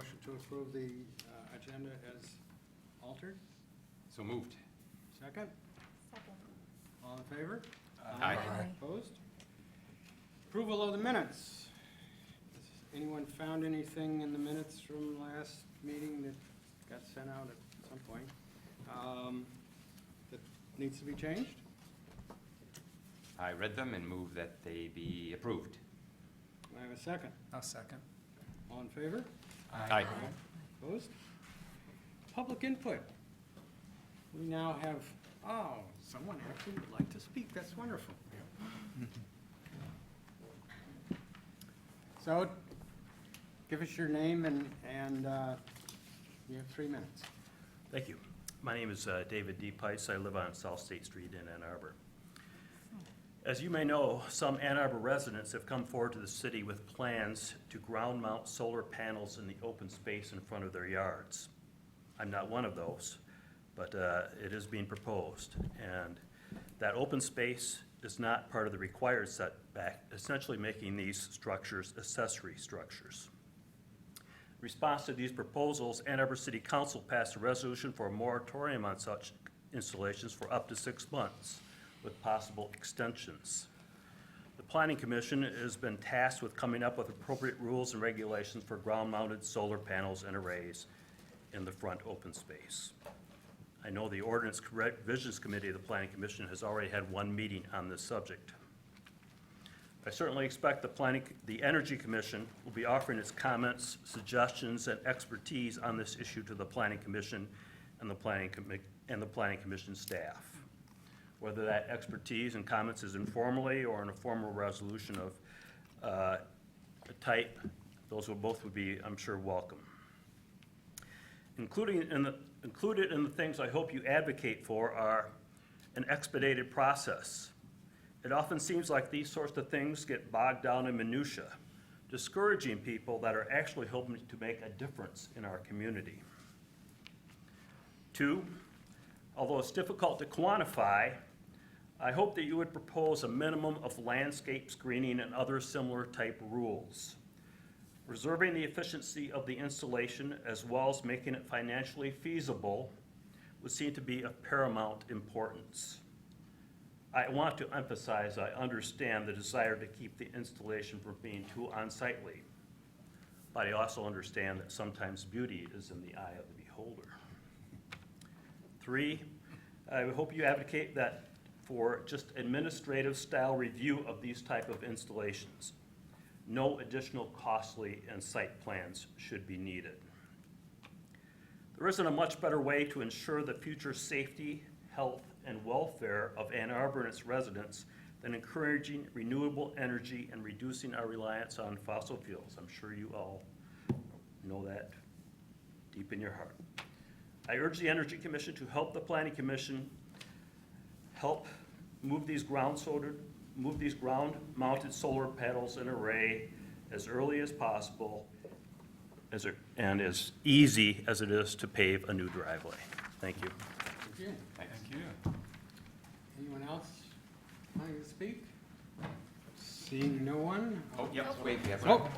motion to approve the agenda as altered? So moved. Second? Second. All in favor? Aye. Opposed? Approval of the minutes. Has anyone found anything in the minutes from last meeting that got sent out at some point that needs to be changed? I read them and move that they be approved. Do I have a second? I'll second. All in favor? Aye. Opposed? Public input. We now have, someone actually would like to speak. That's wonderful. So, give us your name and you have 3 minutes. Thank you. My name is David D. Pice. I live on South State Street in Ann Arbor. As you may know, some Ann Arbor residents have come forward to the city with plans to ground mount solar panels in the open space in front of their yards. I'm not one of those, but it is being proposed. And that open space is not part of the required setback, essentially making these structures accessory structures. In response to these proposals, Ann Arbor City Council passed a resolution for a moratorium on such installations for up to 6 months, with possible extensions. The Planning Commission has been tasked with coming up with appropriate rules and regulations for ground-mounted solar panels and arrays in the front open space. I know the Ordinance Revisions Committee of the Planning Commission has already had 1 meeting on this subject. I certainly expect the Energy Commission will be offering its comments, suggestions, and expertise on this issue to the Planning Commission and the Planning Commission staff. Whether that expertise and comments is informally or in a formal resolution of a type, those would be, I'm sure, welcome. Included in the things I hope you advocate for are an expedited process. It often seems like these sorts of things get bogged down in minutia, discouraging people that are actually hoping to make a difference in our community. 2, although it's difficult to quantify, I hope that you would propose a minimum of landscape screening and other similar type rules. Reserving the efficiency of the installation as well as making it financially feasible would seem to be of paramount importance. I want to emphasize I understand the desire to keep the installation from being too unsightly, but I also understand that sometimes beauty is in the eye of the beholder. 3, I hope you advocate that for just administrative style review of these type of installations. No additional costly and site plans should be needed. There isn't a much better way to ensure the future safety, health, and welfare of Ann Arbor and its residents than encouraging renewable energy and reducing our reliance on fossil fuels. I'm sure you all know that deep in your heart. I urge the Energy Commission to help the Planning Commission help move these ground-mounted solar panels and array as early as possible and as easy as it is to pave a new driveway. Thank you. Thank you. Thank you. Anyone else wanting to speak? Seeing no one? Oh, yep, wait, we have Oh, one.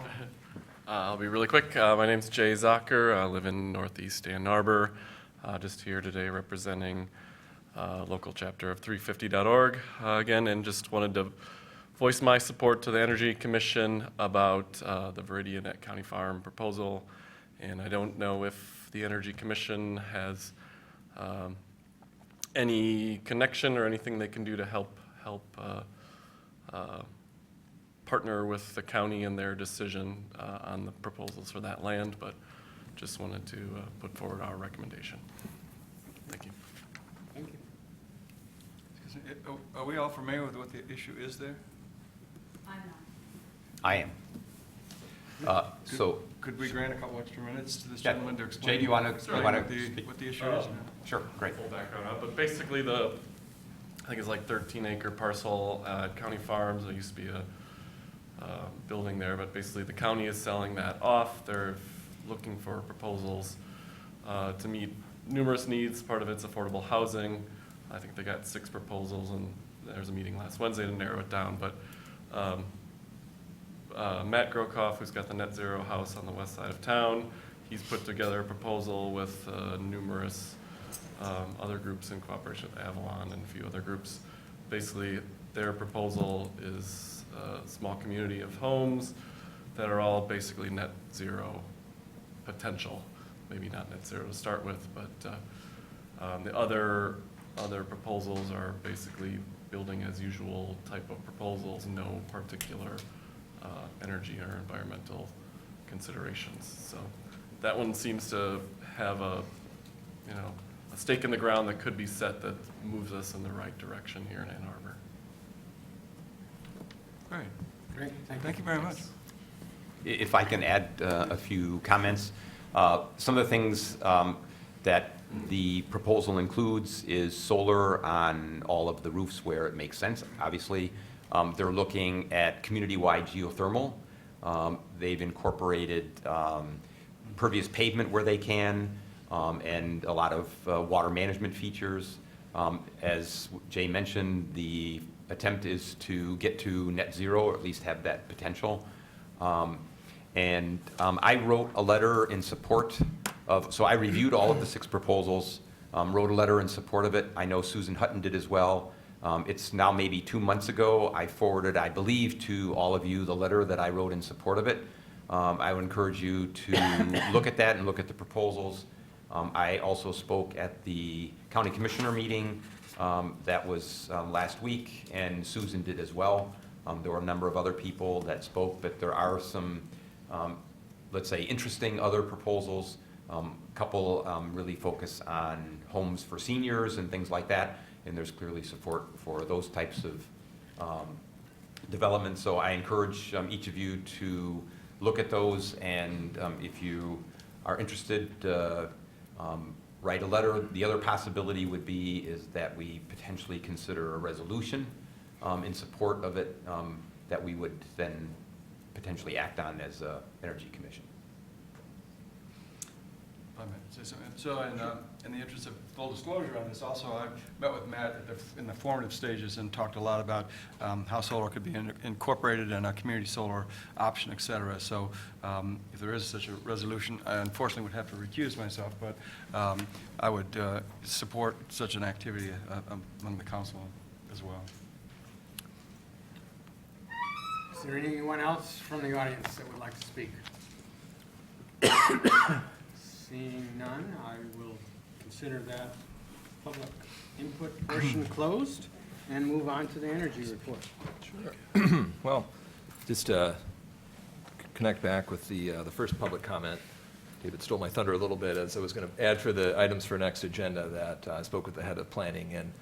I'll be really quick. My name's Jay Zocker. I live in Northeast Ann Arbor. Just here today representing local chapter of 350.org again, and just wanted to voice my support to the Energy Commission about the Viridian at County Farm proposal. And I don't know if the Energy Commission has any connection or anything they can do to help partner with the county in their decision on the proposals for that land, but just wanted to put forward our recommendation. Thank you. thank you. Are we all familiar with what the issue is there? I'm not. I am. So, Could we grant a couple extra minutes to this Yeah. gentleman to explain? Jay, do you want to explain speak? what the issue is? Sure, great. Full background on, but basically I think it's like 13-acre parcel at County Farms. There used to be a building there, but basically the county is selling that off. They're looking for proposals to meet numerous needs. Part of it's affordable housing. I think they got 6 proposals, and there was a meeting last Wednesday to narrow it down. But Matt Grokoff, who's got the Net Zero house on the west side of town, he's put together a proposal with numerous other groups in cooperation with Avalon and a few other groups. Basically, their proposal is a small community of homes that are all basically net zero potential. Maybe not net zero to start with, but the other proposals are basically building as usual type of proposals, no particular energy or environmental considerations. So that one seems to have a stake in the ground that could be set that moves us in the right direction here in Ann Arbor. Great. Great, Thank you very much. If I can add a few comments. Some of the things that the proposal includes is solar on all of the roofs where it makes sense, obviously. They're looking at community-wide geothermal. They've incorporated pervious pavement where they can, and a lot of water management features. As Jay mentioned, the attempt is to get to net zero, or at least have that potential. I wrote a letter in support of, so I reviewed all of the 6 proposals, wrote a letter in support of it. I know Susan Hutton did as well. It's now maybe 2 months ago. I forwarded, I believe, to all of you the letter that I wrote in support of it. I would encourage you to look at that and look at the proposals. I also spoke at the county commissioner meeting that was last week, and Susan did as well. There were a number of other people that spoke, but there are some, let's say, interesting other proposals. A couple really focus on homes for seniors and things like that, and there's clearly support for those types of developments. So I encourage each of you to look at those, and if you are interested, write a letter. The other possibility would be is that we potentially consider a resolution in support of it that we would then potentially act on as an Energy Commission. If I may say something. So in the interest of full disclosure on this, also I met with Matt in the formative stages and talked a lot about how solar could be incorporated in a community solar option, et cetera. So if there is such a resolution, I unfortunately would have to recuse myself, but I would support such an activity among the council as well. Is there anyone else from the audience that would like to speak? Seeing none, I will consider that public input portion closed and move on to the energy report. Sure. Well, just to connect back with the first public comment, David stole my thunder a little bit, as I was going to add for the items for next agenda that I spoke with the head of planning and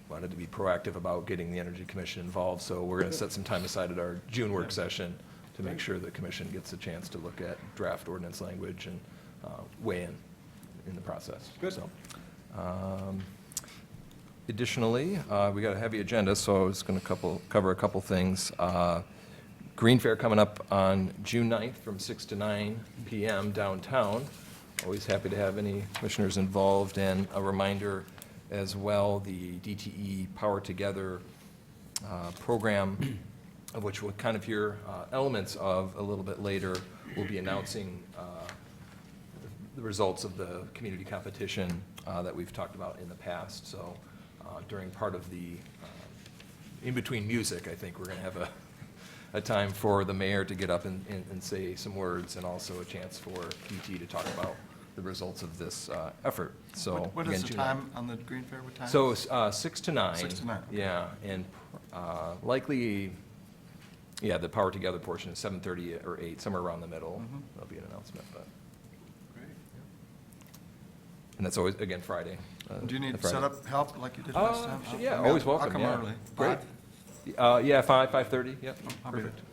wanted to be proactive about getting the Energy Commission involved. So we're going to set some time aside at our June work session to make sure the commission gets a chance to look at draft ordinance language and weigh in the process. Good. So, additionally, we got a heavy agenda, so I was going to cover a couple things. Green Fair coming up on June 9th from 6 to 9 p.m. downtown. Always happy to have any commissioners involved, and a reminder as well, the DTE Power Together program, of which we'll kind of hear elements of a little bit later. We'll be announcing the results of the community competition that we've talked about in the past. So during part of the, in between music, I think we're going to have a time for the mayor to get up and say some words, and also a chance for QT to talk about the results of this effort. So What again, is the June time on the Green Fair? What time? So 6 to 9. 6 to 9, okay. Yeah, and likely, yeah, the Power Together portion is 7:30 or 8, somewhere around the middle. Mhm. There'll be an announcement, but, Great. and that's always, again, Friday. Do you need the Friday. setup help like you did last time? Yeah, I mean, always welcome, I'll come yeah. early. Great. 5? Yeah, 5:30, yep, I'll be there. perfect.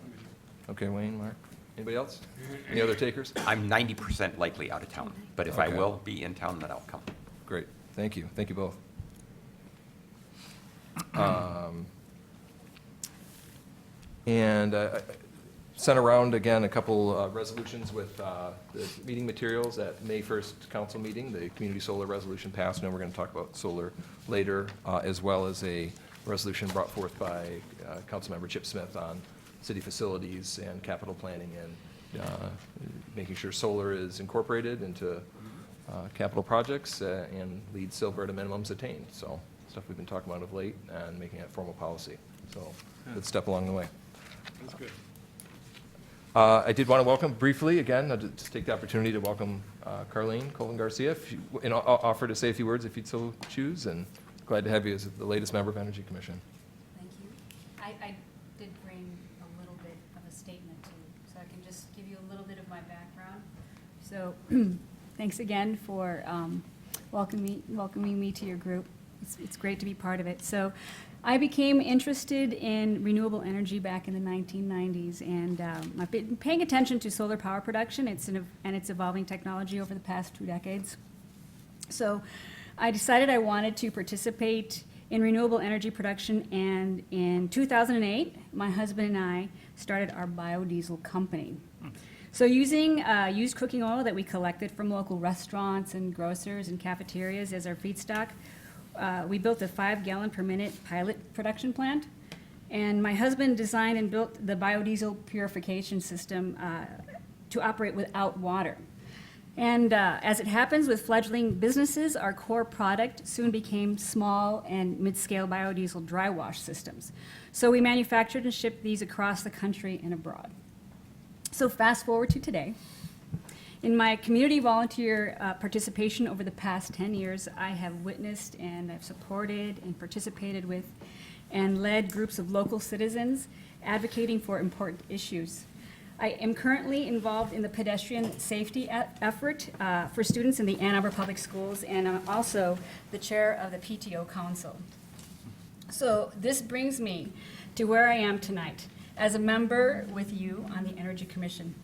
Okay, Wayne, Mark, anybody else? Any other takers? I'm 90% likely out of town, but if I Okay. will be in town, then I'll come. Great, thank you both. And sent around, again, a couple resolutions with the meeting materials at May 1st council meeting. The community solar resolution passed, and we're going to talk about solar later, as well as a resolution brought forth by Councilmember Chip Smith on city facilities and capital planning and making sure solar is incorporated into capital projects and LEED Silver at a minimum's attained. So stuff we've been talking about of late and making it formal policy. So good step along the way. That's good. I did want to welcome briefly, again, I'll just take the opportunity to welcome Carlene Colvin Garcia, and offer to say a few words if you'd so choose, and glad to have you as the latest member of Energy Commission. Thank you. I did bring a little bit of a statement too, so I can just give you a little bit of my background. So, thanks again for welcoming me to your group. It's great to be part of it. So, I became interested in renewable energy back in the 1990s, and I've been paying attention to solar power production. It's evolving technology over the past 2 decades. So I decided I wanted to participate in renewable energy production, and in 2008, my husband and I started our biodiesel company. So using used cooking oil that we collected from local restaurants and grocers and cafeterias as our feedstock, we built a 5-gallon per minute pilot production plant, and my husband designed and built the biodiesel purification system to operate without water. And as it happens with fledgling businesses, our core product soon became small and mid-scale biodiesel dry wash systems. So we manufactured and shipped these across the country and abroad. So fast forward to today. In my community volunteer participation over the past 10 years, I have witnessed and I've supported and participated with and led groups of local citizens advocating for important issues. I am currently involved in the pedestrian safety effort for students in the Ann Arbor Public Schools, and I'm also the chair of the PTO Council. So this brings me to where I am tonight as a member with you on the Energy Commission.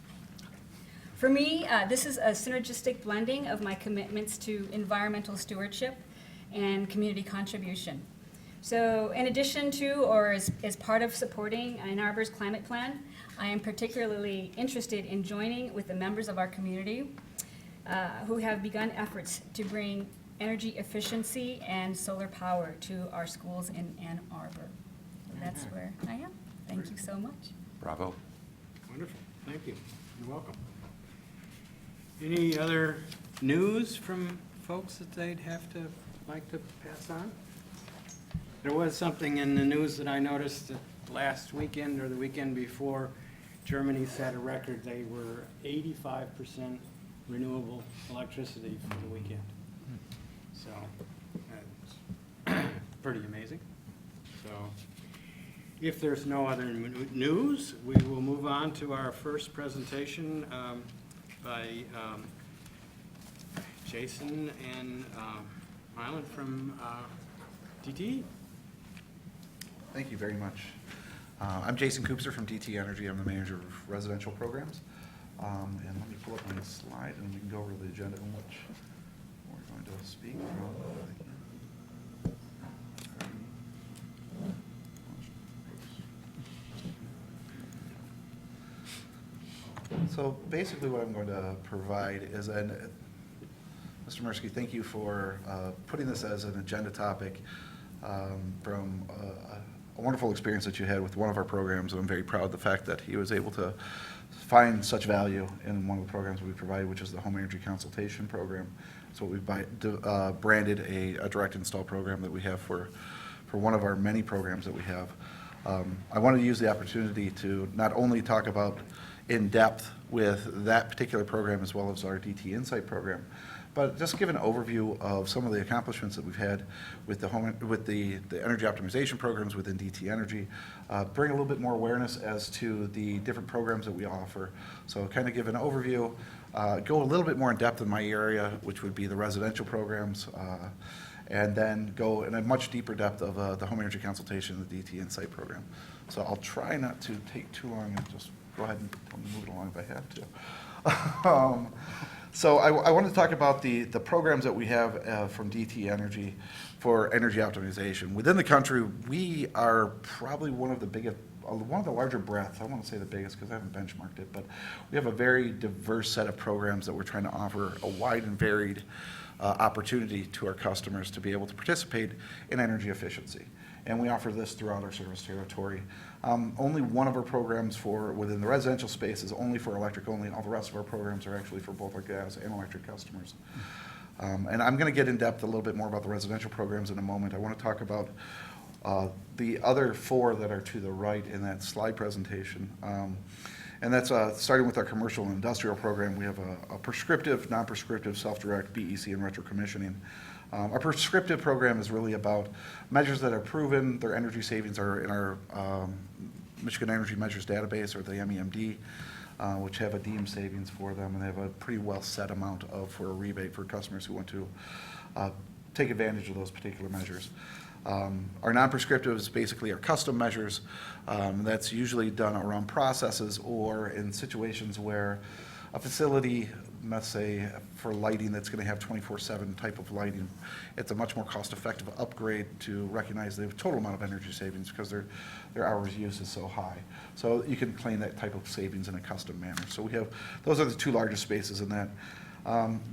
For me, this is a synergistic blending of my commitments to environmental stewardship and community contribution. So in addition to, or as part of supporting Ann Arbor's climate plan, I am particularly interested in joining with the members of our community who have begun efforts to bring energy efficiency and solar power to our schools in Ann Arbor. So that's where I am. Thank you so much. Bravo. Wonderful, thank you. You're welcome. Any other news from folks that they'd like to pass on? There was something in the news that I noticed that last weekend or the weekend before, Germany set a record. They were 85% renewable electricity for the weekend. So that's pretty amazing. So if there's no other news, we will move on to our first presentation by Jason and Mylan from DTE. Thank you very much. I'm Jason Koopser from DTE Energy. I'm the manager of residential programs. And let me pull up my slide and we can go over the agenda in which we're going to speak from. So basically what I'm going to provide is Mr. Mirsky, thank you for putting this as an agenda topic from a wonderful experience that you had with one of our programs, and I'm very proud of the fact that he was able to find such value in one of the programs we provide, which is the Home Energy Consultation Program. So we've branded a direct install program that we have for one of our many programs that we have. I wanted to use the opportunity to not only talk about in depth with that particular program as well as our DT Insight program, but just give an overview of some of the accomplishments that we've had with the energy optimization programs within DT Energy, bring a little bit more awareness as to the different programs that we offer. So kind of give an overview, go a little bit more in depth in my area, which would be the residential programs, and then go in a much deeper depth of the home energy consultation, the DT Insight program. So I'll try not to take too long and just go ahead and move it along if I have to. So I wanted to talk about the programs that we have from DT Energy for energy optimization. Within the country, we are probably one of the larger breadth. I won't say the biggest because I haven't benchmarked it, but we have a very diverse set of programs that we're trying to offer a wide and varied opportunity to our customers to be able to participate in energy efficiency. and we offer this throughout our service territory. Only one of our programs within the residential space is only for electric only, and all the rest of our programs are actually for both our gas and electric customers. And I'm going to get in depth a little bit more about the residential programs in a moment. I want to talk about the other 4 that are to the right in that slide presentation. And that's starting with our commercial and industrial program. We have a prescriptive, non-prescriptive, self-direct, BEC, and retro-commissioning. Our prescriptive program is really about measures that are proven. Their energy savings are in our Michigan Energy Measures Database, or the MEMD, which have a deemed savings for them, and they have a pretty well set amount for a rebate for customers who want to take advantage of those particular measures. Our non-prescriptive is basically our custom measures. That's usually done around processes or in situations where a facility, let's say for lighting that's going to have 24/7 type of lighting, it's a much more cost-effective upgrade to recognize the total amount of energy savings because their hours use is so high. So you can claim that type of savings in a custom manner. So those are the 2 largest spaces in that.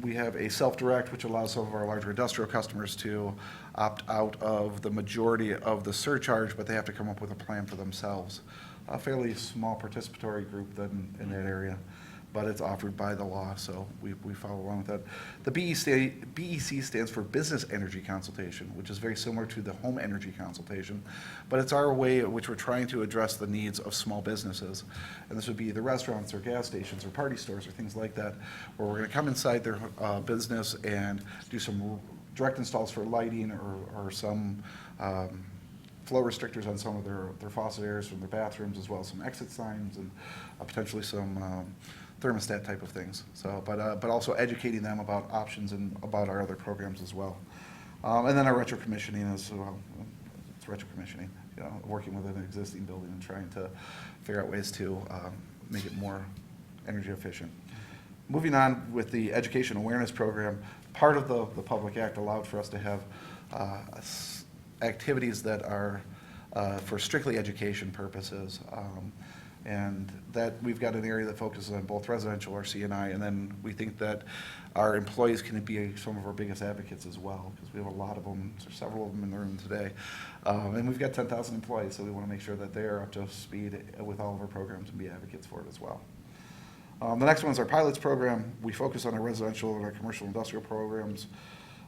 We have a self-direct, which allows some of our larger industrial customers to opt out of the majority of the surcharge, but they have to come up with a plan for themselves. A fairly small participatory group then in that area, but it's offered by the law, so we follow along with that. The BEC stands for Business Energy Consultation, which is very similar to the Home Energy Consultation, but it's our way in which we're trying to address the needs of small businesses. And this would be the restaurants or gas stations or party stores or things like that, where we're gonna come inside their business and do some direct installs for lighting or some flow restrictors on some of their faucet areas from their bathrooms, as well as some exit signs and potentially some thermostat type of things. So, but also educating them about options and about our other programs as well. And then our retro-commissioning as well. It's retro-commissioning, working with an existing building and trying to figure out ways to make it more energy efficient. Moving on with the education awareness program, part of the Public Act allowed for us to have activities that are for strictly education purposes. And that we've got an area that focuses on both residential or CNI, and then we think that our employees can be some of our biggest advocates as well, because we have a lot of them, several of them in the room today. And we've got 10,000 employees, so we want to make sure that they are up to speed with all of our programs and be advocates for it as well. The next one is our pilots program. We focus on our residential and our commercial industrial programs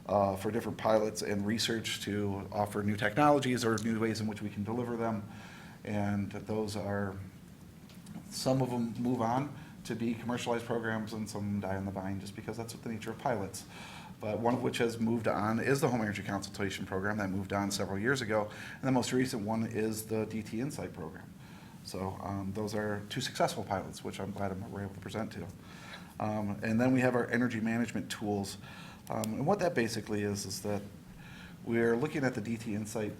for different pilots and research to offer new technologies or new ways in which we can deliver them. And those are, some of them move on to be commercialized programs and some die on the vine just because that's what the nature of pilots. But one of which has moved on is the Home Energy Consultation Program that moved on several years ago. And the most recent one is the DT Insight Program. So those are 2 successful pilots, which I'm glad we're able to present to. And then we have our energy management tools. And what that basically is that we're looking at the DT Insight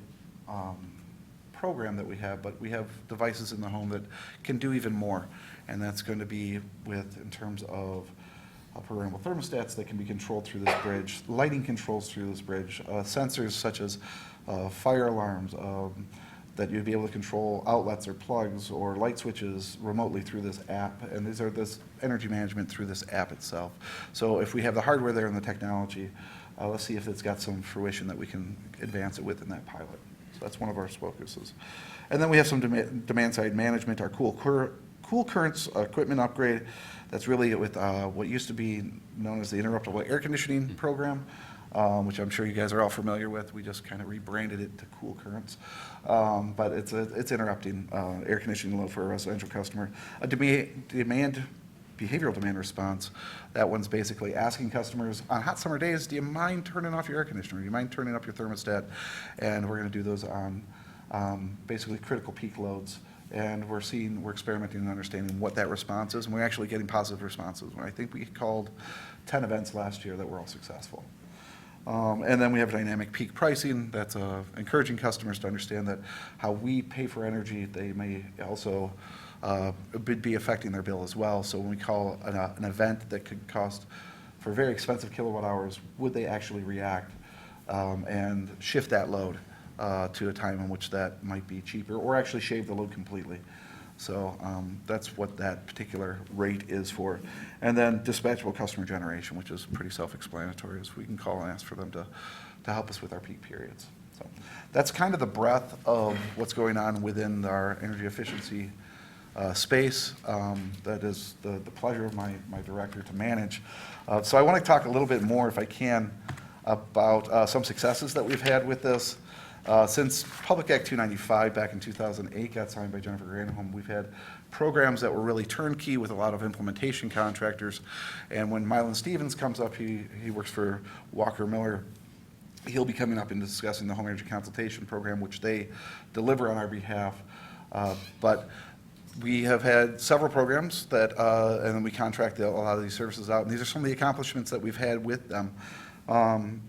program that we have, but we have devices in the home that can do even more. And that's going to be in terms of programmable thermostats that can be controlled through this bridge, lighting controls through this bridge, sensors such as fire alarms, that you'd be able to control outlets or plugs or light switches remotely through this app. And these are this energy management through this app itself. So if we have the hardware there and the technology, let's see if it's got some fruition that we can advance it with in that pilot. So that's one of our focuses. And then we have some demand side management, our Cool Currents equipment upgrade. That's really with what used to be known as the interruptible air conditioning program, which I'm sure you guys are all familiar with. We just kind of rebranded it to Cool Currents. But it's interrupting air conditioning load for a residential customer. A behavioral demand response. That one's basically asking customers, on hot summer days, do you mind turning off your air conditioner? Do you mind turning up your thermostat? And we're going to do those on basically critical peak loads. And we're experimenting and understanding what that response is. And we're actually getting positive responses. I think we called 10 events last year that were all successful. And then we have dynamic peak pricing. That's encouraging customers to understand that how we pay for energy, they may also be affecting their bill as well. So when we call an event that could cost for very expensive kilowatt hours, would they actually react and shift that load to a time in which that might be cheaper, or actually shave the load completely? So that's what that particular rate is for. And then dispatchable customer generation, which is pretty self-explanatory, is we can call and ask for them to help us with our peak periods. So that's kind of the breadth of what's going on within our energy efficiency space. That is the pleasure of my director to manage. So I want to talk a little bit more, if I can, about some successes that we've had with this. Since Public Act 295 back in 2008 got signed by Jennifer Granholm, we've had programs that were really turnkey with a lot of implementation contractors. And when Mylan Stevens comes up, he works for Walker Miller. He'll be coming up and discussing the Home Energy Consultation Program, which they deliver on our behalf. But we have had several programs that, and then we contract a lot of these services out. And these are some of the accomplishments that we've had with them.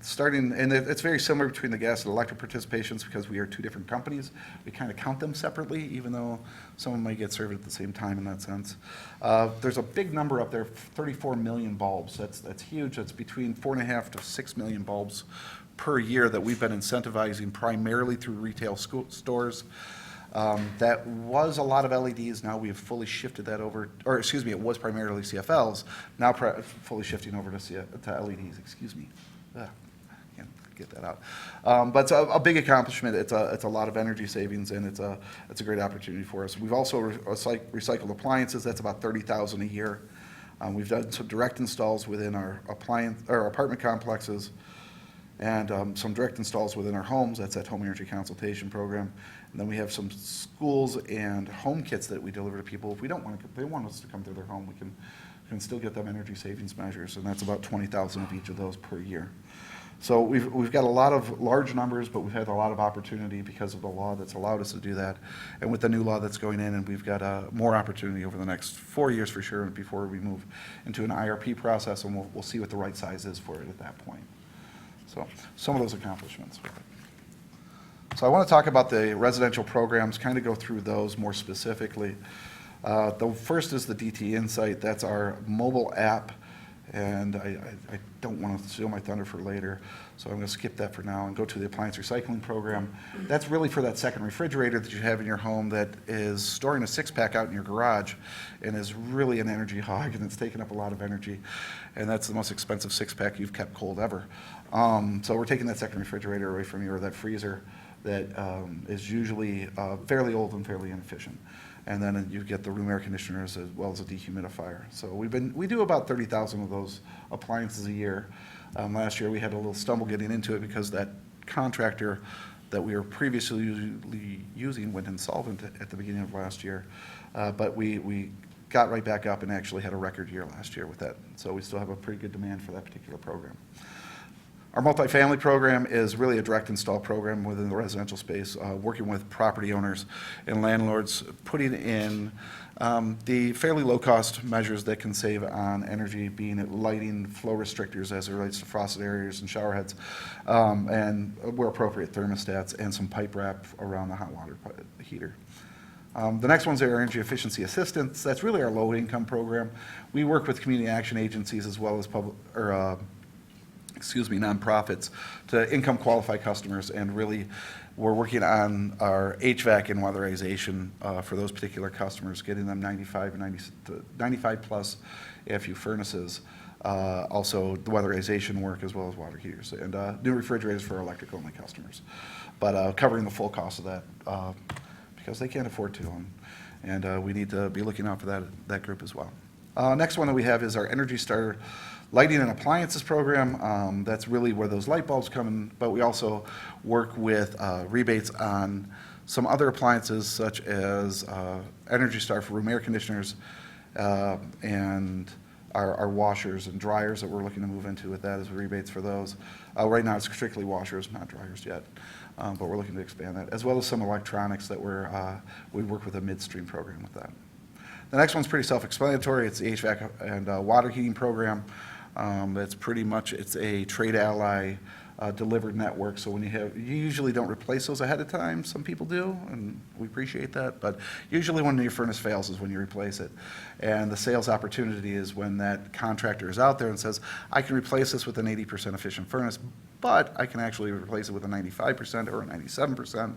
Starting, and it's very similar between the gas and electric participations because we are two different companies. We kind of count them separately, even though some of them might get served at the same time in that sense. There's a big number up there, 34 million bulbs. That's huge. That's between 4.5 to 6 million bulbs per year that we've been incentivizing primarily through retail stores. That was a lot of LEDs. Now we have fully shifted that over, or excuse me, it was primarily CFLs, now fully shifting over to LEDs, excuse me. Can't get that out. But it's a big accomplishment. It's a lot of energy savings, and it's a great opportunity for us. We've also recycled appliances. That's about 30,000 a year. We've done some direct installs within our apartment complexes, and some direct installs within our homes. That's that Home Energy Consultation Program. And then we have some schools and home kits that we deliver to people. If we don't want to, they want us to come to their home, we can still get them energy savings measures, and that's about 20,000 of each of those per year. So we've got a lot of large numbers, but we've had a lot of opportunity because of the law that's allowed us to do that. And with the new law that's going in, and we've got more opportunity over the next 4 years for sure, before we move into an IRP process, and we'll see what the right size is for it at that point. So some of those accomplishments. So I want to talk about the residential programs, kind of go through those more specifically. The first is the DT Insight. That's our mobile app, and I don't want to steal my thunder for later, so I'm going to skip that for now and go to the appliance recycling program. That's really for that second refrigerator that you have in your home that is storing a six-pack out in your garage and is really an energy hog, and it's taking up a lot of energy, and that's the most expensive six-pack you've kept cold ever. So we're taking that second refrigerator away from you, or that freezer that is usually fairly old and fairly inefficient. And then you get the room air conditioners as well as a dehumidifier. So we do about 30,000 of those appliances a year. Last year we had a little stumble getting into it because that contractor that we were previously using went insolvent at the beginning of last year. But we got right back up and actually had a record year last year with that. So we still have a pretty good demand for that particular program. Our multifamily program is really a direct install program within the residential space, working with property owners and landlords, putting in the fairly low-cost measures that can save on energy, being it lighting, flow restrictors as it relates to frosted areas and shower heads, and where appropriate, thermostats, and some pipe wrap around the hot water heater. The next one's our energy efficiency assistance. That's really our low-income program. We work with community action agencies as well as nonprofits to income qualify customers, and really we're working on our HVAC and weatherization for those particular customers, getting them 95 plus AFU furnaces, also the weatherization work as well as water heaters, and new refrigerators for our electric only customers, but covering the full cost of that because they can't afford to, and we need to be looking out for that group as well. Next one that we have is our Energy Star Lighting and Appliances program. That's really where those light bulbs come in, but we also work with rebates on some other appliances such as Energy Star for room air conditioners and our washers and dryers that we're looking to move into with that as rebates for those. Right now it's strictly washers, not dryers yet, but we're looking to expand that, as well as some electronics that we work with a midstream program with that. The next one's pretty self-explanatory. It's the HVAC and water heating program. That's pretty much, it's a trade ally delivered network. So when you usually don't replace those ahead of time. Some people do, and we appreciate that. But usually when your furnace fails is when you replace it. And the sales opportunity is when that contractor is out there and says, I can replace this with an 80% efficient furnace, but I can actually replace it with a 95% or a 97%,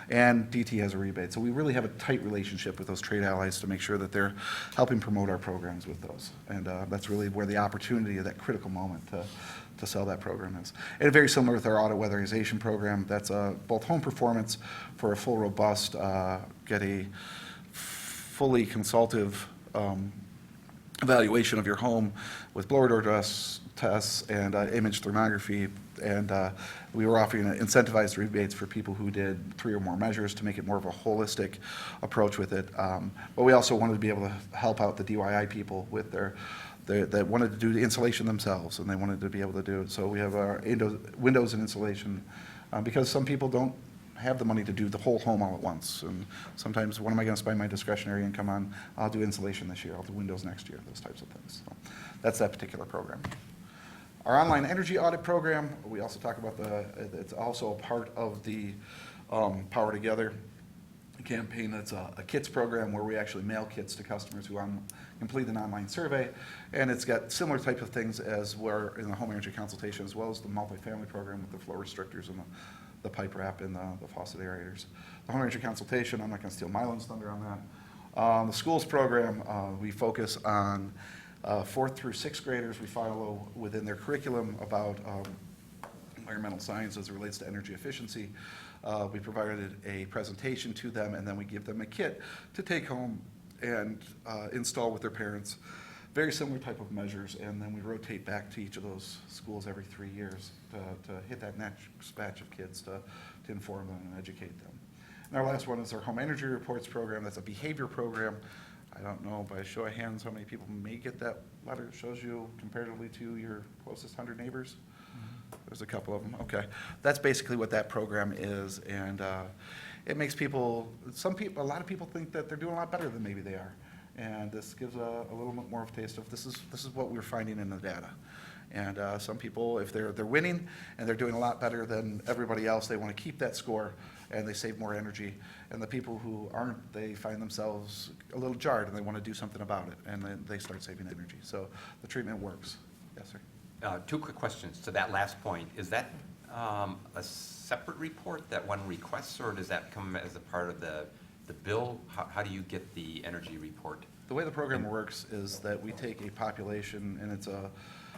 and DT has a rebate. So we really have a tight relationship with those trade allies to make sure that they're helping promote our programs with those. And that's really where the opportunity at that critical moment to sell that program is. And very similar with our auto weatherization program, that's both home performance for a full, robust, get a fully consultative evaluation of your home with blower door tests and image thermography. And we were offering incentivized rebates for people who did 3 or more measures to make it more of a holistic approach with it. But we also wanted to be able to help out the DIY people with that wanted to do the insulation themselves, and they wanted to be able to do it. So we have our windows and insulation, because some people don't have the money to do the whole home all at once. And sometimes, what am I going to spend my discretionary income on? I'll do insulation this year, I'll do windows next year, those types of things. So that's that particular program. Our online energy audit program, we also talk about it's also a part of the Power Together campaign. That's a kits program where we actually mail kits to customers who complete an online survey. And it's got similar types of things as were in the home energy consultation, as well as the multifamily program with the flow restrictors and the pipe wrap and the faucet aerators. The home energy consultation, I'm not going to steal Mylan's thunder on that. The schools program, we focus on 4th through 6th graders. We follow within their curriculum about environmental science as it relates to energy efficiency. We provided a presentation to them, and then we give them a kit to take home and install with their parents. Very similar type of measures, and then we rotate back to each of those schools every 3 years to hit that next batch of kids to inform them and educate them. And our last one is our home energy reports program. That's a behavior program. I don't know by a show of hands how many people may get that letter. It shows you comparatively to your closest 100 neighbors. There's a couple of them. Okay. That's basically what that program is, and it makes people, a lot of people think that they're doing a lot better than maybe they are. And this gives a little bit more of a taste of this is what we're finding in the data. And some people, if they're winning and they're doing a lot better than everybody else, they want to keep that score and they save more energy. And the people who aren't, they find themselves a little jarred and they want to do something about it, and then they start saving energy. So the treatment works. Yes, sir. 2 quick questions to that last point. Is that a separate report that one requests, or does that come as a part of the bill? How do you get the energy report? The way the program works is that we take a population, and it's a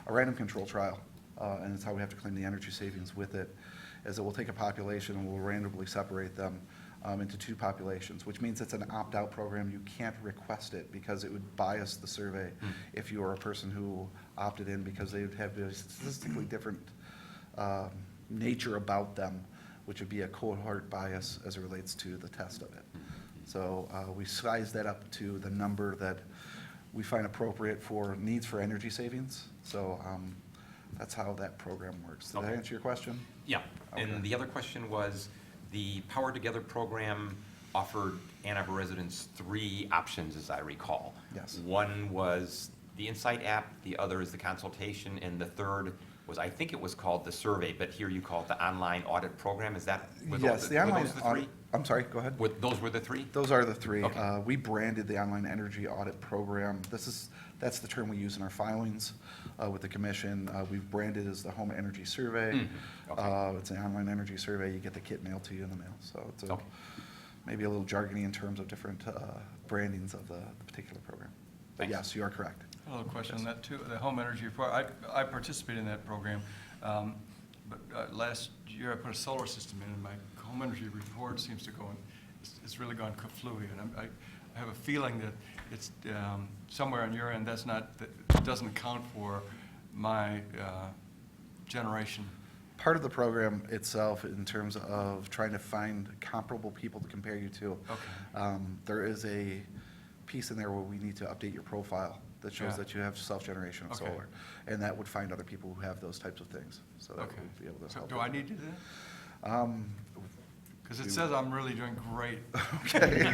random control trial, and it's how we have to claim the energy savings with it, is that we'll take a population and we'll randomly separate them into 2 populations, which means it's an opt-out program. You can't request it because it would bias the survey if you are a person who opted in, because they would have a statistically different nature about them, which would be a cohort bias as it relates to the test of it. So we size that up to the number that we find appropriate for needs for energy savings. So that's how that program works. Did that answer your question? Yeah. Okay. And the other question was, the Power Together program offered Ann Arbor residents 3 options, as I recall. Yes. One was the Insight app, the other is the consultation, and the third was, I think it was called the survey, but here you call it the online audit program. Is that? Yes, the were online those the audit. 3? I'm sorry, go ahead. Those were the 3? Those are the 3. Okay. We branded the online energy audit program. That's the term we use in our filings with the commission. We've branded as the home energy survey. Okay. It's an online energy survey. You get the kit mailed to you in the mail. So it's Okay. maybe a little jargony in terms of different brandings of the particular program. But Thanks. yes, you are correct. A little question on that too, the home energy report. I participated in that program, but last year I put a solar system in, and my home energy report seems to go, it's really gone kaflooey, and I have a feeling that it's somewhere on your end that doesn't account for my generation. Part of the program itself, in terms of trying to find comparable people to compare you to, Okay. there is a piece in there where we need to update your profile that shows Yeah. that you have self-generation of Okay. solar. And that would find other people who have those types of things. So that Okay. would be able to So help. do I need to do that? Because it says I'm really doing great. Okay.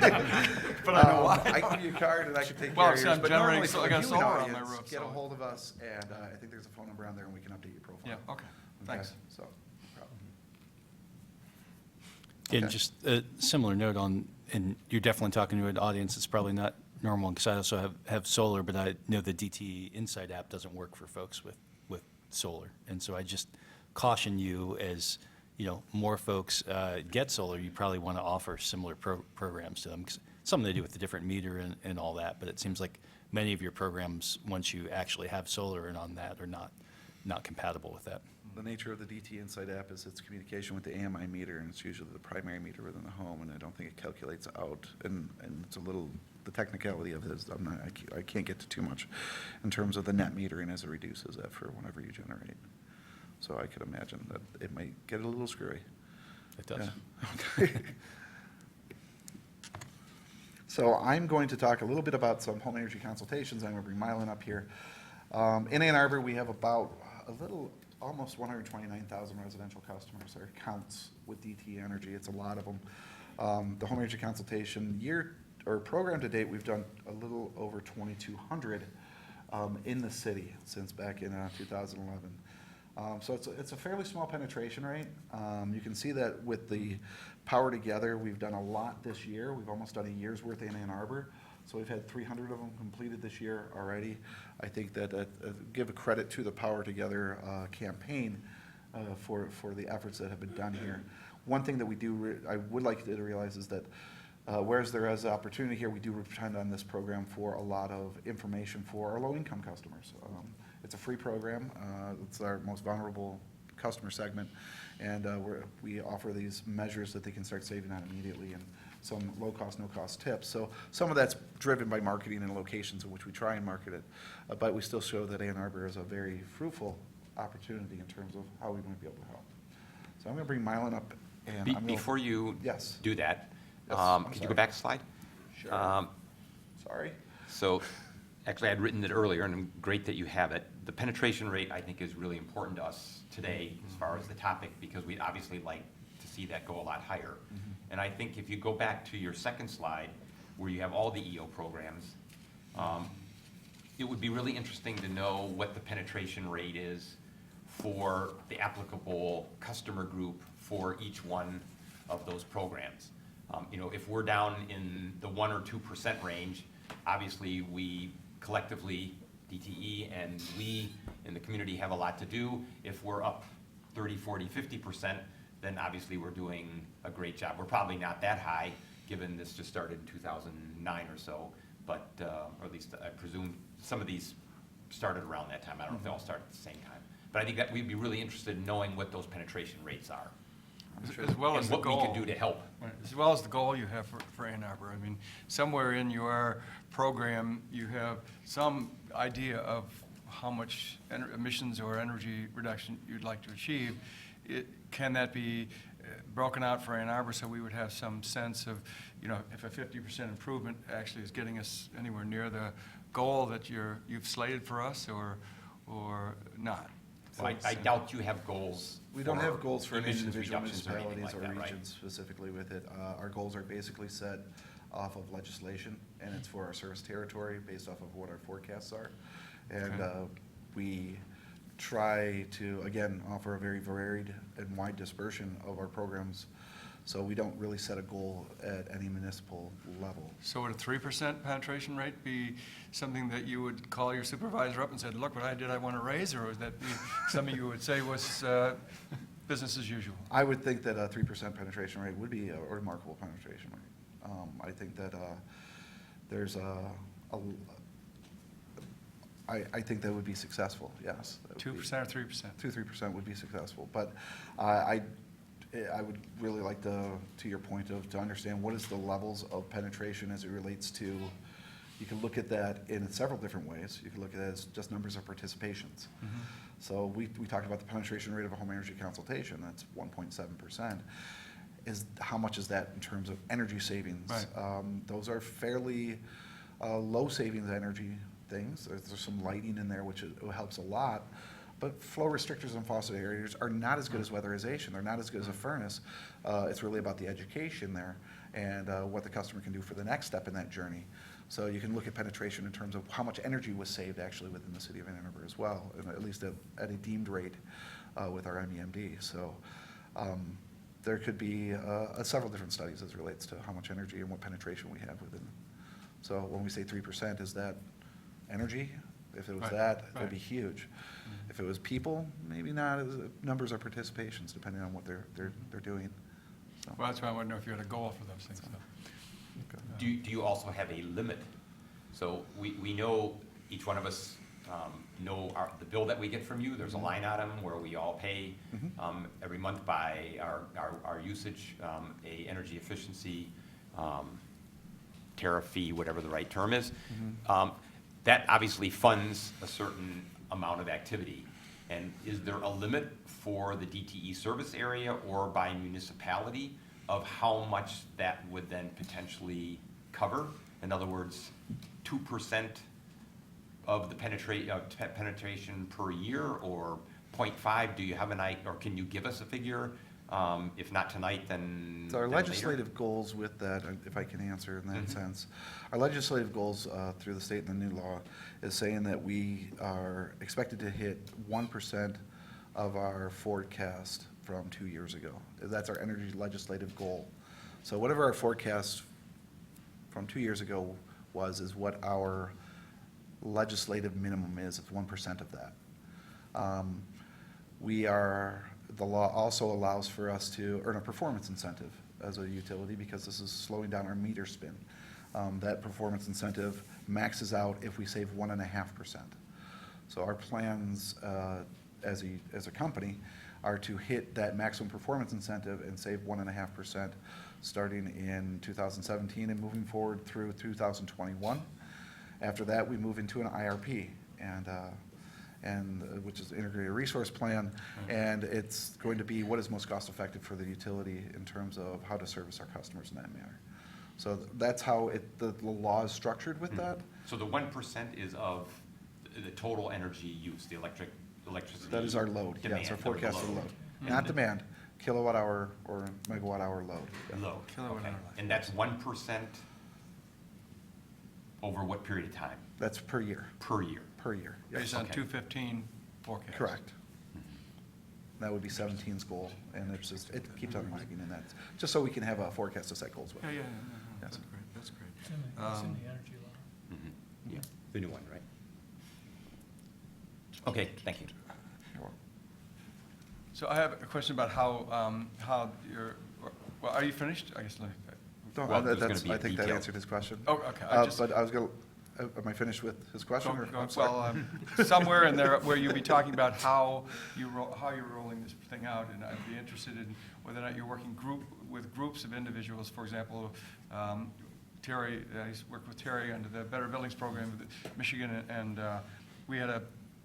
But I know why. I can give you a card and I can take Well, care of see, yours. I'm But generating normally so- for I got the solar viewing on my audience, roof, get a so- hold of us, and I think there's a phone number on there and we can update your profile. Yeah, okay, Okay? thanks. So, no problem. And Okay. just a similar note on, and you're definitely talking to an audience that's probably not normal, because I also have solar, but I know the DTE Insight app doesn't work for folks with solar. And so I just caution you as, more folks get solar, you probably want to offer similar programs to them. 'Cause something to do with the different meter and all that, but it seems like many of your programs, once you actually have solar and on that, are not compatible with that. The nature of the DT Insight app is it's communication with the AMI meter, and it's usually the primary meter within the home, and I don't think it calculates out, and it's a little, the technicality of it is, I can't get to too much in terms of the net metering as it reduces that for whenever you generate. So I could imagine that it might get a little screwy. It does. Yeah. Okay. So I'm going to talk a little bit about some home energy consultations. I'm going to bring Mylan up here. In Ann Arbor, we have about almost 129,000 residential customers, or accounts with DTE Energy. It's a lot of them. The home energy consultation program to date, we've done a little over 2,200 in the city since back in 2011. So it's a fairly small penetration rate. You can see that with the Power Together, we've done a lot this year. We've almost done a year's worth in Ann Arbor. So we've had 300 of them completed this year already. I think that give a credit to the Power Together campaign for the efforts that have been done here. One thing that I would like you to realize is that whereas there is opportunity here, we do depend on this program for a lot of information for our low-income customers. It's a free program. It's our most vulnerable customer segment, and we offer these measures that they can start saving on immediately, and some low-cost, no-cost tips. So some of that's driven by marketing and locations in which we try and market it, but we still show that Ann Arbor is a very fruitful opportunity in terms of how we might be able to help. So I'm going to bring Mylan up, and I'm gonna- Before you Yes. do that, Yes, I'm could you sorry. go back a slide? Sure. Sorry. So, actually, I had written it earlier, and great that you have it. The penetration rate, I think, is really important to us today as far as the topic, because we'd obviously like to see that go a lot higher. And I think if you go back to your second slide, where you have all the EO programs, it would be really interesting to know what the penetration rate is for the applicable customer group for each one of those programs. If we're down in the 1 or 2% range, obviously we collectively, DTE and we in the community have a lot to do. If we're up 30, 40, 50%, then obviously we're doing a great job. We're probably not that high, given this just started in 2009 or so, but, or at least I presume some of these started around that time. I don't know if they all started at the same time. But I think that we'd be really interested in knowing what those penetration rates are. As well as And the what we goal. can do to help. Right, as well as the goal you have for Ann Arbor. I mean, somewhere in your program, you have some idea of how much emissions or energy reduction you'd like to achieve. Can that be broken out for Ann Arbor so we would have some sense of, if a 50% improvement actually is getting us anywhere near the goal that you've slated for us, or not? Well, I doubt you have goals. We don't have goals for any emissions individual reductions or anything municipalities or like that, right? regions specifically with it. Our goals are basically set off of legislation, and it's for our service territory based off of what our forecasts are. And we try to, again, offer a very varied and wide dispersion of our programs, so we don't really set a goal at any municipal level. So would a 3% penetration rate be something that you would call your supervisor up and say, look what I did, I want to raise, or would that be something you would say was business as usual? I would think that a 3% penetration rate would be a remarkable penetration rate. I think that there's I think that would be successful, yes. That would be- 2% or 3%? 2-3% would be successful, but I would really like to your point to understand what is the levels of penetration as it relates to, you can look at that in several different ways. You can look at it as just numbers of participations. So we talked about the penetration rate of a home energy consultation, that's 1.7%. How much is that in terms of energy savings? Right. Those are fairly low savings energy things. There's some lighting in there, which helps a lot. But flow restrictors and faucet aerators are not as good as weatherization. They're not as good as a furnace. It's really about the education there and what the customer can do for the next step in that journey. So you can look at penetration in terms of how much energy was saved actually within the city of Ann Arbor as well, and at least at a deemed rate with our MEMD. So there could be several different studies as it relates to how much energy and what penetration we have within. So when we say 3%, is that energy? If it was Right, that, it would right. be huge. If it was people, maybe not, numbers of participations, depending on what they're doing. So, Well, that's why I want to know if you had a goal for those things. So. Do you also have a limit? So we know, each one of us know the bill that we get from you. There's a line item where we all pay every month by our usage, a energy efficiency tariff fee, whatever the right term is. That obviously funds a certain amount of activity. And is there a limit for the DTE service area or by municipality of how much that would then potentially cover? In other words, 2% of the penetration per year, or 0.5? Do you have or can you give us a figure? If not tonight, then So our then later? legislative goals with that, if I can answer in that sense, our legislative goals through the state and the new law is saying that we are expected to hit 1% of our forecast from 2 years ago. That's our energy legislative goal. So whatever our forecast from 2 years ago is what our legislative minimum is 1% of that. The law also allows for us to earn a performance incentive as a utility because this is slowing down our meter spin. That performance incentive maxes out if we save 1.5%. So our plans as a company are to hit that maximum performance incentive and save 1.5% starting in 2017 and moving forward through 2021. After that, we move into an IRP which is the Integrated Resource Plan, and it's going to be what is most cost effective for the utility in terms of how to service our customers in that manner. So that's how the law is structured with that. So the 1% is of the total energy use, the electricity. That is our load, demand, yes, our that was the forecasted load. Not demand, kilowatt hour or megawatt hour load. Load, Kilowatt okay. hour. And that's 1% over what period of time? That's per year, Per year? per year. Yes. Based on Okay. 215 forecast. Correct. That would be 17's goal, and it keeps on lagging in that, just so we can have a forecast to set goals with. Yeah, Yes. that's great, that's great. It's in the energy law. Yeah, the new one, right? Okay, thank you. So I have a question about how well, are you finished? I guess, No, Well, there's gonna that's, be a I think that detail. answered his question. Oh, okay, But I was going, am I finished with his question? or- I'm sorry. well, somewhere in there where you'll be talking about how you're rolling this thing out, and I'd be interested in whether or not you're working with groups of individuals. For example, Terry, I used to work with Terry under the Better Buildings Program with Michigan, and we had a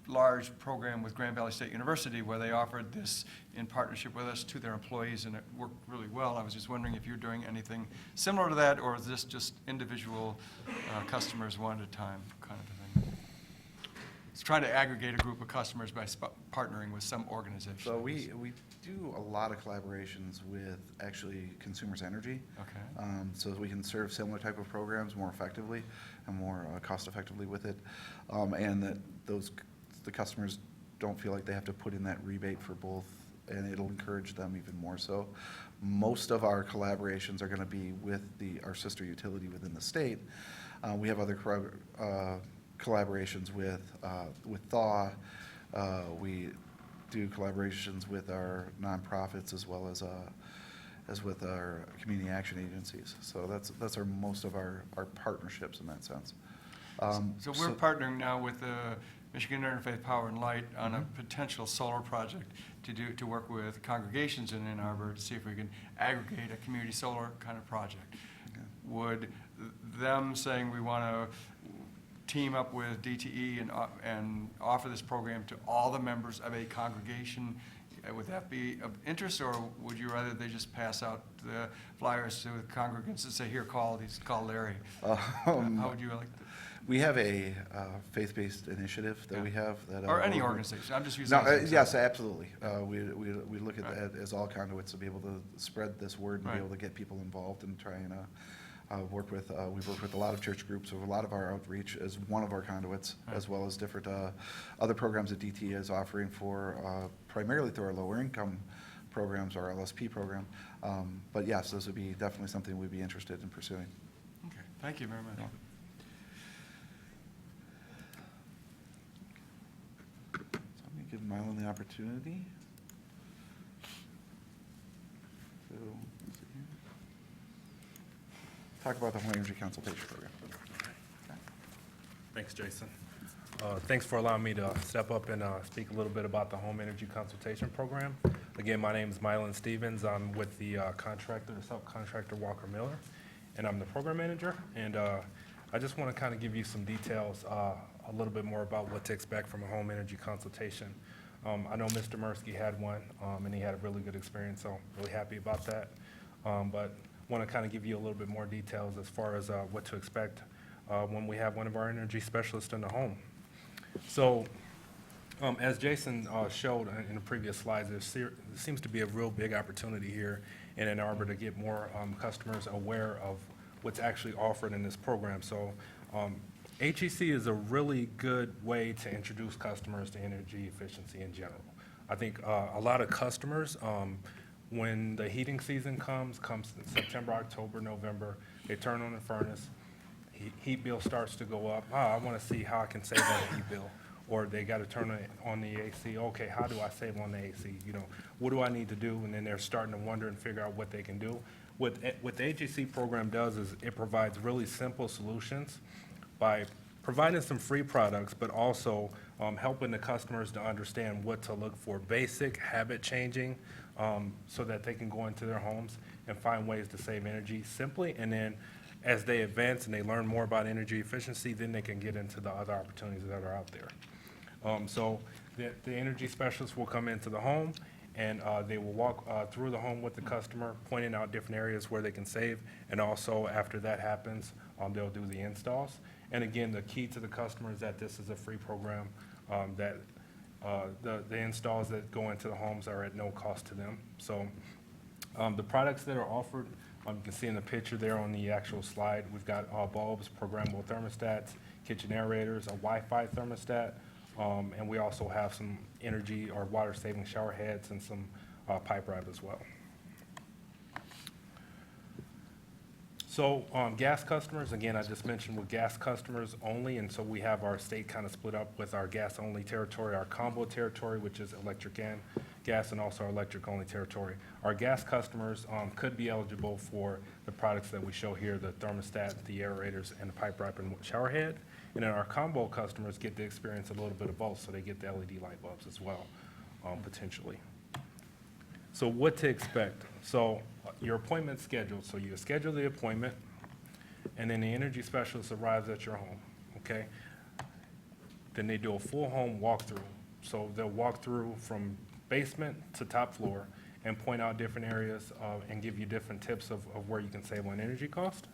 large program with Grand Valley State University where they offered this in partnership with us to their employees, and it worked really well. I was just wondering if you're doing anything similar to that, or is this just individual customers one at a time kind of a thing? It's trying to aggregate a group of customers by partnering with some organization. So we do a lot of collaborations with actually Consumers Energy. Okay. So that we can serve similar type of programs more effectively and more cost effectively with it. And that the customers don't feel like they have to put in that rebate for both, and it'll encourage them even more so. Most of our collaborations are going to be with our sister utility within the state. We have other collaborations with Thaw. We do collaborations with our nonprofits as well as with our community action agencies. So that's most of our partnerships in that sense. So we're partnering now with the Michigan Interfaith Power and Light on a potential solar project to work with congregations in Ann Arbor to see if we can aggregate a community solar kind of project. Okay. Would them saying we want to team up with DTE and offer this program to all the members of a congregation, would that be of interest, or would you rather they just pass out the flyers to congregants and say, here, call Larry? How would you like to? We have a faith-based initiative that we have. Or any organization, I'm just using. No, that as an yes, example. absolutely. We look at Right. that as all conduits to be able to spread this word and be Right. able to get people involved and try and work with, we've worked with a lot of church groups, with a lot of our outreach as one of our conduits, Right. as well as different other programs that DT is offering for, primarily through our lower income programs, our LSP program. But yes, this would be definitely something we'd be interested in pursuing. Okay, thank you very much. Yeah. So let me give Mylan the opportunity. So, let's see here. Talk about the Home Energy Consultation Program. Thanks, Jason. Thanks for allowing me to step up and speak a little bit about the Home Energy Consultation Program. Again, my name is Mylan Stevens. I'm with the contractor, the subcontractor Walker Miller, and I'm the program manager. And I just want to kind of give you some details, a little bit more about what to expect from a home energy consultation. I know Mr. Mursky had one, and he had a really good experience, so really happy about that. But want to kind of give you a little bit more details as far as what to expect when we have one of our energy specialists in the home. So, as Jason showed in the previous slides, there seems to be a real big opportunity here in Ann Arbor to get more customers aware of what's actually offered in this program. So, HEC is a really good way to introduce customers to energy efficiency in general. I think a lot of customers, when the heating season comes September, October, November, they turn on the furnace, heat bill starts to go up. I want to see how I can save on the heat bill. Or they got to turn on the AC. Okay, how do I save on the AC? You know, what do I need to do? And then they're starting to wonder and figure out what they can do. What the HEC program does is it provides really simple solutions by providing some free products, but also helping the customers to understand what to look for, basic habit changing, so that they can go into their homes and find ways to save energy simply. And then as they advance and they learn more about energy efficiency, then they can get into the other opportunities that are out there. So the energy specialist will come into the home and they will walk through the home with the customer, pointing out different areas where they can save. And also after that happens, they'll do the installs. And again, the key to the customer is that this is a free program, that the installs that go into the homes are at no cost to them. So the products that are offered, you can see in the picture there on the actual slide, we've got bulbs, programmable thermostats, kitchen aerators, a Wi-Fi thermostat, and we also have some energy or water-saving shower heads and some pipe wrap as well. So gas customers, again, I just mentioned with gas customers only, and so we have our state kind of split up with our gas-only territory, our combo territory, which is electric and gas, and also our electric-only territory. Our gas customers could be eligible for the products that we show here, the thermostat, the aerators, and the pipe wrap and shower head. And then our combo customers get to experience a little bit of both, so they get the LED light bulbs as well, potentially. So what to expect? So your appointment's scheduled. So you schedule the appointment, and then the energy specialist arrives at your home, okay? Then they do a full home walkthrough. So they'll walk through from basement to top floor and point out different areas and give you different tips of where you can save on energy cost.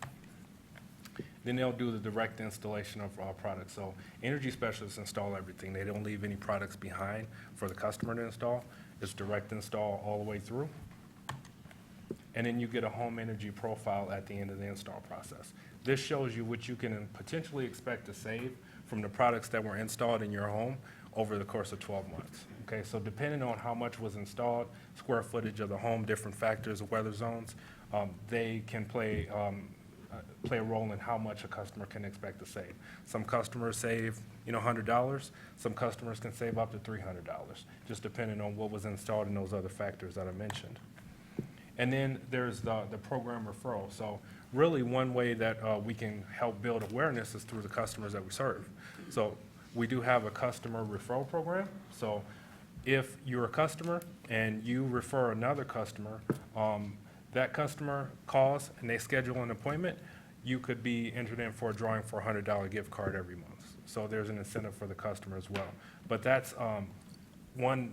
Then they'll do the direct installation of products. So energy specialists install everything. They don't leave any products behind for the customer to install. It's direct install all the way through. And then you get a home energy profile at the end of the install process. This shows you what you can potentially expect to save from the products that were installed in your home over the course of 12 months. Okay, so depending on how much was installed, square footage of the home, different factors, weather zones, they can play a role in how much a customer can expect to save. Some customers save, $100. Some customers can save up to $300, just depending on what was installed and those other factors that I mentioned. And then there's the program referral. So really one way that we can help build awareness is through the customers that we serve. So we do have a customer referral program. So if you're a customer and you refer another customer, that customer calls and they schedule an appointment, you could be entered in for a drawing for a $100 gift card every month. So there's an incentive for the customer as well. But that's one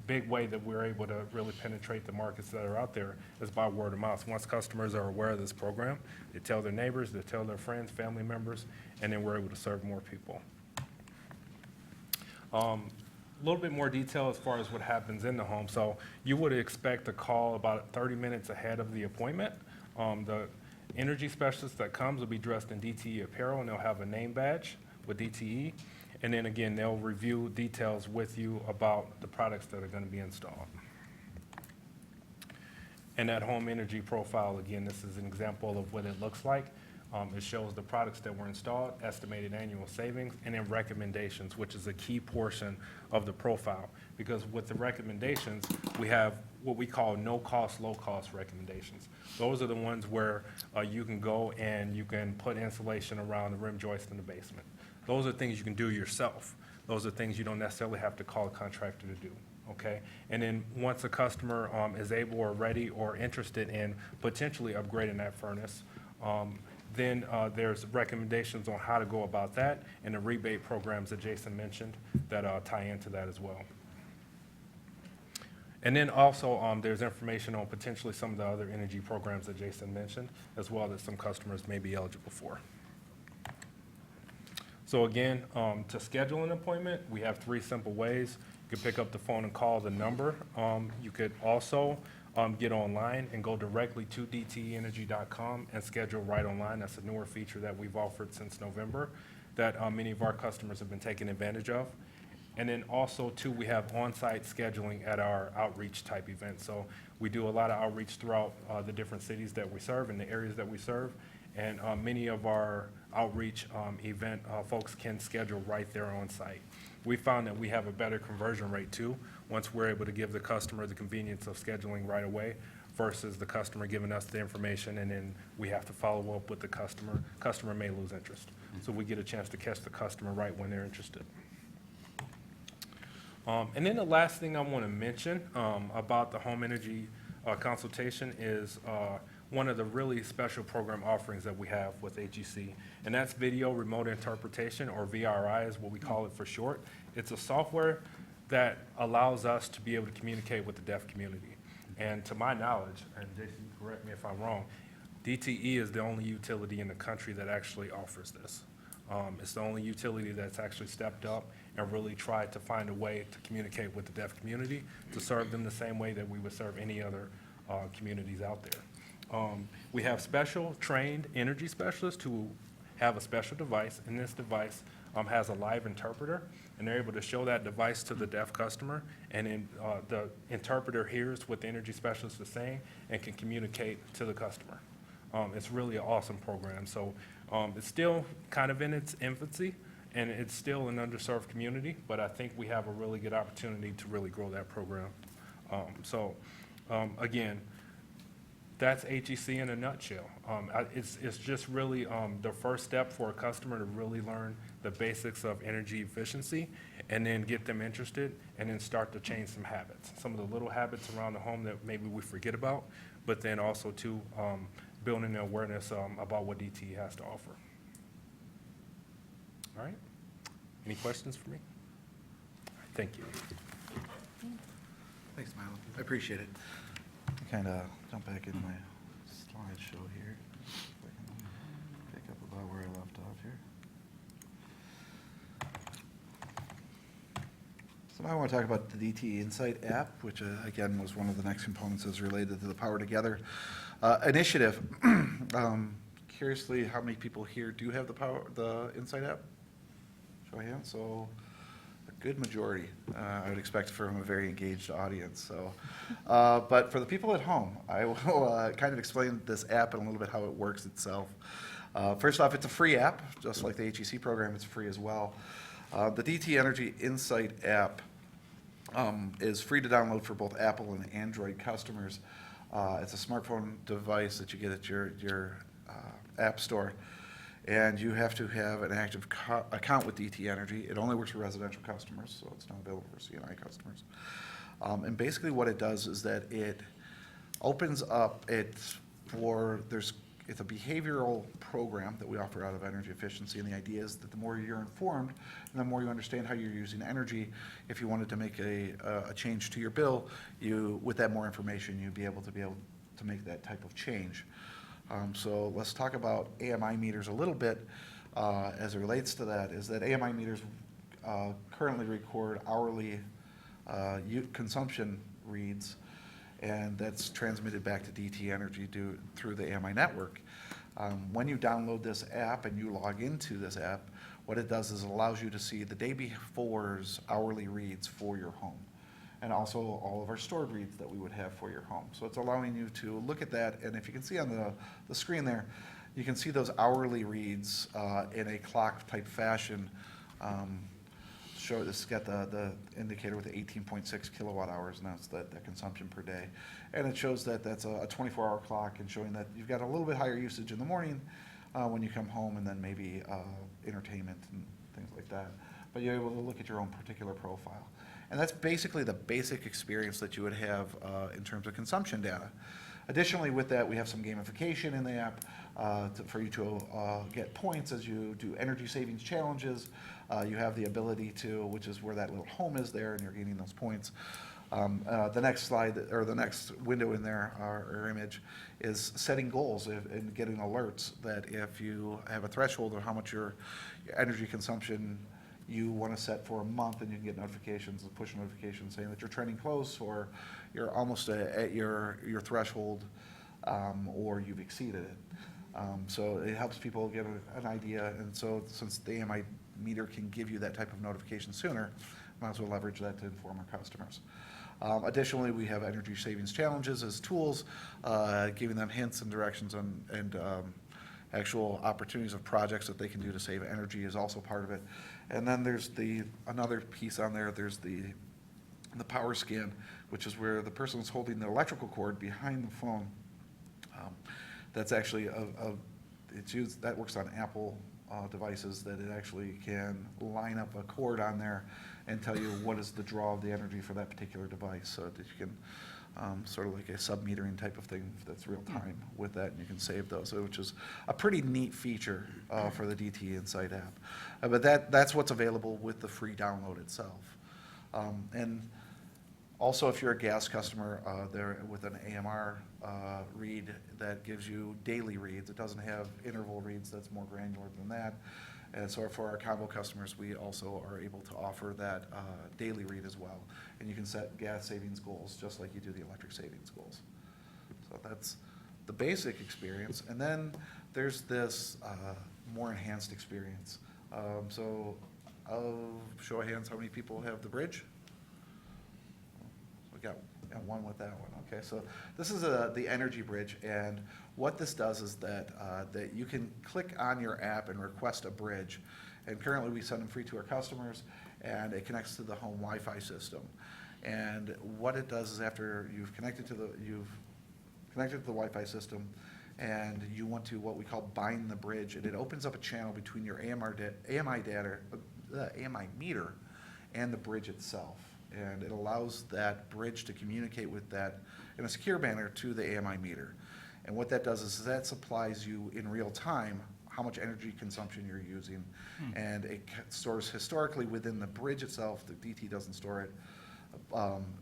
big way that we're able to really penetrate the markets that are out there is by word of mouth. Once customers are aware of this program, they tell their neighbors, they tell their friends, family members, and then we're able to serve more people. A little bit more detail as far as what happens in the home. So you would expect a call about 30 minutes ahead of the appointment. The energy specialist that comes will be dressed in DTE apparel, and they'll have a name badge with DTE. And then again, they'll review details with you about the products that are going to be installed. And that home energy profile, again, this is an example of what it looks like. It shows the products that were installed, estimated annual savings, and then recommendations, which is a key portion of the profile. Because with the recommendations, we have what we call no-cost, low-cost recommendations. Those are the ones where you can go and you can put insulation around the rim joist in the basement. Those are things you can do yourself. Those are things you don't necessarily have to call a contractor to do, okay? And then once a customer is able or ready or interested in potentially upgrading that furnace, then there's recommendations on how to go about that and the rebate programs that Jason mentioned that tie into that as well. And then also, there's information on potentially some of the other energy programs that Jason mentioned, as well that some customers may be eligible for. So again, to schedule an appointment, we have 3 simple ways. You can pick up the phone and call the number. You could also get online and go directly to dteenergy.com and schedule right online. That's a newer feature that we've offered since November that many of our customers have been taking advantage of. And then also, too, we have on-site scheduling at our outreach type events. So we do a lot of outreach throughout the different cities that we serve and the areas that we serve. And many of our outreach event folks can schedule right there on site. We found that we have a better conversion rate, too, once we're able to give the customer the convenience of scheduling right away versus the customer giving us the information and then we have to follow up with the customer. Customer may lose interest. So we get a chance to catch the customer right when they're interested. And then the last thing I want to mention about the home energy consultation is one of the really special program offerings that we have with HEC, and that's video remote interpretation, or VRI is what we call it for short. It's a software that allows us to be able to communicate with the deaf community. And to my knowledge, and Jason, correct me if I'm wrong, DTE is the only utility in the country that actually offers this. It's the only utility that's actually stepped up and really tried to find a way to communicate with the deaf community, to serve them the same way that we would serve any other communities out there. We have special trained energy specialists who have a special device, and this device has a live interpreter, and they're able to show that device to the deaf customer, and then the interpreter hears what the energy specialist is saying and can communicate to the customer. It's really an awesome program. So it's still kind of in its infancy, and it's still an underserved community, but I think we have a really good opportunity to really grow that program. Again, that's HEC in a nutshell. It's just really the first step for a customer to really learn the basics of energy efficiency and then get them interested and then start to change some habits. Some of the little habits around the home that maybe we forget about, but then also too, building the awareness about what DTE has to offer. All right? Any questions for me? All right, thank you. Thanks, Milo. I appreciate it. Kind of jump back into my slideshow here. If I can pick up about where I left off here. So now I want to talk about the DTE Insight app, which again was one of the next components as related to the Power Together initiative. Curiously, how many people here do have the Insight app? Show of hands. So a good majority, I would expect from a very engaged audience. So, but for the people at home, I will kind of explain this app and a little bit how it works itself. First off, it's a free app, just like the HEC program, it's free as well. The DTE Energy Insight app is free to download for both Apple and Android customers. It's a smartphone device that you get at your app store. And you have to have an active account with DTE Energy. It only works for residential customers, so it's not available for C&I customers. And basically what it does is that it opens up, it's a behavioral program that we offer out of energy efficiency, and the idea is that the more you're informed and the more you understand how you're using energy, if you wanted to make a change to your bill, with that more information, you'd be able to make that type of change. So let's talk about AMI meters a little bit as it relates to that, is that AMI meters currently record hourly consumption reads, and that's transmitted back to DTE Energy through the AMI network. When you download this app and you log into this app, what it does is it allows you to see the day before's hourly reads for your home, and also all of our stored reads that we would have for your home. So it's allowing you to look at that, and if you can see on the screen there, you can see those hourly reads in a clock-type fashion. Show, this has got the indicator with the 18.6 kilowatt hours, and that's the consumption per day. And it shows that that's a 24-hour clock, and showing that you've got a little bit higher usage in the morning when you come home, and then maybe entertainment and things like that. But you're able to look at your own particular profile. And that's basically the basic experience that you would have in terms of consumption data. Additionally, with that, we have some gamification in the app for you to get points as you do energy savings challenges. You have the ability to, which is where that little home is there, and you're gaining those points. The next slide, or the next window in there, or image, is setting goals and getting alerts that if you have a threshold of how much your energy consumption you want to set for a month, and you can get notifications, push notifications saying that you're trending close, or you're almost at your threshold, or you've exceeded it. So it helps people get an idea, and so since the AMI meter can give you that type of notification sooner, might as well leverage that to inform our customers. Additionally, we have energy savings challenges as tools, giving them hints and directions and actual opportunities of projects that they can do to save energy is also part of it. And then there's another piece on there, there's the power scan, which is where the person is holding the electrical cord behind the phone. That's actually it's used, that works on Apple devices, that it actually can line up a cord on there and tell you what is the draw of the energy for that particular device, so that you can sort of like a sub-metering type of thing that's real time with that, and you can save those, which is a pretty neat feature for the DTE Insight app. But that's what's available with the free download itself. And also, if you're a gas customer, there with an AMR read that gives you daily reads. It doesn't have interval reads, that's more granular than that. And so for our combo customers, we also are able to offer that daily read as well. And you can set gas savings goals just like you do the electric savings goals. So that's the basic experience. And then there's this more enhanced experience. So I'll show of hands how many people have the bridge. We got one with that one. Okay, so this is the Energy Bridge, and what this does is that that you can click on your app and request a bridge. And currently, we send them free to our customers, and it connects to the home Wi-Fi system. And what it does is, after you've connected to the Wi-Fi system, and you want to what we call bind the bridge, and it opens up a channel between your AMI meter and the bridge itself. And it allows that bridge to communicate with that in a secure manner to the AMI meter. And what that does is that supplies you in real time how much energy consumption you're using. And it stores historically within the bridge itself, the DT doesn't store it,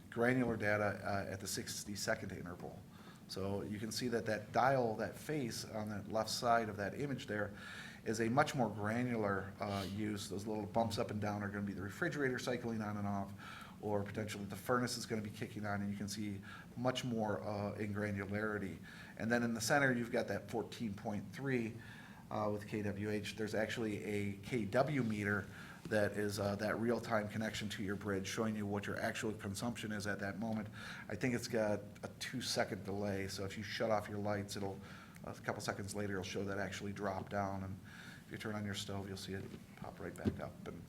granular data at the 60-second interval. So you can see that that dial, that face on the left side of that image there, is a much more granular use. Those little bumps up and down are going to be the refrigerator cycling on and off, or potentially the furnace is going to be kicking on, and you can see much more in granularity. And then in the center, you've got that 14.3 with KWH. There's actually a KW meter that is that real-time connection to your bridge, showing you what your actual consumption is at that moment. I think it's got a 2-second delay, so if you shut off your lights, it'll a couple seconds later it'll show that actually drop down, and if you turn on your stove, you'll see it pop right back up. And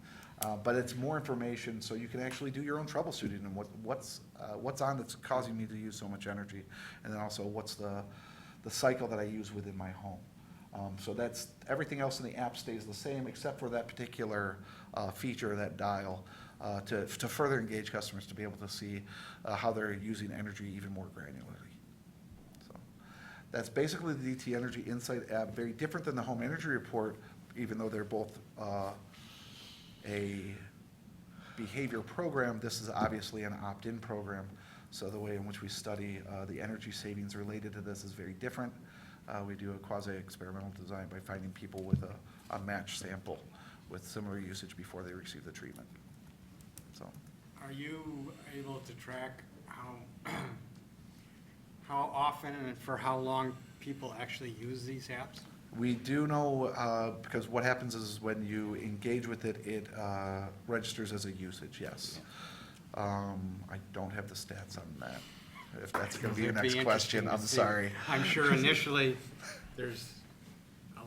but it's more information, so you can actually do your own troubleshooting and what's on that's causing me to use so much energy, and then also what's the cycle that I use within my home. So that's everything else in the app stays the same except for that particular feature, that dial, to further engage customers to be able to see how they're using energy even more granularly. So that's basically the DTE Energy Insight app. Very different than the Home Energy Report, even though they're both a behavior program. This is obviously an opt-in program, so the way in which we study the energy savings related to this is very different. We do a quasi-experimental design by finding people with a matched sample with similar usage before they receive the treatment. So, Are you able to track how often and for how long people actually use these apps? we do know, because what happens is when you engage with it, it registers as a usage, yes. I don't have the stats on that. If that's going to be your It'd be next question, interesting I'm to see. sorry. I'm sure initially, there's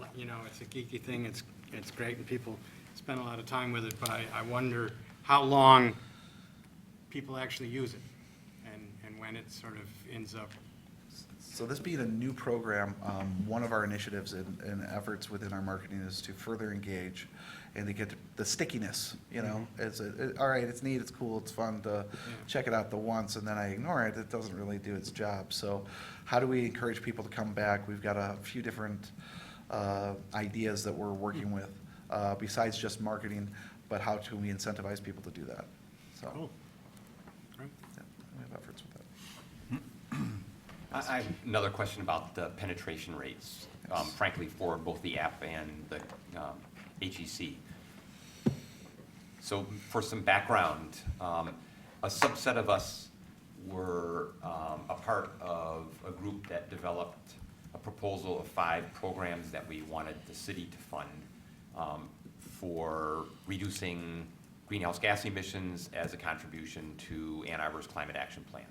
it's a geeky thing, it's great, and people spend a lot of time with it, but I wonder how long people actually use it, and when it sort of ends up. So this being a new program, one of our initiatives and efforts within our marketing is to further engage and to get the stickiness, It's, all right, it's neat, it's cool, it's fun to check it out the once, and then I ignore it, it doesn't really do its job. So how do we encourage people to come back? We've got a few different ideas that we're working with, besides just marketing, but how do we incentivize people to do that? So, Cool. Great. yeah, we have efforts with that. I have another question about the penetration rates, frankly, for both the app and the HEC. So for some background, a subset of us were a part of a group that developed a proposal of 5 programs that we wanted the city to fund for reducing greenhouse gas emissions as a contribution to Ann Arbor's Climate Action Plan.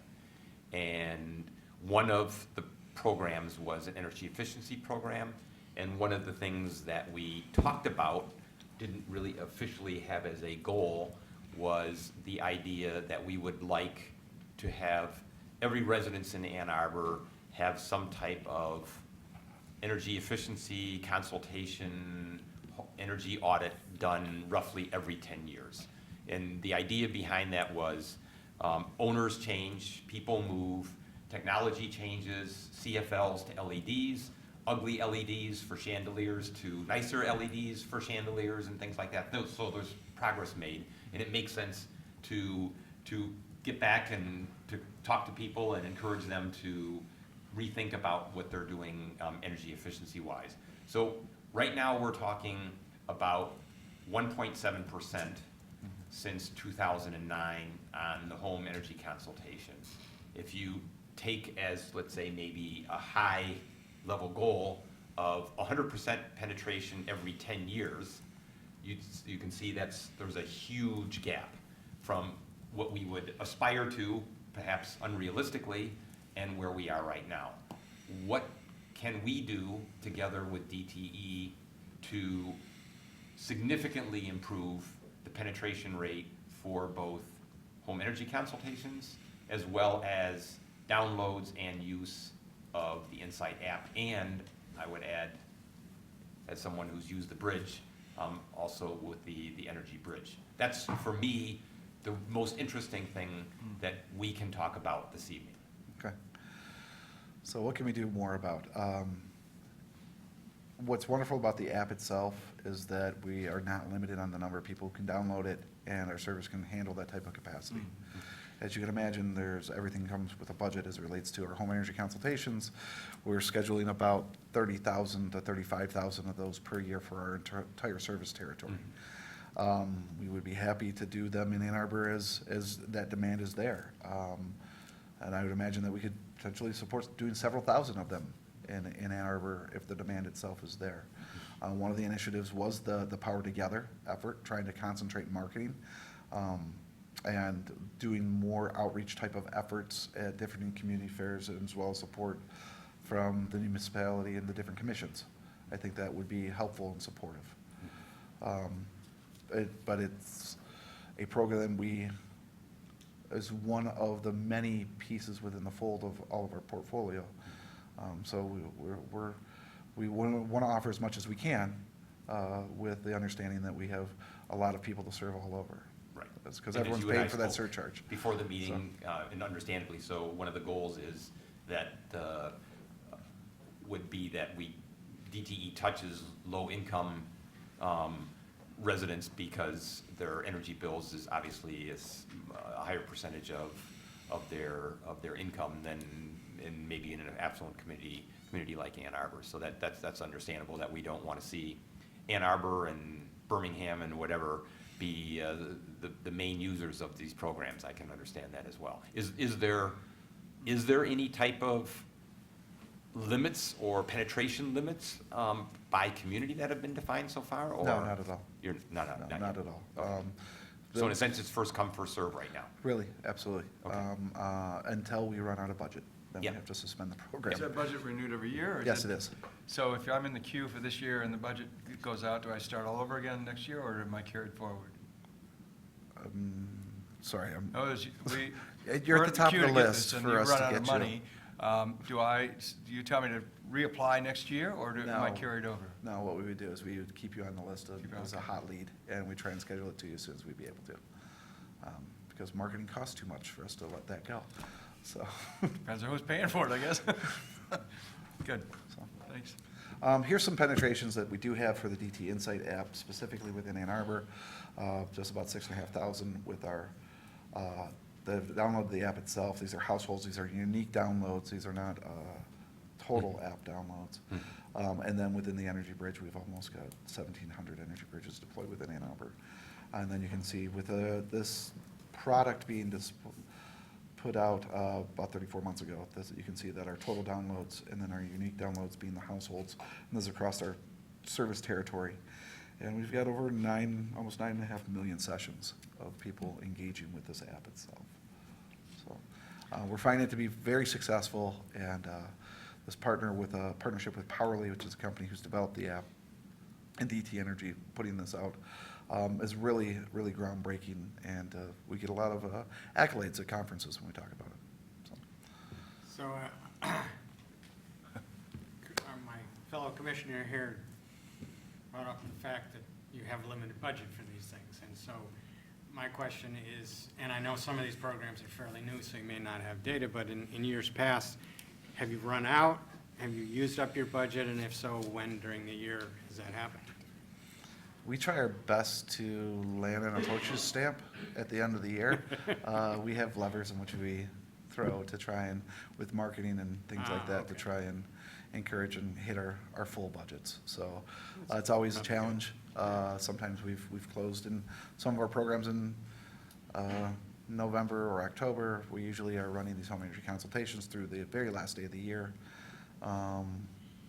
And one of the programs was an energy efficiency program, and one of the things that we talked about, didn't really officially have as a goal, was the idea that we would like to have every residence in Ann Arbor have some type of energy efficiency consultation, energy audit done roughly every 10 years. And the idea behind that was owners change, people move, technology changes, CFLs to LEDs, ugly LEDs for chandeliers to nicer LEDs for chandeliers and things like that. So there's progress made, and it makes sense to get back and to talk to people and encourage them to rethink about what they're doing energy efficiency wise. So right now we're talking about 1.7% since 2009 on the home energy consultation. If you take as, let's say, maybe a high level goal of 100% penetration every 10 years, you can see there's a huge gap from what we would aspire to, perhaps unrealistically, and where we are right now. What can we do together with DTE to significantly improve the penetration rate for both home energy consultations as well as downloads and use of the Insight app? And I would add, as someone who's used the bridge, also with the Energy Bridge. That's, for me, the most interesting thing that we can talk about this evening. Okay. So what can we do more about? What's wonderful about the app itself is that we are not limited on the number of people who can download it, and our service can handle that type of capacity. As you can imagine, everything comes with a budget as it relates to our home energy consultations. We're scheduling about 30,000 to 35,000 of those per year for our entire service territory. We would be happy to do them in Ann Arbor as that demand is there. And I would imagine that we could potentially support doing several thousand of them in Ann Arbor if the demand itself is there. One of the initiatives was the Power Together effort, trying to concentrate marketing and doing more outreach type of efforts at different community fairs, as well as support from the municipality and the different commissions. I think that would be helpful and supportive. But it's a program is one of the many pieces within the fold of all of our portfolio. So we want to offer as much as we can with the understanding that we have a lot of people to serve all over. Right. That's because And as everyone's you and I paying for that spoke surcharge. before the meeting, and understandably so, one of the goals is that would be that DTE touches low-income residents because their energy bills is obviously a higher percentage of their income than maybe in an affluent community like Ann Arbor. So that's understandable that we don't want to see Ann Arbor and Birmingham and whatever be the main users of these programs. I can understand that as well. Is there any type of limits or penetration limits by community that have been defined so far? Or No, not at all. You're not Not at all. So in a sense, it's first come, first serve right now. Really, absolutely. Okay. Until we run out of budget. then we Yeah. have to suspend the Is program. that budget renewed every year? or Yes, it is. So if I'm in the queue for this year and the budget goes out, do I start all over again next year, or am I carried forward? Sorry, No, there's- we. You're we're at in the top of queue the to get list this, and for you us run to out of get you. money. Do you tell me to reapply next year, or am I No. carried over? No, what we would do is we would keep you on the list Keep you on, as a okay. hot lead, and we try and schedule it to you as soon as we'd be able to. Because marketing costs too much for us to let that go, so. Depends on who's paying for it, I guess. Good, So. thanks. Here's some penetrations that we do have for the DT Insight app, specifically within Ann Arbor. Just about 6,500 with our, the download of the app itself. These are households, these are unique downloads, these are not total app downloads. And then within the Energy Bridge, we've almost got 1,700 Energy Bridges deployed within Ann Arbor. And then you can see with this product being put out about 34 months ago, you can see that our total downloads and then our unique downloads being the households, and those across our service territory. And we've got over almost 9.5 million sessions of people engaging with this app itself. So we're finding it to be very successful, and this partnership with Powerly, which is a company who's developed the app, and DT Energy putting this out, is really, really groundbreaking, and we get a lot of accolades at conferences when we talk about it. So. So, my fellow commissioner here brought up the fact that you have a limited budget for these things. And so my question is, and I know some of these programs are fairly new, so you may not have data, but in years past, have you run out? Have you used up your budget? And if so, when during the year has that happened? We try our best to land on a postage stamp at the end of the year. We have levers in which we throw to try and, with marketing and things like that, to Okay. try and encourage and hit our full budgets. So it's always a challenge. Sometimes we've closed in some of our programs in November or October. We usually are running these home energy consultations through the very last day of the year.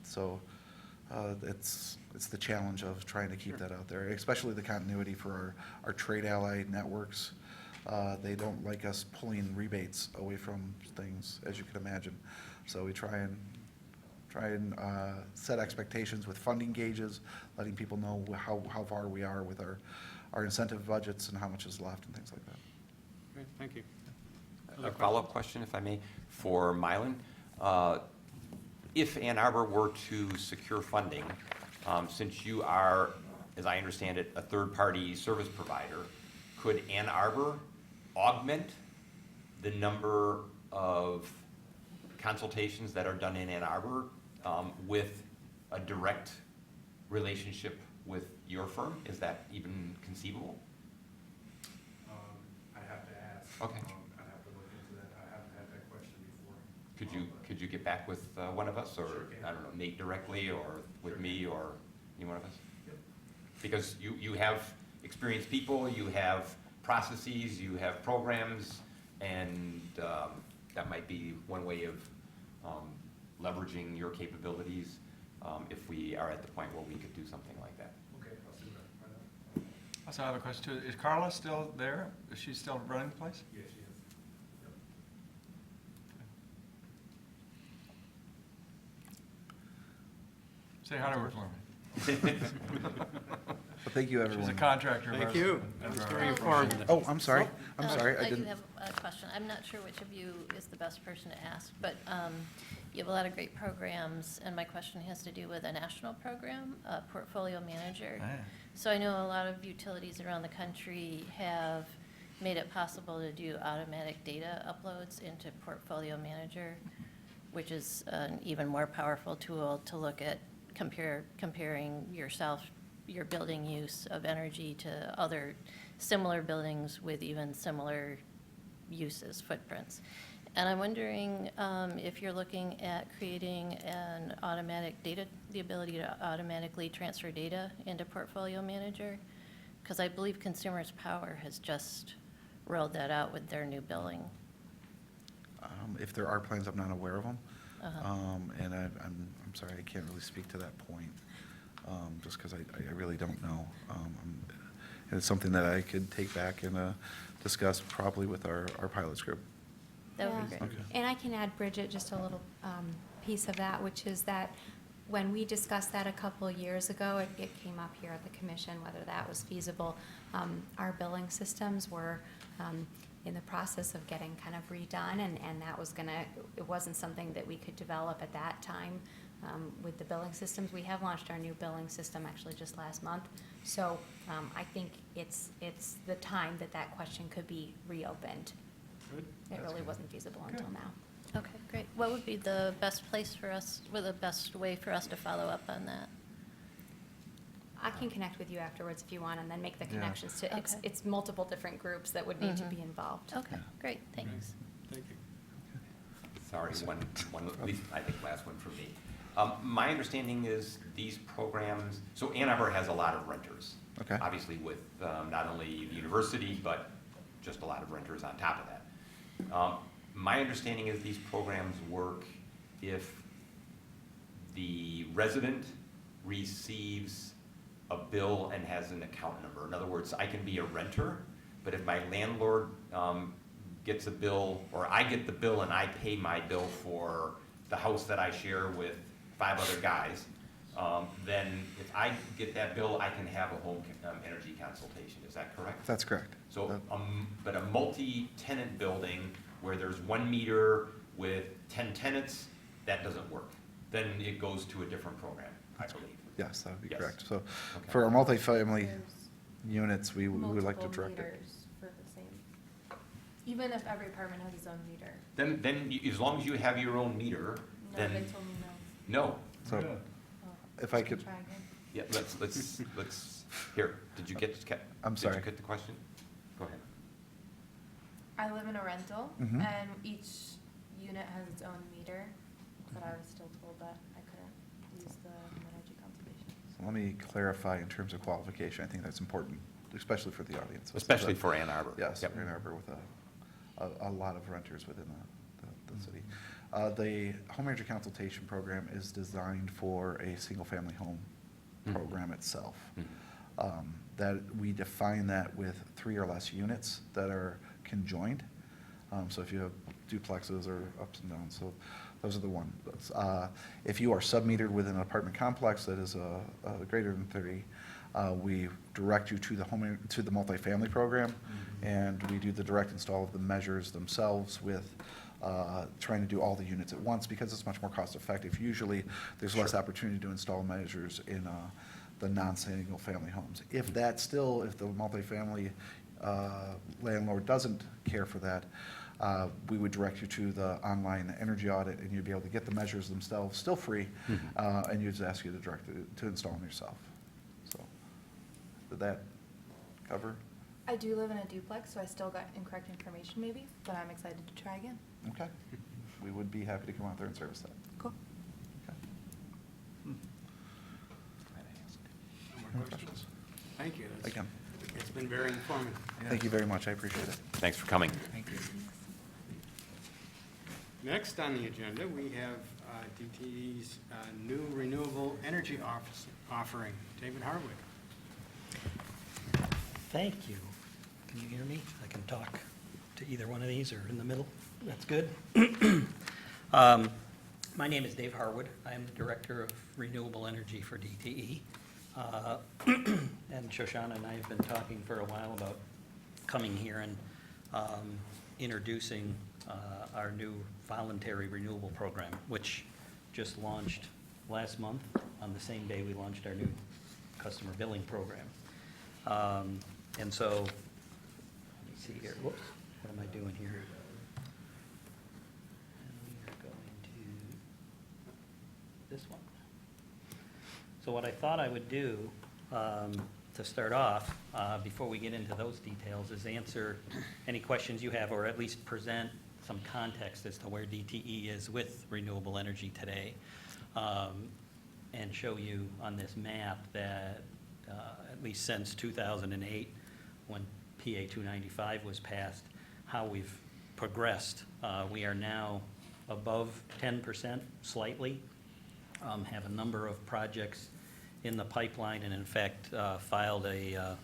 So it's the challenge of trying to keep that out there, especially the continuity for our trade ally networks. They don't like us pulling rebates away from things, as you can imagine. So we try and set expectations with funding gauges, letting people know how far we are with our incentive budgets and how much is left and things like that. Great, thank you. A follow-up question, if I may, for Mylan. If Ann Arbor were to secure funding, since you are, as I understand it, a third-party service provider, could Ann Arbor augment the number of consultations that are done in Ann Arbor with a direct relationship with your firm? Is that even conceivable? I'd have to ask. Okay. I'd have to look into that. I haven't had that question before. Could you get back with one of us, or, Sure can. I don't know, Nate directly, or with Sure me, or any one of us? Yep. Because you have experienced people, you have processes, you have programs, and that might be one way of leveraging your capabilities if we are at the point where we could do something like that. Okay, I'll see that. Right now. Also, I have a question too. Is Carla still there? Is she still running the place? Yeah, she is. Yep. Say hi to her for me. But thank you, everyone. She's a contractor. of Thank ours. you. That was very informative. Oh, I'm sorry. I'm sorry. I I do didn't. have a question. I'm not sure which of you is the best person to ask, but you have a lot of great programs, and my question has to do with a national program, Portfolio Manager. Ah. So I know a lot of utilities around the country have made it possible to do automatic data uploads into Portfolio Manager, which is an even more powerful tool to look at comparing your building use of energy to other similar buildings with even similar uses, footprints. And I'm wondering if you're looking at creating an automatic data, the ability to automatically transfer data into Portfolio Manager? Because I believe Consumers Power has just rolled that out with their new billing. If there are plans, I'm not aware of them. Uh-huh. And I'm sorry, I can't really speak to that point, just because I really don't know. And it's something that I could take back and discuss probably with our pilots group. That would be Yeah. great. And I can add, Bridget, just a little piece of that, which is that when we discussed that a couple of years ago, it came up here at the commission, whether that was feasible. Our billing systems were in the process of getting kind of redone, and that was gonna, it wasn't something that we could develop at that time with the billing systems. We have launched our new billing system actually just last month. So I think it's the time that question could be reopened. Good. It really wasn't feasible until now. Okay, great. What would be the best place for us, or the best way for us to follow up on that? I can connect with you afterwards if you want, and then make the Yeah. connections to, Okay. it's multiple different groups that would need to Mhm. be involved. Okay, great, thanks. Thank you. Sorry, one, at least, I think last one from me. My understanding is these programs, so Ann Arbor has a lot of renters. Okay. Obviously with not only the university, but just a lot of renters on top of that. My understanding is these programs work if the resident receives a bill and has an account number. In other words, I can be a renter, but if my landlord gets a bill, or I get the bill and I pay my bill for the house that I share with 5 other guys, then if I get that bill, I can have a home energy consultation. Is that correct? That's correct. So, but a multi-tenant building where there's 1 meter with 10 tenants, that doesn't work. Then it goes to a different program, I believe. Yes, that would be Yes. correct. So Okay. for our multifamily There's units, we would like to multiple direct it. meters for the same, even if every apartment has its own meter. Then as long as you have your own meter, No, then, they told me no. no. So Oh, if I could, try again. Yeah, let's, here, did you get, I'm sorry. Did you get the question? Go ahead. I live in a rental, Mhm. and each unit has its own meter, but I was still told that I couldn't use the energy conservation. so let me clarify in terms of qualification. I think that's important, especially for the audience. Especially for Ann Arbor. Yes, Yep. Ann Arbor with a lot of renters within the city. The home energy consultation program is designed for a single-family home Mhm. program itself. Mhm. That we define that with 3 or less units that are conjoined. So if you have duplexes or ups and downs, so those are the ones. If you are sub-metered within an apartment complex that is greater than 30, we direct you to the to the multifamily program, and we do the direct install of the measures themselves with trying to do all the units at once, because it's much more cost-effective. Usually, there's less opportunity to install measures in the non-single family homes. If the multifamily landlord doesn't care for that, we would direct you to the online energy audit, and you'd be able to get the measures themselves, still free, and you'd just ask you to install them yourself. So, did that cover? I do live in a duplex, so I still got incorrect information maybe, but I'm excited to try again. Okay. We would be happy to come out there and service that. Cool. Okay. No more questions? Thank you. That's- Again, It's been very informative. thank you very much. I appreciate it. Thanks for coming. Thank you. Next on the agenda, we have DTE's new renewable energy offering. David Harwood. Thank you. Can you hear me? I can talk to either one of these or in the middle. That's good. My name is Dave Harwood. I'm the Director of Renewable Energy for DTE. And Shoshana and I have been talking for a while about coming here and introducing our new voluntary renewable program, which just launched last month on the same day we launched our new customer billing program. And so, let me see here, whoops, what am I doing here? And we are going to this one. So what I thought I would do to start off, before we get into those details, is answer any questions you have, or at least present some context as to where DTE is with renewable energy today, and show you on this map that at least since 2008, when PA 295 was passed, how we've progressed. We are now above 10% slightly, have a number of projects in the pipeline, and in fact filed a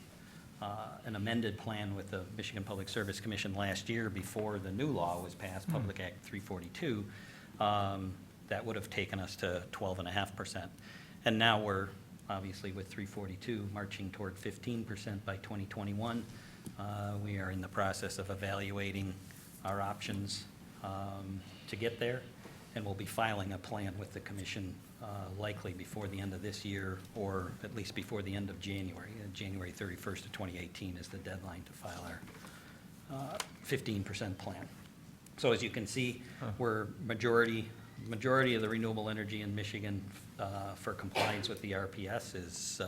an amended plan with the Michigan Public Service Commission last year before the new law was passed, Public Act 342, that would have taken us to 12.5%. And now we're, obviously with 342, marching toward 15% by 2021. We are in the process of evaluating our options to get there, and we'll be filing a plan with the commission likely before the end of this year, or at least before the end of January. January 31st of 2018 is the deadline to file our 15% plan. So as you can see, we're majority of the renewable energy in Michigan for compliance with the RPS is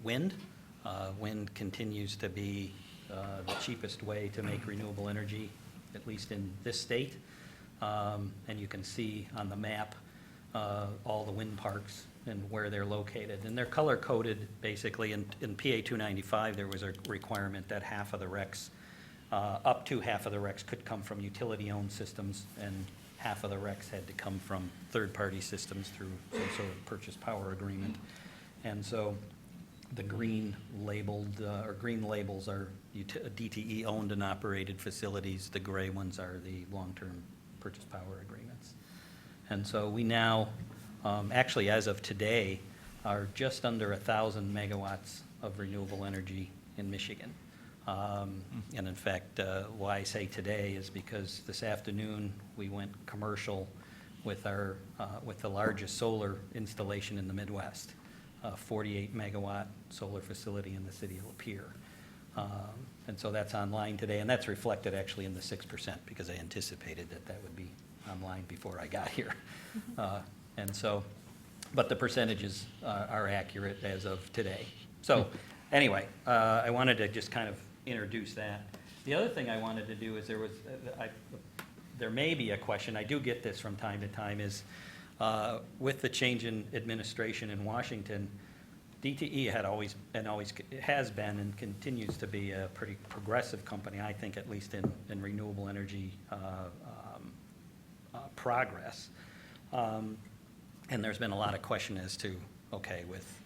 wind. Wind continues to be the cheapest way to make renewable energy, at least in this state. And you can see on the map all the wind parks and where they're located. And they're color-coded, basically. In PA 295, there was a requirement that half of the RECs, up to half of the RECs could come from utility-owned systems, and half of the RECs had to come from third-party systems through some sort of purchase power agreement. And so the green labeled, or green labels are DTE-owned and operated facilities. The gray ones are the long-term purchase power agreements. And so we now, actually as of today, are just under 1,000 megawatts of renewable energy in Michigan. And in fact, why I say today is because this afternoon we went commercial with our with the largest solar installation in the Midwest, 48 megawatt solar facility in the city of Lapeer. And so that's online today, and that's reflected actually in the 6% because I anticipated that that would be online before I got here. And so, but the percentages are accurate as of today. So anyway, I wanted to just kind of introduce that. The other thing I wanted to do is there may be a question, I do get this from time to time, is with the change in administration in Washington, DTE had always has been and continues to be a pretty progressive company, I think, at least in renewable energy progress. And there's been a lot of question as to, okay, with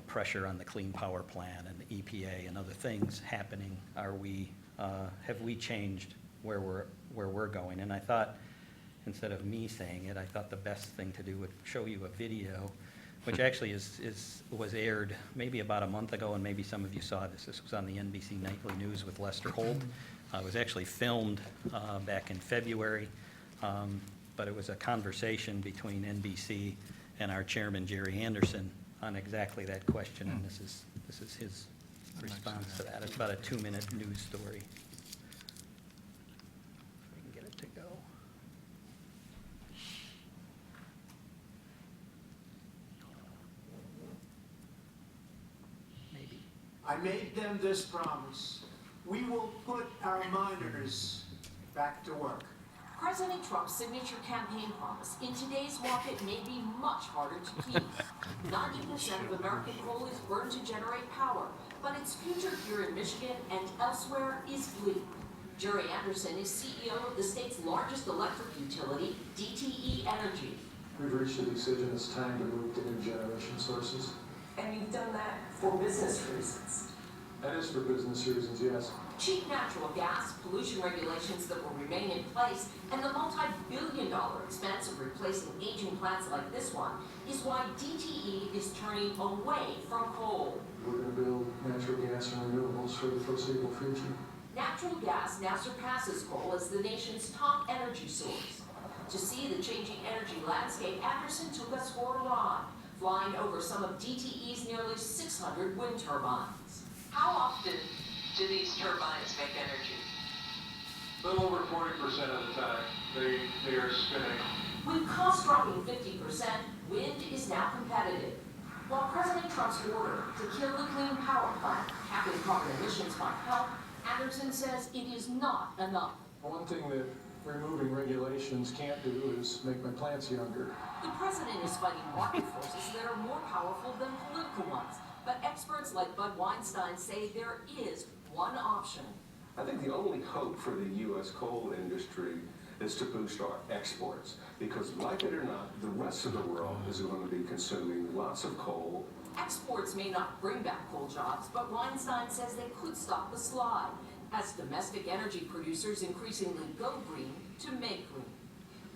pressure on the Clean Power Plan and the EPA and other things happening, are we have we changed where we're going? And I thought, instead of me saying it, I thought the best thing to do would show you a video, which actually was aired maybe about a month ago, and maybe some of you saw this. This was on the NBC Nightly News with Lester Holt. It was actually filmed back in February, but it was a conversation between NBC and our chairman, Jerry Anderson, on exactly that question, and this is his response to that. It's about a 2-minute news story. If we can get it to go. Maybe. I made them this promise. We will put our miners back to work. President Trump's signature campaign promise in today's market may be much harder to keep. 90% of American coal is burned to generate power, but its future here in Michigan and elsewhere is bleak. Jerry Anderson is CEO of the state's largest electric utility, DTE Energy. We've reached a decision. It's time to move to new generation sources. And you've done that for business reasons. That is for business reasons, yes. Cheap natural gas, pollution regulations that will remain in place, and the multi-billion-dollar expense of replacing aging plants like this one is why DTE is turning away from coal. We're going to build natural gas and renewables for the foreseeable future. Natural gas now surpasses coal as the nation's top energy source. To see the changing energy landscape, Anderson took us for a ride, flying over some of DTE's nearly 600 wind turbines. How often do these turbines make energy? A little over 40% of the time, they are spinning. With costs dropping 50%, wind is now competitive. While President Trump's order to kill the Clean Power Plan, capping carbon emissions might help, Anderson says it is not enough. One thing that removing regulations can't do is make my plants younger. The president is fighting market forces that are more powerful than political ones. But experts like Bud Weinstein say there is one option. I think the only hope for the U.S. coal industry is to boost our exports. Because like it or not, the rest of the world is going to be consuming lots of coal Exports may not bring back coal jobs, but Weinstein says they could stop the slide as domestic energy producers increasingly go green to make green.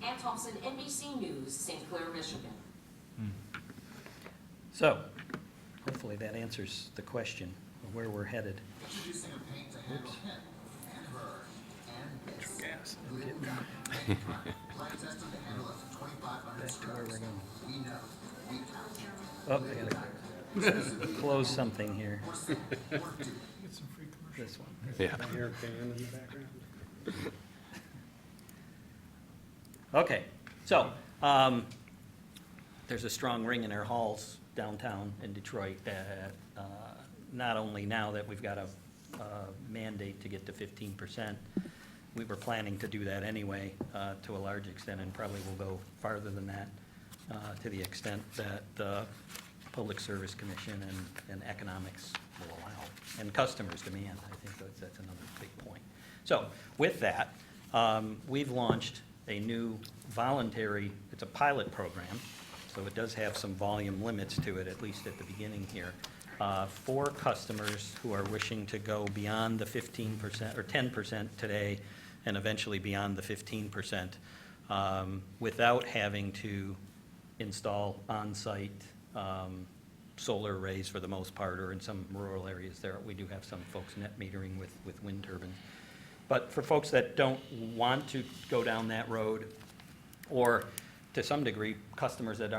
Ann Thompson, NBC News, St. Clair, Michigan. So, hopefully that answers the question of where we're headed. Introducing a paint to handle him and her and this. Gas. Plan tested to handle up to 2,500 Back to where we're squares. going. We know. We count. Oh, I gotta close something here. This one. Yeah. Air fan in the background. Okay, so, there's a strong ring in our halls downtown in Detroit that, not only now that we've got a mandate to get to 15%, we were planning to do that anyway, to a large extent, and probably will go farther than that, to the extent that the Public Service Commission and economics will allow, and customers demand. I think that's another big point. So, with that, we've launched a new voluntary, it's a pilot program, so it does have some volume limits to it, at least at the beginning here, for customers who are wishing to go beyond the 15% or 10% today and eventually beyond the 15%, without having to install on-site solar arrays for the most part, or in some rural areas there, we do have some folks net metering with wind turbines. But for folks that don't want to go down that road, or to some degree, customers that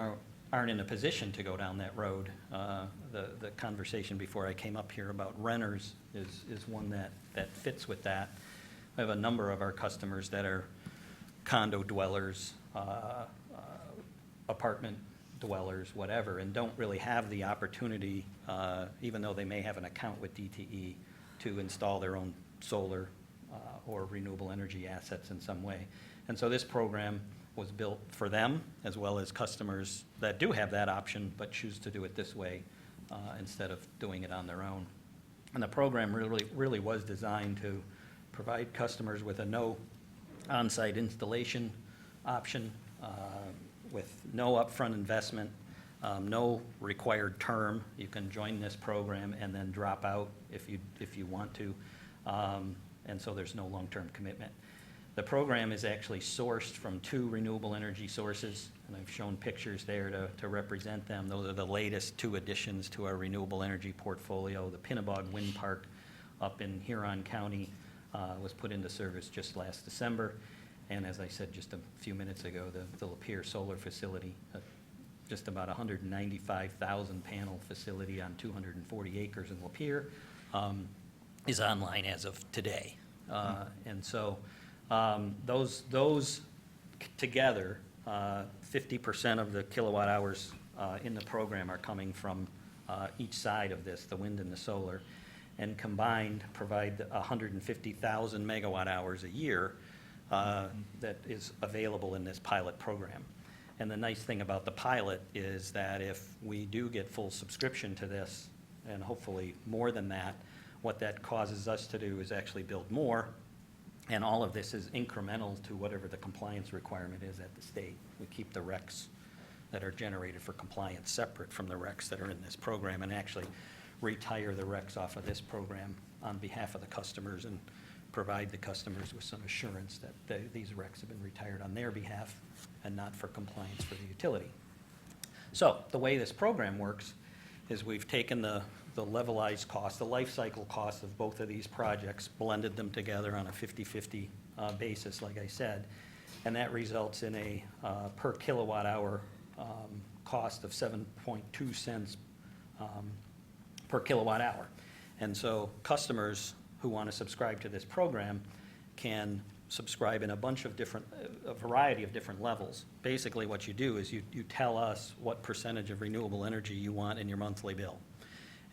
aren't in a position to go down that road, the conversation before I came up here about renters is one that fits with that. I have a number of our customers that are condo dwellers, apartment dwellers, whatever, and don't really have the opportunity, even though they may have an account with DTE, to install their own solar or renewable energy assets in some way. And so this program was built for them, as well as customers that do have that option, but choose to do it this way instead of doing it on their own. And the program really was designed to provide customers with a no on-site installation option, with no upfront investment, no required term. You can join this program and then drop out if you want to. And so there's no long-term commitment. The program is actually sourced from 2 renewable energy sources, and I've shown pictures there to represent them. Those are the latest 2 additions to our renewable energy portfolio. The Pinnebog Wind Park up in Huron County was put into service just last December. And as I said just a few minutes ago, the Lapeer Solar Facility, just about 195,000 panel facility on 240 acres in Lapeer, is online as of today. And so those together, 50% of the kilowatt hours in the program are coming from each side of this, the wind and the solar, and combined provide 150,000 megawatt hours a year that is available in this pilot program. And the nice thing about the pilot is that if we do get full subscription to this, and hopefully more than that, what that causes us to do is actually build more, and all of this is incremental to whatever the compliance requirement is at the state. We keep the RECs that are generated for compliance separate from the RECs that are in this program, and actually retire the RECs off of this program on behalf of the customers and provide the customers with some assurance that these RECs have been retired on their behalf and not for compliance for the utility. So the way this program works is we've taken the levelized cost, the life cycle cost of both of these projects, blended them together on a 50-50 basis, like I said, and that results in a per kilowatt hour cost of 7.2 cents per kilowatt hour. And so customers who want to subscribe to this program can subscribe in a variety of different levels. Basically what you do is you tell us what percentage of renewable energy you want in your monthly bill.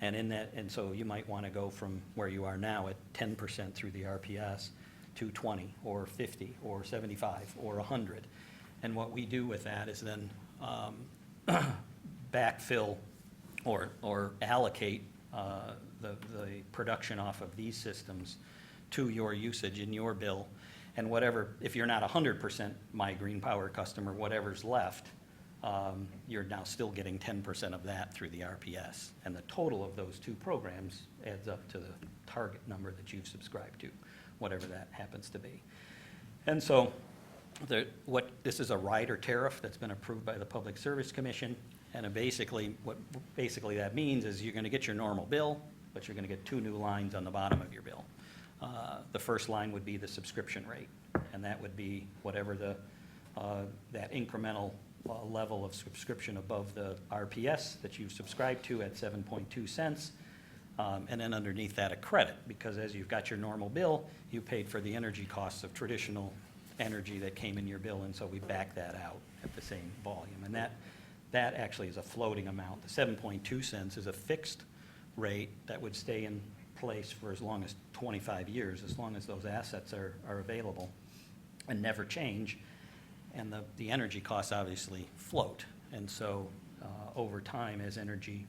And so you might want to go from where you are now at 10% through the RPS to 20 or 50 or 75 or 100. And what we do with that is then backfill or allocate the production off of these systems to your usage in your bill. And whatever, if you're not 100% My Green Power customer, whatever's left you're now still getting 10% of that through the RPS. And the total of those two programs adds up to the target number that you've subscribed to, whatever that happens to be. And so this is a rider tariff that's been approved by the Public Service Commission. And what basically that means is you're going to get your normal bill, but you're going to get two new lines on the bottom of your bill. The first line would be the subscription rate, and that would be whatever that incremental level of subscription above the RPS that you've subscribed to at 7.2 cents. And then underneath that, a credit, because as you've got your normal bill, you paid for the energy costs of traditional energy that came in your bill, and so we back that out at the same volume. And that actually is a floating amount. The 7.2 cents is a fixed rate that would stay in place for as long as 25 years, as long as those assets are available and never change. And the energy costs obviously float. And so over time, as energy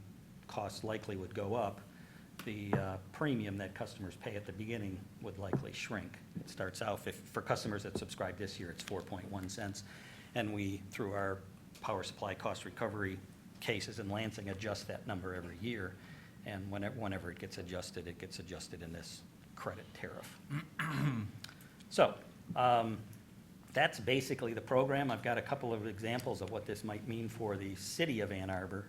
costs likely would go up, the premium that customers pay at the beginning would likely shrink. It starts out, for customers that subscribe this year, it's 4.1 cents. And we, through our power supply cost recovery cases in Lansing, adjust that number every year. And whenever it gets adjusted in this credit tariff. So that's basically the program. I've got a couple of examples of what this might mean for the city of Ann Arbor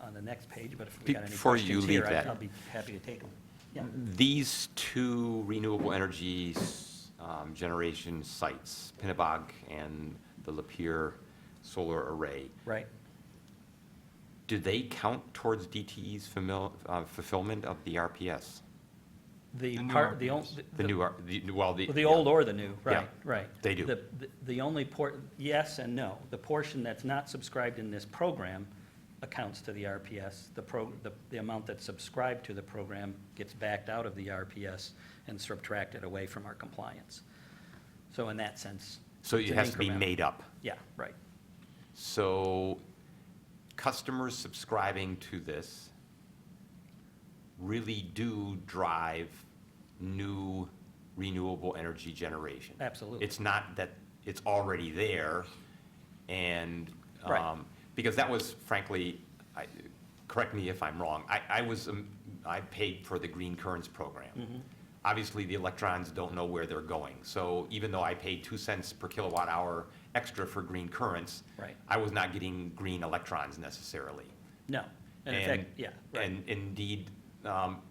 on the next page, but if we got any Before you questions leave here, that, I'll be happy to take them. Yeah. These two renewable energy generation sites, Pinnebog and the Lapeer solar array. Right. Do they count towards DTE's fulfillment of the RPS? The new part, RPS. the old or the new, right, Yeah, right. they do. The only yes and no. The portion that's not subscribed in this program accounts to the RPS. The amount that's subscribed to the program gets backed out of the RPS and subtracted away from our compliance. So in that sense. So it's it an has to be incremental. made up. Yeah, right. So customers subscribing to this really do drive new renewable energy generation. Absolutely. It's not that it's already there, and, Right. because that was frankly, correct me if I'm wrong, I paid for the Green Currents program. Mhm. Obviously, the electrons don't know where they're going, so even though I paid 2 cents per kilowatt hour extra for Green Currents, Right. I was not getting green electrons necessarily. No. And in fact, yeah, right. And indeed,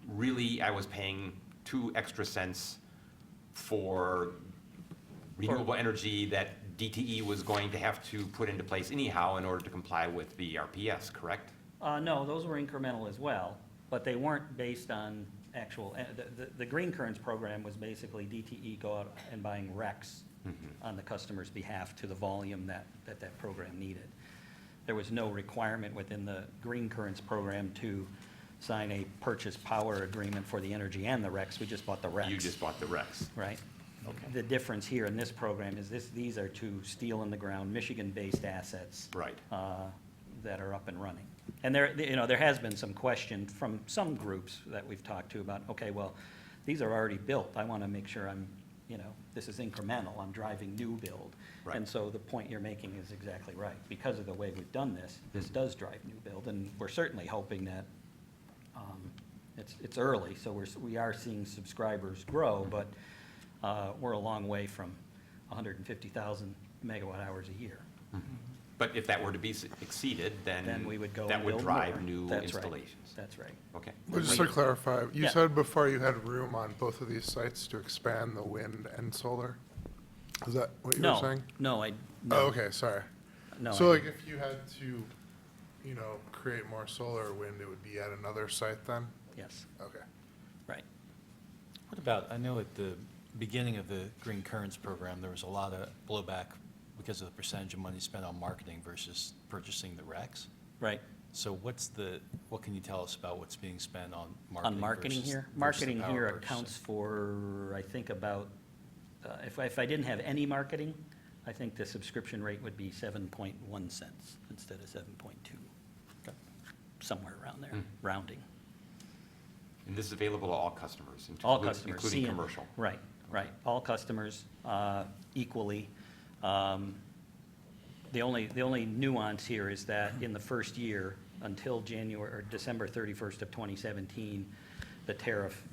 really, I was paying 2 extra cents for renewable energy that DTE was going to have to put into place anyhow in order to comply with the RPS, correct? No, those were incremental as well, but they weren't based on actual, the Green Currents program was basically DTE go out and buying RECs on the customer's behalf to the volume that program needed. There was no requirement within the Green Currents program to sign a purchase power agreement for the energy and the RECs. We just bought the RECs. You just bought the RECs. Right. Okay. The difference here in this program is these are two steel-in-the-ground, Michigan-based assets. Right. That are up and running. And there has been some question from some groups that we've talked to about, okay, well, these are already built. I want to make sure this is incremental. I'm driving new build. Right. And so the point you're making is exactly right. Because of the way we've done this does drive new build. And we're certainly hoping that it's early, so we are seeing subscribers grow, but we're a long way from 150,000 megawatt hours a year. But if that were to be exceeded, then we would go that and would build drive more. new That's right. installations. That's right. Okay. Well, just to clarify, you Yeah. said before you had room on both of these sites to expand the wind and solar? Is that what you were saying? No, no. Oh, okay, sorry. No, So I- like if you had to, create more solar or wind, it would be at another site then? Yes. Okay. Right. What about, I know at the beginning of the Green Currents program, there was a lot of blowback because of the percentage of money spent on marketing versus purchasing the RECs. Right. So what can you tell us about what's being spent on marketing? On marketing versus- here? versus the Marketing power here purchasing? accounts for, I think, about, if I didn't have any marketing, I think the subscription rate would be 7.1 cents instead of 7.2. Somewhere around there, rounding. And this is available to all customers? All customers. Including CN commercial? Right. All customers equally. The only nuance here is that in the first year, until January, or December 31st of 2017, the tariff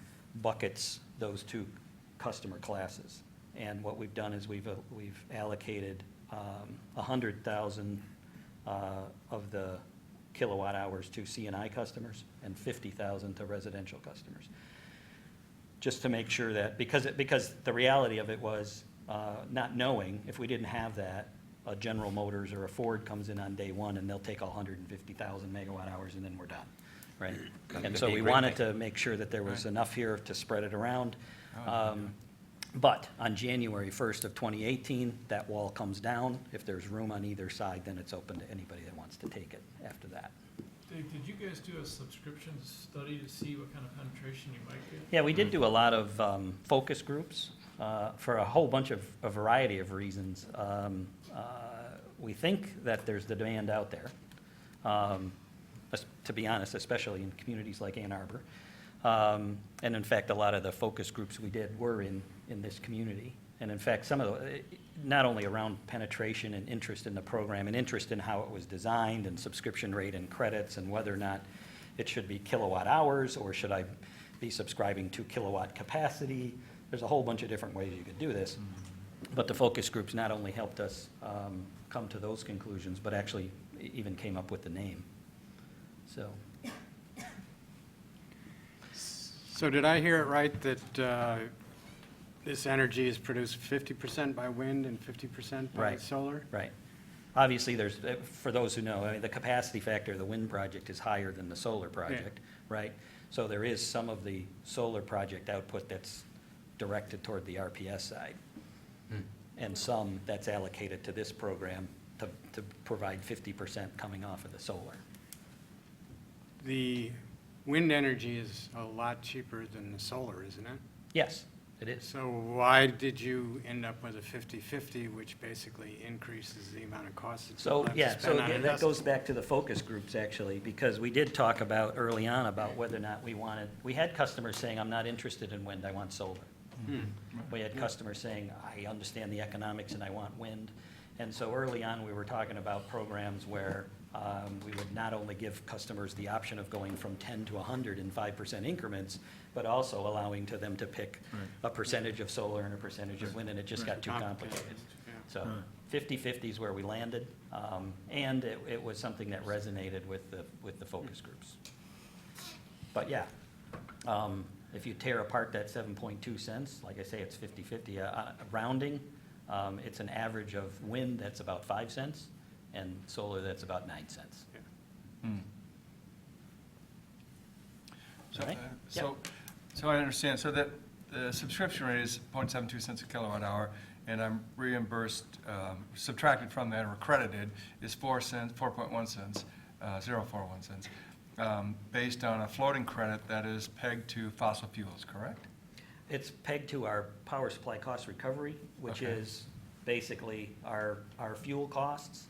buckets those two customer classes. And what we've done is we've allocated 100,000 of the kilowatt hours to C&I customers and 50,000 to residential customers. Just to make sure that, because the reality of it was, not knowing, if we didn't have that, a General Motors or a Ford comes in on day one and they'll take 150,000 megawatt hours and then we're done, right? And so we wanted to make sure that there was enough here to spread it around. But on January 1st of 2018, that wall comes down. If there's room on either side, then it's open to anybody that wants to take it after that. Dave, did you guys do a subscription study to see what kind of penetration you might get? Yeah, we did do a lot of focus groups for a whole bunch of, a variety of reasons. We think that there's the demand out there, to be honest, especially in communities like Ann Arbor. And in fact, a lot of the focus groups we did were in this community. And in fact, some of the, not only around penetration and interest in the program and interest in how it was designed and subscription rate and credits and whether or not it should be kilowatt hours or should I be subscribing to kilowatt capacity. There's a whole bunch of different ways you could do this. But the focus groups not only helped us come to those conclusions, but actually even came up with the name. So. So did I hear it right that this energy is produced 50% by wind and 50% by Right. solar? Right. Obviously, there's, for those who know, I mean, the capacity factor of the wind project is higher than the solar project, right? So there is some of the solar project output that's directed toward the RPS side. And some that's allocated to this program to provide 50% coming off of the solar. The wind energy is a lot cheaper than the solar, isn't it? Yes, it is. So why did you end up with a 50-50, which basically increases the amount of cost that So, you'll have yeah, to so spend on again, that investment? goes back to the focus groups, actually, because we did talk about early on about whether or not we had customers saying, I'm not interested in wind, I want solar. We had customers saying, I understand the economics and I want wind. And so early on, we were talking about programs where we would not only give customers the option of going from 10 to 100 in 5% increments, but also allowing to them to pick a percentage of solar and a percentage of wind, and it just got too complicated. So 50-50 is where we landed, and it was something that resonated with the focus groups. But yeah, if you tear apart that 7.2 cents, like I say, it's 50-50. Rounding, it's an average of wind that's about 5 cents, and solar that's about 9 cents. So, All right? so I understand, so that the subscription rate is 0.72 cents a kilowatt hour, and I'm reimbursed, subtracted from that or credited is 4 cents, 4.1 cents, 0.41 cents, based on a floating credit that is pegged to fossil fuels, correct? It's pegged to our power supply cost recovery, which Okay. is basically our fuel costs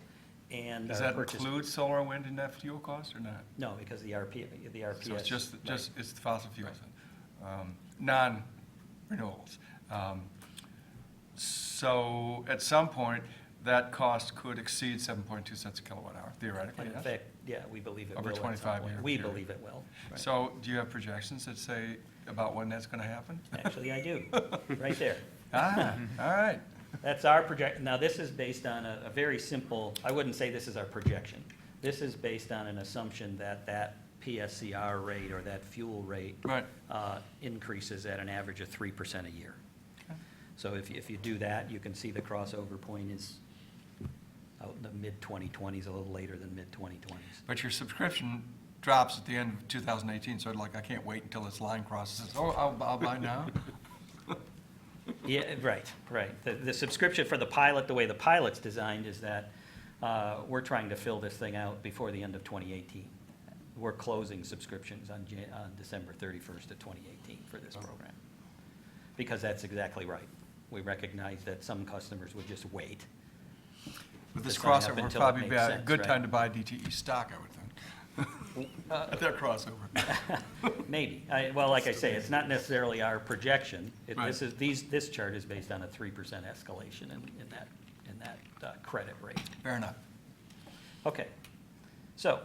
and Does our that purchase. include solar and wind in that fuel cost or not? No, because the RPS. So it's just, right. it's the fossil fuels, non-renewables. So at some point, that cost could exceed 7.2 cents a kilowatt hour, theoretically, And in yes? fact, yeah, we believe it will. Over at some 25 point. year We period. believe it will. right. So do you have projections that say about when that's going to happen? Actually, I do, right there. Ah, all right. That's our project. Now, this is based on a very simple, I wouldn't say this is our projection. This is based on an assumption that that PSCR rate or that fuel rate Right. increases at an average of 3% a year. So if you do that, you can see the crossover point is out in the mid-2020s, a little later than mid-2020s. But your subscription drops at the end of 2018, so like, I can't wait until this line crosses. Oh, I'll buy now? Yeah, right. The subscription for the pilot, the way the pilot's designed is that we're trying to fill this thing out before the end of 2018. We're closing subscriptions on December 31st of 2018 for this program. Because that's exactly right. We recognize that some customers would just wait. With this to sign up crossover would until it probably makes be a sense, good right? time to buy DTE stock, I would think. At that crossover. Maybe. Well, like I say, it's not necessarily our projection. Right. This chart is based on a 3% escalation in that credit rate. Fair enough. Okay, so,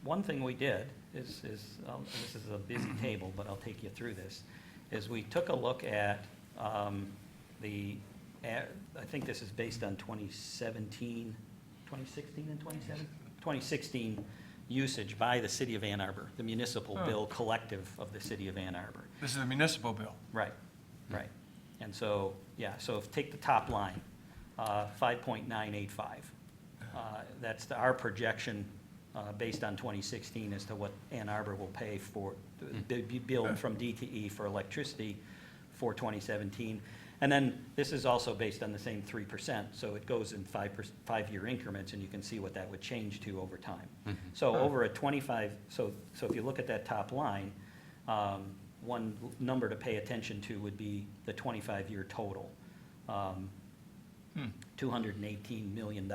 one thing we did is, this is a busy table, but I'll take you through this, is we took a look at I think this is based on 2016 and 2016 usage by the city of Ann Arbor, the municipal Oh. bill collective of the city of Ann Arbor. This is a municipal bill. Right, right. And so, yeah, so if, take the top line, 5.985. That's our projection, based on 2016 as to what Ann Arbor will pay for, the bill from DTE for electricity for 2017. And then this is also based on the same 3%, so it goes in 5-year increments, and you can see what that would change to over time. So over a 25, so if you look at that top line, one number to pay attention to would be the 25-year total. $218 million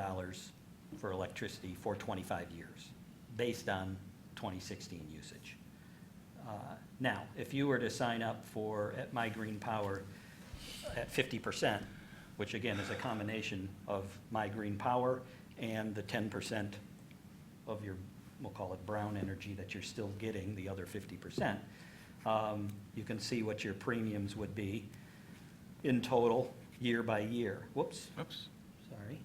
for electricity for 25 years, based on 2016 usage. Now, if you were to sign up at My Green Power at 50%, which again is a combination of My Green Power and the 10% of your, we'll call it brown energy that you're still getting, the other 50%, you can see what your premiums would be in total, year by year. Whoops. Oops. Sorry.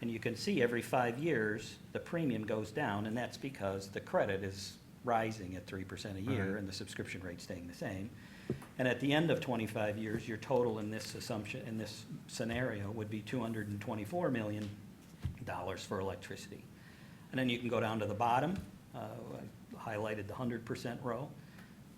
And you can see every 5 years, the premium goes down, and that's because the credit is rising at 3% a year, and the subscription rate staying the same. And at the end of 25 years, your total in this scenario, would be $224 million for electricity. And then you can go down to the bottom. I highlighted the 100% row.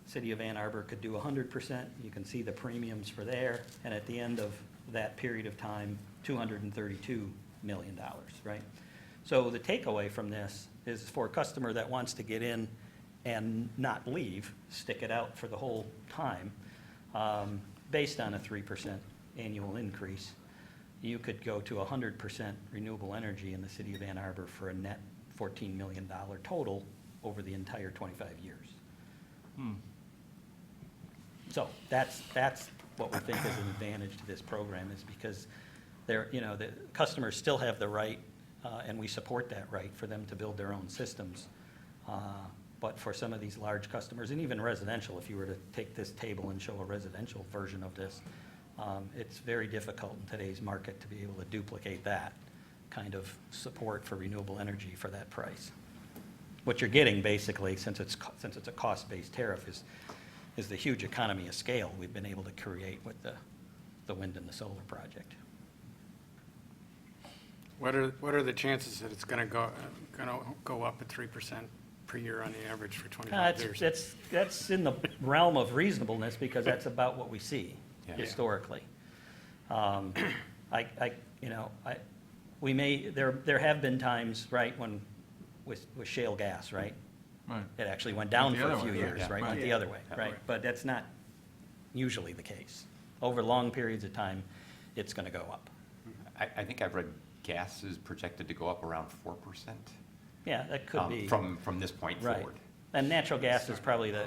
City of Ann Arbor could do 100%. You can see the premiums for there. And at the end of that period of time, $232 million, right? So the takeaway from this is, for a customer that wants to get in and not leave, stick it out for the whole time, based on a 3% annual increase, you could go to 100% renewable energy in the city of Ann Arbor for a net $14 million total over the entire 25 years. So that's what we think is an advantage to this program, is because the customers still have the right, and we support that right, for them to build their own systems. But for some of these large customers, and even residential, if you were to take this table and show a residential version of this, it's very difficult in today's market to be able to duplicate that kind of support for renewable energy for that price. What you're getting, basically, since it's a cost-based tariff, is the huge economy of scale we've been able to create with the wind and the solar project. What are the chances that it's gonna go up at 3% per year on the average for 25 years? That's in the realm of reasonableness, because that's about what we see historically. There have been times, right, when with shale gas, right? Right. It actually went down Went the for a other few way, years, yeah. right? Right. Went the other way, right? But that's not usually the case. Over long periods of time, it's gonna go up. I think I've read gas is projected to go up around 4%. Yeah, that could be. From this point Right. forward. And natural gas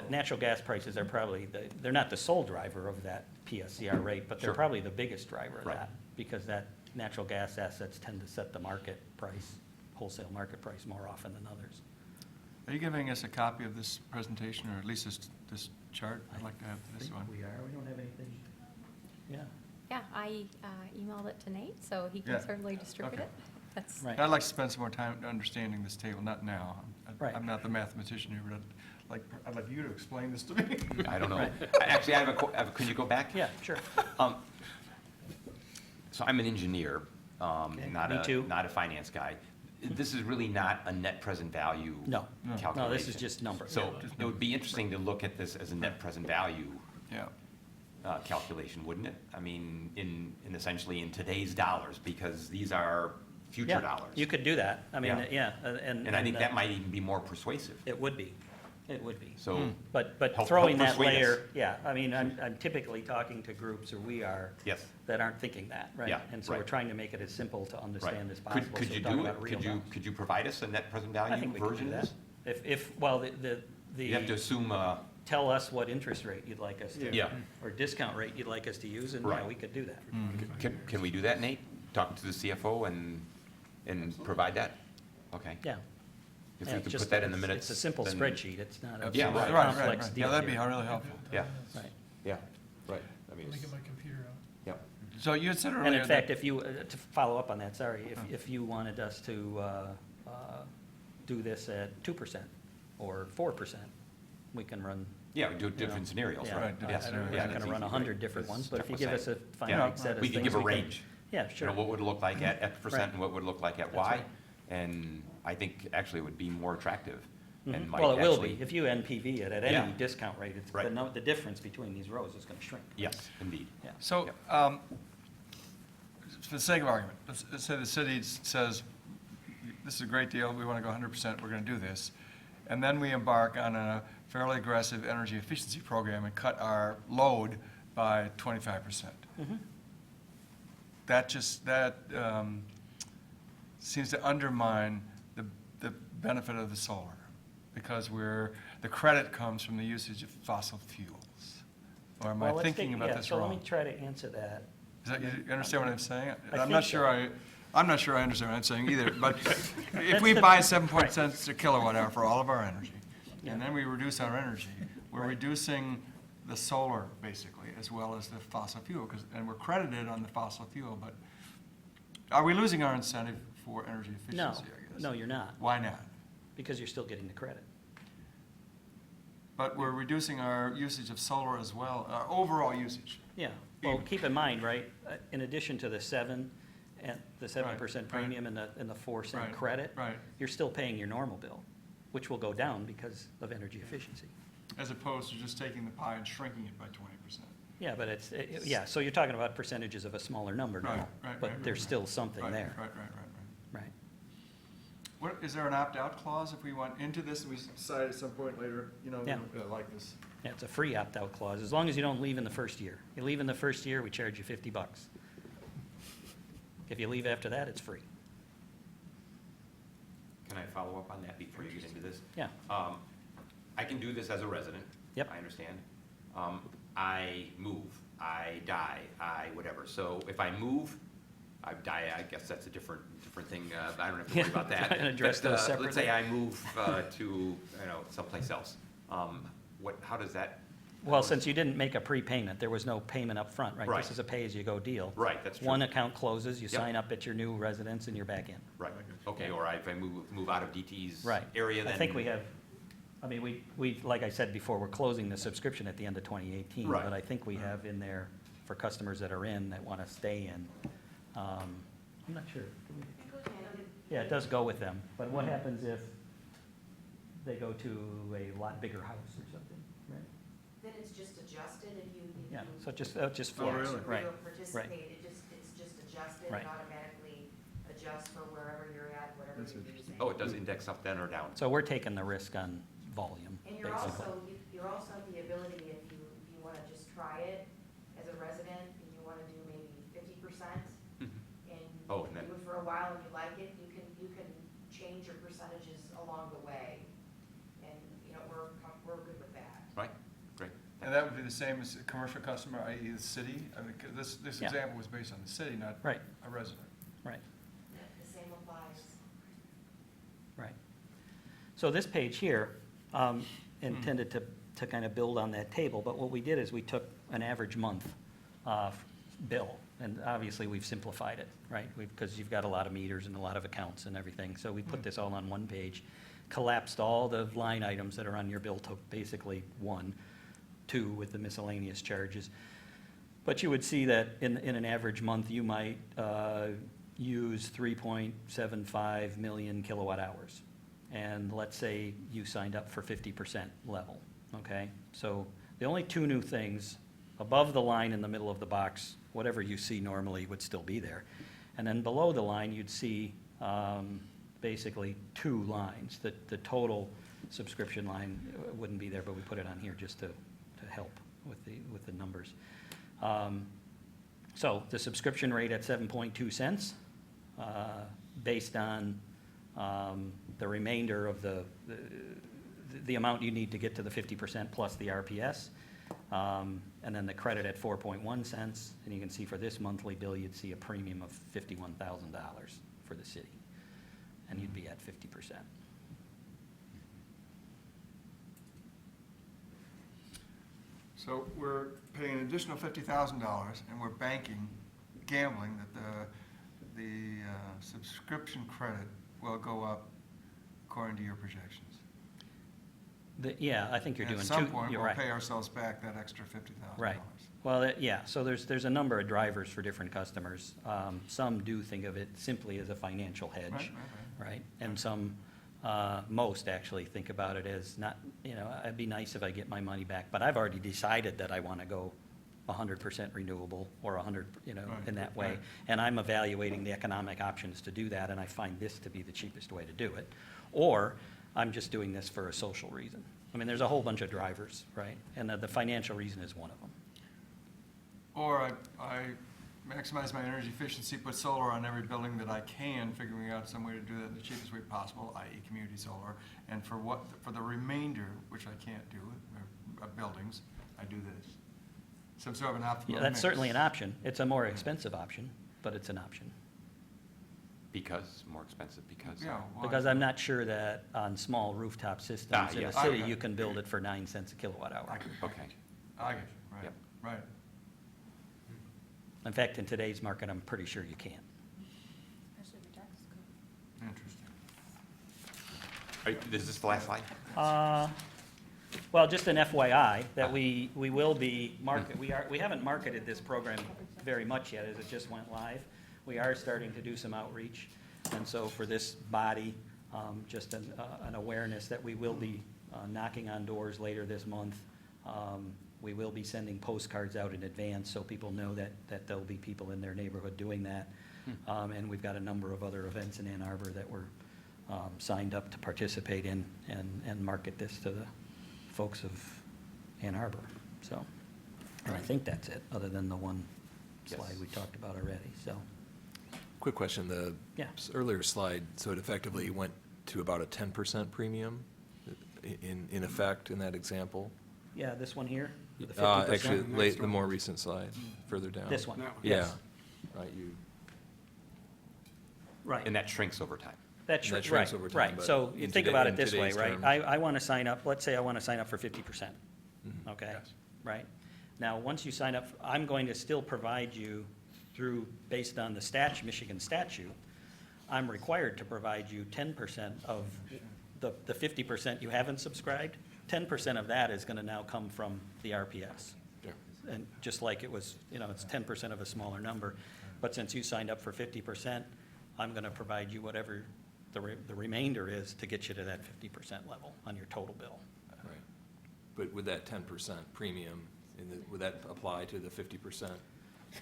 natural gas prices are probably, they're not the sole driver of that PSCR rate, but they're Sure. probably the biggest driver of Right. that, because that natural gas assets tend to set the market price, wholesale market price, more often than others. Are you giving us a copy of this presentation, or at least this chart? I'd like to have this one. We don't have anything, yeah. Yeah, I emailed it to Nate, so he can Yeah. certainly distribute Okay. it. That's Right. I'd like to spend some more time understanding this table, not now. Right. I'm not the mathematician here, but I'd like you to explain this to me. I don't know. Right. Actually, could you go back? Yeah, sure. So I'm an engineer, me too. not a finance guy. This is really not a net present value No. calculation. No, this is just numbers. So it would be interesting to look at this as a net present value Yeah. calculation, wouldn't it? I mean, in essentially in today's dollars, because these are future Yeah, dollars. you could do that. I mean, yeah. And I think that might even be more persuasive. It would be. It would be. So. But help throwing that persuade us. layer, yeah, I mean, I'm typically talking to groups, or we are, Yes. that aren't thinking that, right? Yeah, And so we're right. trying to make it as simple to understand as Right. possible. Could so you we're talking do it? about real dollars. Could you provide us a net present I value think we could version do of that. this? Well, You have to assume, tell us what interest rate you'd like us to, Yeah. or discount rate you'd like us to use, and yeah, Right. we could do that. can we do that, Nate? talk to the CFO and provide that? Okay. Yeah. If Yeah, we it's could just put that a- in the minutes. It's a simple then- spreadsheet, it's not a Yeah, complex right, deal. Yeah, that'd be here. really helpful. Yeah, Right. yeah, right. I mean, Let me it's- get my computer out. yep. So you had said earlier. And in that- fact, if you, to follow up on that, sorry, if you wanted us to do this at 2% or 4%, we can run. Yeah, we do you different know, scenarios, yeah, right? Right, different Yes, scenarios. We're yeah, not going that's to run easy, 100 right? different Because ones, but if you Jeff give was us a saying- finite set of We things. can give a range. Yeah, You sure. know, what would it look like at X% Right. and what would it look like at That's Y? right. And I think actually it would be more attractive and Mhm. might Well, it will actually- be. If you NPV it at Yeah. any discount rate, it's, Right. the difference between these rows is going to shrink. Yes, indeed. Yeah. So, Yep. for the sake of argument, let's say the city says, this is a great deal, we want to go 100%, we're going to do this. And then we embark on a fairly aggressive energy efficiency program and cut our load by 25%. Mhm. That seems to undermine the benefit of the solar, because the credit comes from the usage of fossil fuels. Or am I Well, let's thinking take- about yeah, this So let wrong? me try to answer that. Is that, you understand what I'm saying? I I'm think not so. sure I'm not sure I understand what I'm saying either, but if That's we the- buy 7 cents a kilowatt hour for all of our energy, Yeah. and then we reduce our energy, we're reducing the solar, basically, as well as the fossil fuel, and we're credited on the fossil fuel, but are we losing our incentive for energy efficiency, No, I guess? no, you're not, Why not? because you're still getting the credit. But we're reducing our usage of solar as well, our overall usage. Yeah, well, keep in mind, right, in addition to the 7% right. premium and the 4-cent Right, credit, right. you're still paying your normal bill, which will go down because of energy efficiency. As opposed to just taking the pie and shrinking it by 20%. Yeah, but yeah, so you're talking about percentages of a smaller number Right, now, right, but right, there's right. still something Right, there. Right. Right. What, is there an opt-out clause if we went into this and we decide at some point later, you know, we Yeah. don't like this? Yeah, it's a free opt-out clause, as long as you don't leave in the first year. You leave in the first year, we charge you $50. If you leave after that, it's free. Can I follow up on that before you get into this? Yeah. I can do this as a resident. Yep. I understand. I move, I die, I whatever. So if I move, I die, I guess that's a different thing. I don't have to worry about that. Try and address But, those Let's say separately. I move to, someplace else. How does that? Well, since you didn't make a prepayment, there was no payment up front, right? Right. This is a pay-as-you-go deal. Right, that's true. One account closes, you Yep. sign up at your new residence, and you're back in. Right, okay, or if I move out of DT's Right. area, then. I think we have, I mean, we, like I said before, we're closing the subscription at the end of 2018. Right. But I think we have in there for customers that are in, that want to stay in. I'm not sure. Yeah, it does go with them. But what happens if they go to a lot bigger house or something, right? Then it's just adjusted if you. Yeah, so it just Oh, floats, really? right, right. Participate, it's just adjusted Right. and automatically adjusts for wherever you're at, whatever That's you're interesting. using. Oh, it does index up then or down? So we're taking the risk on volume, And basically. you're also have the ability, if you wanna just try it as a resident, and you wanna do maybe 50%, and Oh, and then- do it for a while and you like it, you can change your percentages along the way. And, we're good with that. Right, great. And that would be the same as a commercial customer, i.e. the city? I mean, 'cause this Yeah. example was based on the city, not Right. a resident. Right. The same applies. Right. So this page here, intended to kind of build on that table, but what we did is we took an average month bill, and obviously we've simplified it, right? Because you've got a lot of meters and a lot of accounts and everything, so we put this all on one page, collapsed all the line items that are on your bill to basically one, two with the miscellaneous charges. But you would see that in an average month, you might use 3.75 million kilowatt hours. And let's say you signed up for 50% level, okay? So the only two new things, above the line in the middle of the box, whatever you see normally would still be there. And then below the line, you'd see basically two lines. The total subscription line wouldn't be there, but we put it on here just to help with the numbers. So the subscription rate at 7.2 cents, based on the remainder of the amount you need to get to the 50% plus the RPS. And then the credit at 4.1 cents, and you can see for this monthly bill, you'd see a premium of $51,000 for the city, and you'd be at 50%. So we're paying an additional $50,000, and we're gambling that the subscription credit will go up according to your projections. Yeah, I think you're And doing at two. some point, you're we'll right. pay ourselves back that extra $50,000. Right. Well, yeah, so there's a number of drivers for different customers. Some do think of it simply as a financial hedge, right? And some, most actually think about it as not, it'd be nice if I get my money back, but I've already decided that I want to go 100% renewable or 100, in that way. Right. And I'm evaluating the economic options to do that, and I find this to be the cheapest way to do it. Or I'm just doing this for a social reason. I mean, there's a whole bunch of drivers, right? And the financial reason is one of them. Or I maximize my energy efficiency, put solar on every building that I can, figuring out some way to do that in the cheapest way possible, i.e. community solar. And for the remainder, which I can't do, buildings, I do this. Some sort of an optimal Yeah, that's mix. certainly an option. It's a more expensive option, but it's an option. Because, more expensive because? Yeah, why? Because I'm not sure that on small rooftop systems in a yes. city, Okay. you can build it for 9 cents a kilowatt hour. Okay. I get you, right, Yep. right. In fact, in today's market, I'm pretty sure you can't. Especially the tax code. Interesting. Is this the last slide? Well, just an FYI, that we will be we haven't marketed this program very much yet, as it just went live. We are starting to do some outreach, and so for this body, just an awareness that we will be knocking on doors later this month. We will be sending postcards out in advance, so people know that there'll be people in their neighborhood doing that. And we've got a number of other events in Ann Arbor that we're signed up to participate in and market this to the folks of Ann Arbor, so. And I think that's it, other than the one slide we talked about already, so. Quick question, the Yeah. earlier slide, so it effectively went to about a 10% premium in effect in that example? Yeah, this one here, the 50%. Actually, the more recent slide, further down. This one, Yeah, yes. right, Right. And that shrinks over time. That's And that right, shrinks over time, right. but So you in think today- about in it this way, today's right? terms- I want to sign up, let's say I want to sign up for 50%, okay? Yes. Right? Now, once you sign up, I'm going to still provide you based on the Michigan statute, I'm required to provide you 10% of the 50% you haven't subscribed. 10% of that is going to now come from the RPS. Yeah. And just like it was, it's 10% of a smaller number. But since you signed up for 50%, I'm going to provide you whatever the remainder is to get you to that 50% level on your total bill. Right. But with that 10% premium, would that apply to the 50%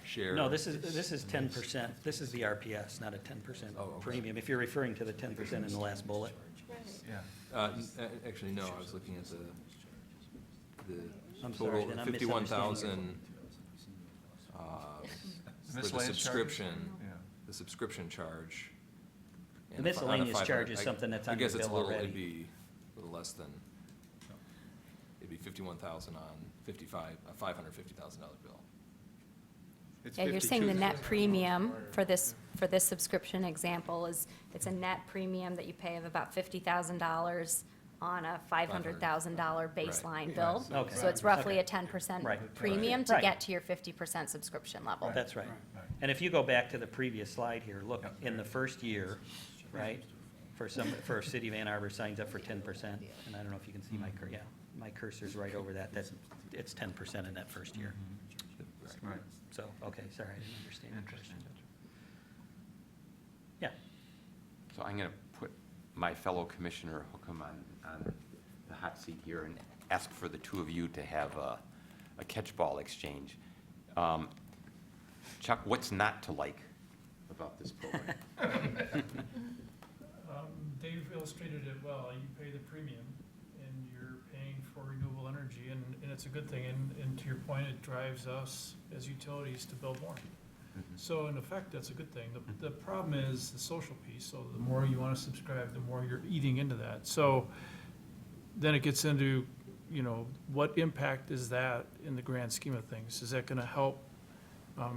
share? No, this is 10%. This is the RPS, not a 10% Oh, okay. premium, if you're referring to the 10% in the last bullet. Yeah. Actually, no, I was looking at the I'm sorry, total, then I'm 51,000 for the Miscellaneous subscription, charges? Yeah. the subscription charge. The and on a miscellaneous 500 charge is something that's on your bill I guess it's already. it'd be a little less than, it'd be 51,000 on a $550,000 bill. It's Yeah, you're saying the 52. net premium for this subscription example it's a net premium that you pay of about $50,000 on a $500,000 baseline bill. Okay. So it's roughly a Okay. 10% Right. premium to Right. get to your 50% subscription level. That's right. And if you go back to the previous slide here, look, in the first year, right, for a city of Ann Arbor signs up for 10%, and I don't know if you can see my cursor's right over that, it's 10% in that first year. Right. So, okay, sorry, I didn't understand your question. Yeah, So I'm going to put my fellow Commissioner Hookham on the hot seat here and ask for the two of you to have a catchball exchange. Chuck, what's not to like about this program? Dave illustrated it well. You pay the premium, and you're paying for renewable energy, and it's a good thing. And to your point, it drives us as utilities to build more. So in effect, that's a good thing. The problem is the social piece. So the more you want to subscribe, the more you're eating into that. So then it gets into, you know, what impact is that in the grand scheme of things? Is that gonna help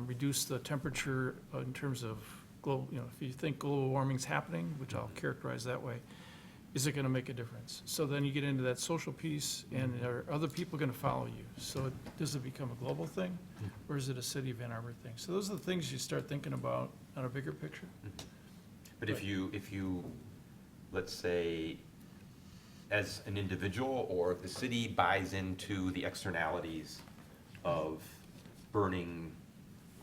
reduce the temperature in terms of global, you know, if you think global warming's happening, which I'll characterize that way, is it gonna make a difference? So then you get into that social piece, and are other people gonna follow you? So does it become a global thing, or is it a city of Ann Arbor thing? So those are the things you start thinking about on a bigger picture. But if you, let's say, as an individual, or if the city buys into the externalities of burning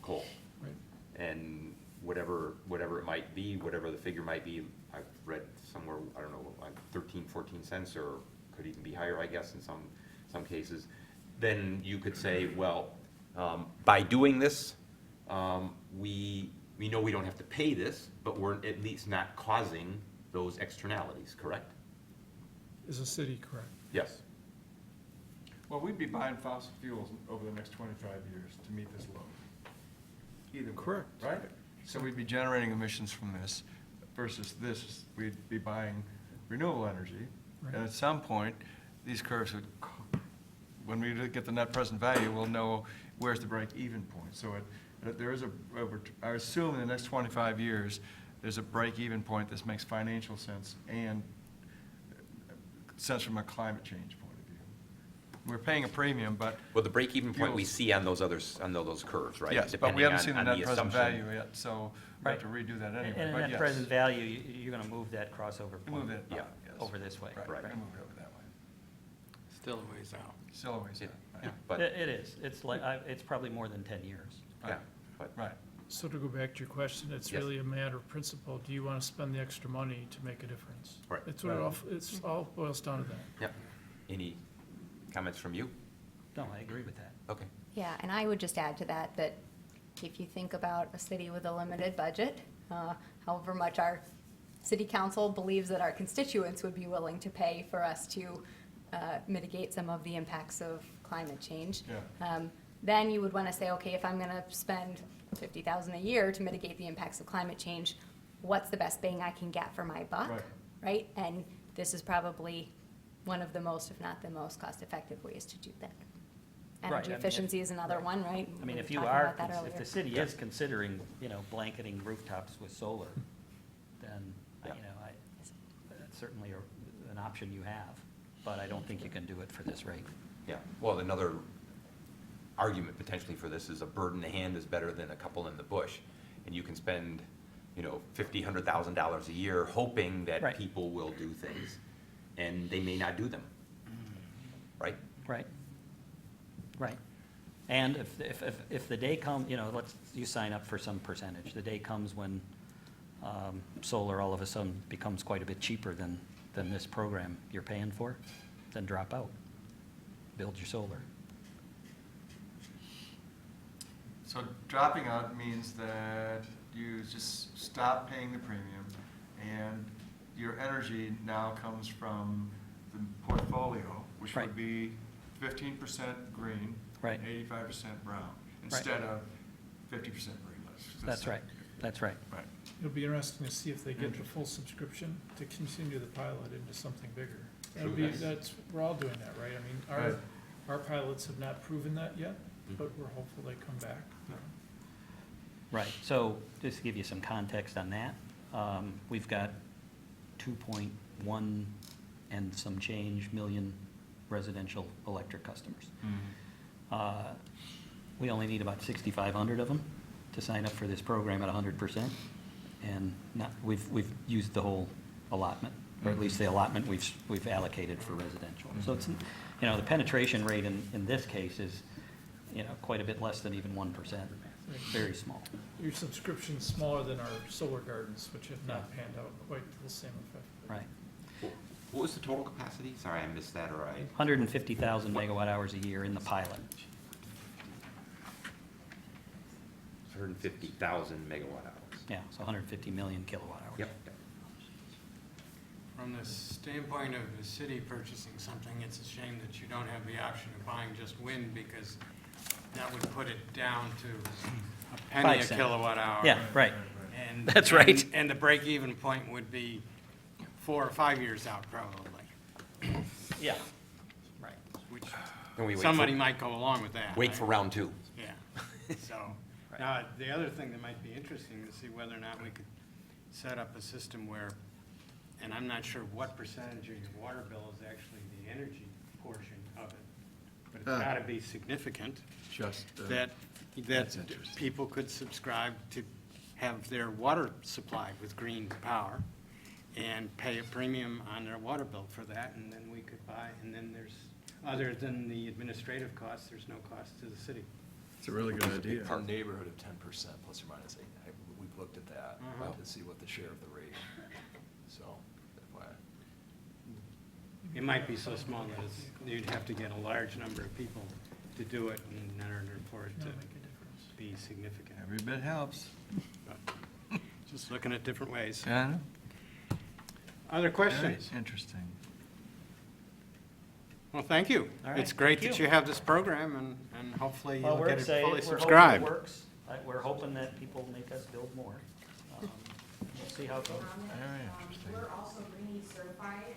coal, Right. and whatever it might be, whatever the figure might be, I've read somewhere, I don't know, like 13, 14 cents, or could even be higher, I guess, in some cases, then you could say, well, by doing this, we know we don't have to pay this, but we're at least not causing those externalities, correct? Is a city correct? Yes. Well, we'd be buying fossil fuels over the next 25 years to meet this load. Either way, Correct. right? So we'd be generating emissions from this versus this, we'd be buying renewable energy. Right. And at some point, these curves would, when we get the net present value, we'll know where's the break-even point. So there is I assume in the next 25 years, there's a break-even point that makes financial sense and sense from a climate change point of view. We're paying a premium, but. Well, the break-even point we fuels- see on those curves, right? Yes, but Depending we haven't on- seen the on net present assumption. value yet, so we have to redo that anyway, And but at yes. present value, you're gonna move that crossover Move point it, Yeah. yes. over this way. Right, we're gonna move it over that way. Still a ways out. Still a ways out, right. But, It is. It's like, it's probably more than 10 years. yeah, but, Right. So to go back to your question, it's Yes. really a matter of principle. Do you want to spend the extra money to make a difference? Right. It's what it's all boils down to that. yep. Any comments from you? No, I agree with that. Okay. Yeah, and I would just add to that, that if you think about a city with a limited budget, however much our city council believes that our constituents would be willing to pay for us to mitigate some of the impacts of climate change. Yeah. Then you would want to say, okay, if I'm going to spend $50,000 a year to mitigate the impacts of climate change, what's the best bang I can get for my buck? Right. Right? And this is probably one of the most, if not the most cost-effective ways to do that. Right, Energy I mean, efficiency is another one, right? I mean, We if were you talking are, about that if earlier. the city is considering, you know, blanketing rooftops with solar, then, you Yeah. know, that's certainly an option you have, but I don't think you can do it for this rate. Yeah, well, another argument potentially for this is a bird in the hand is better than a couple in the bush. And you can spend, you know, $50,000, $100,000 a year hoping that Right. people will do things, and they may not do them, right? Right. Right. And if the day comes, you know, you sign up for some percentage, the day comes when solar all of a sudden becomes quite a bit cheaper than this program you're paying for, then drop out. Build your solar. So dropping out means that you just stop paying the premium, and your energy now comes from the portfolio, which Right. would be 15% green, Right. 85% brown, instead of 50% green. That's right. That's right. Right. It'll be interesting to see if they get the full subscription to continue the pilot into something bigger. That'll be, we're all doing that, right? I mean, Right. our pilots have not proven that yet, but we're hopeful they come back. Right, so just to give you some context on that, we've got 2.1 and some change million residential electric customers. We only need about 6,500 of them to sign up for this program at 100%, and we've used the whole allotment, or at least the allotment we've allocated for residential. So it's, you know, the penetration rate in this case is, you know, quite a bit less than even 1%, very small. Your subscription's smaller than our solar gardens, which have not panned out quite to the same effect. Right. What was the total capacity? Sorry, I missed that, or I, 150,000 megawatt hours a year in the pilot. 150,000 megawatt hours. Yeah, so 150 million kilowatt hours. Yep. From the standpoint of the city purchasing something, it's a shame that you don't have the option of buying just wind, because that would put it down to a penny 5 a cents. kilowatt hour. Yeah, right. And That's right. And the break-even point would be 4 or 5 years out, probably. Yeah, right. which And we wait for- somebody might go along with that. Wait right? for round 2. Yeah, so, now, the other thing that might be interesting to see whether or not we could set up a system where, and I'm not sure what percentage of your water bill is actually the energy portion of it, but it's gotta be significant. That people could subscribe to have their water supplied with green power and pay a premium on their water bill for that, and then we could buy, and then there's, other than the administrative costs, there's no cost to the city. It's a really good idea. Our neighborhood of 10% plus or minus 8. We've looked at that Uh-huh. to see what the share of the rate. So, that's why. It might be so small that it's, you'd have to get a large number of people to do it in order for it to be significant. Every bit helps. But just looking at different ways. Yeah. Other questions? Very interesting. Well, thank you. All right, It's great thank that you. you have this program, and hopefully Well, you'll we're get it excited. fully We're hoping it subscribed. works. We're hoping that people make us build more. We'll see how it goes. Very interesting. We're also Greenie certified,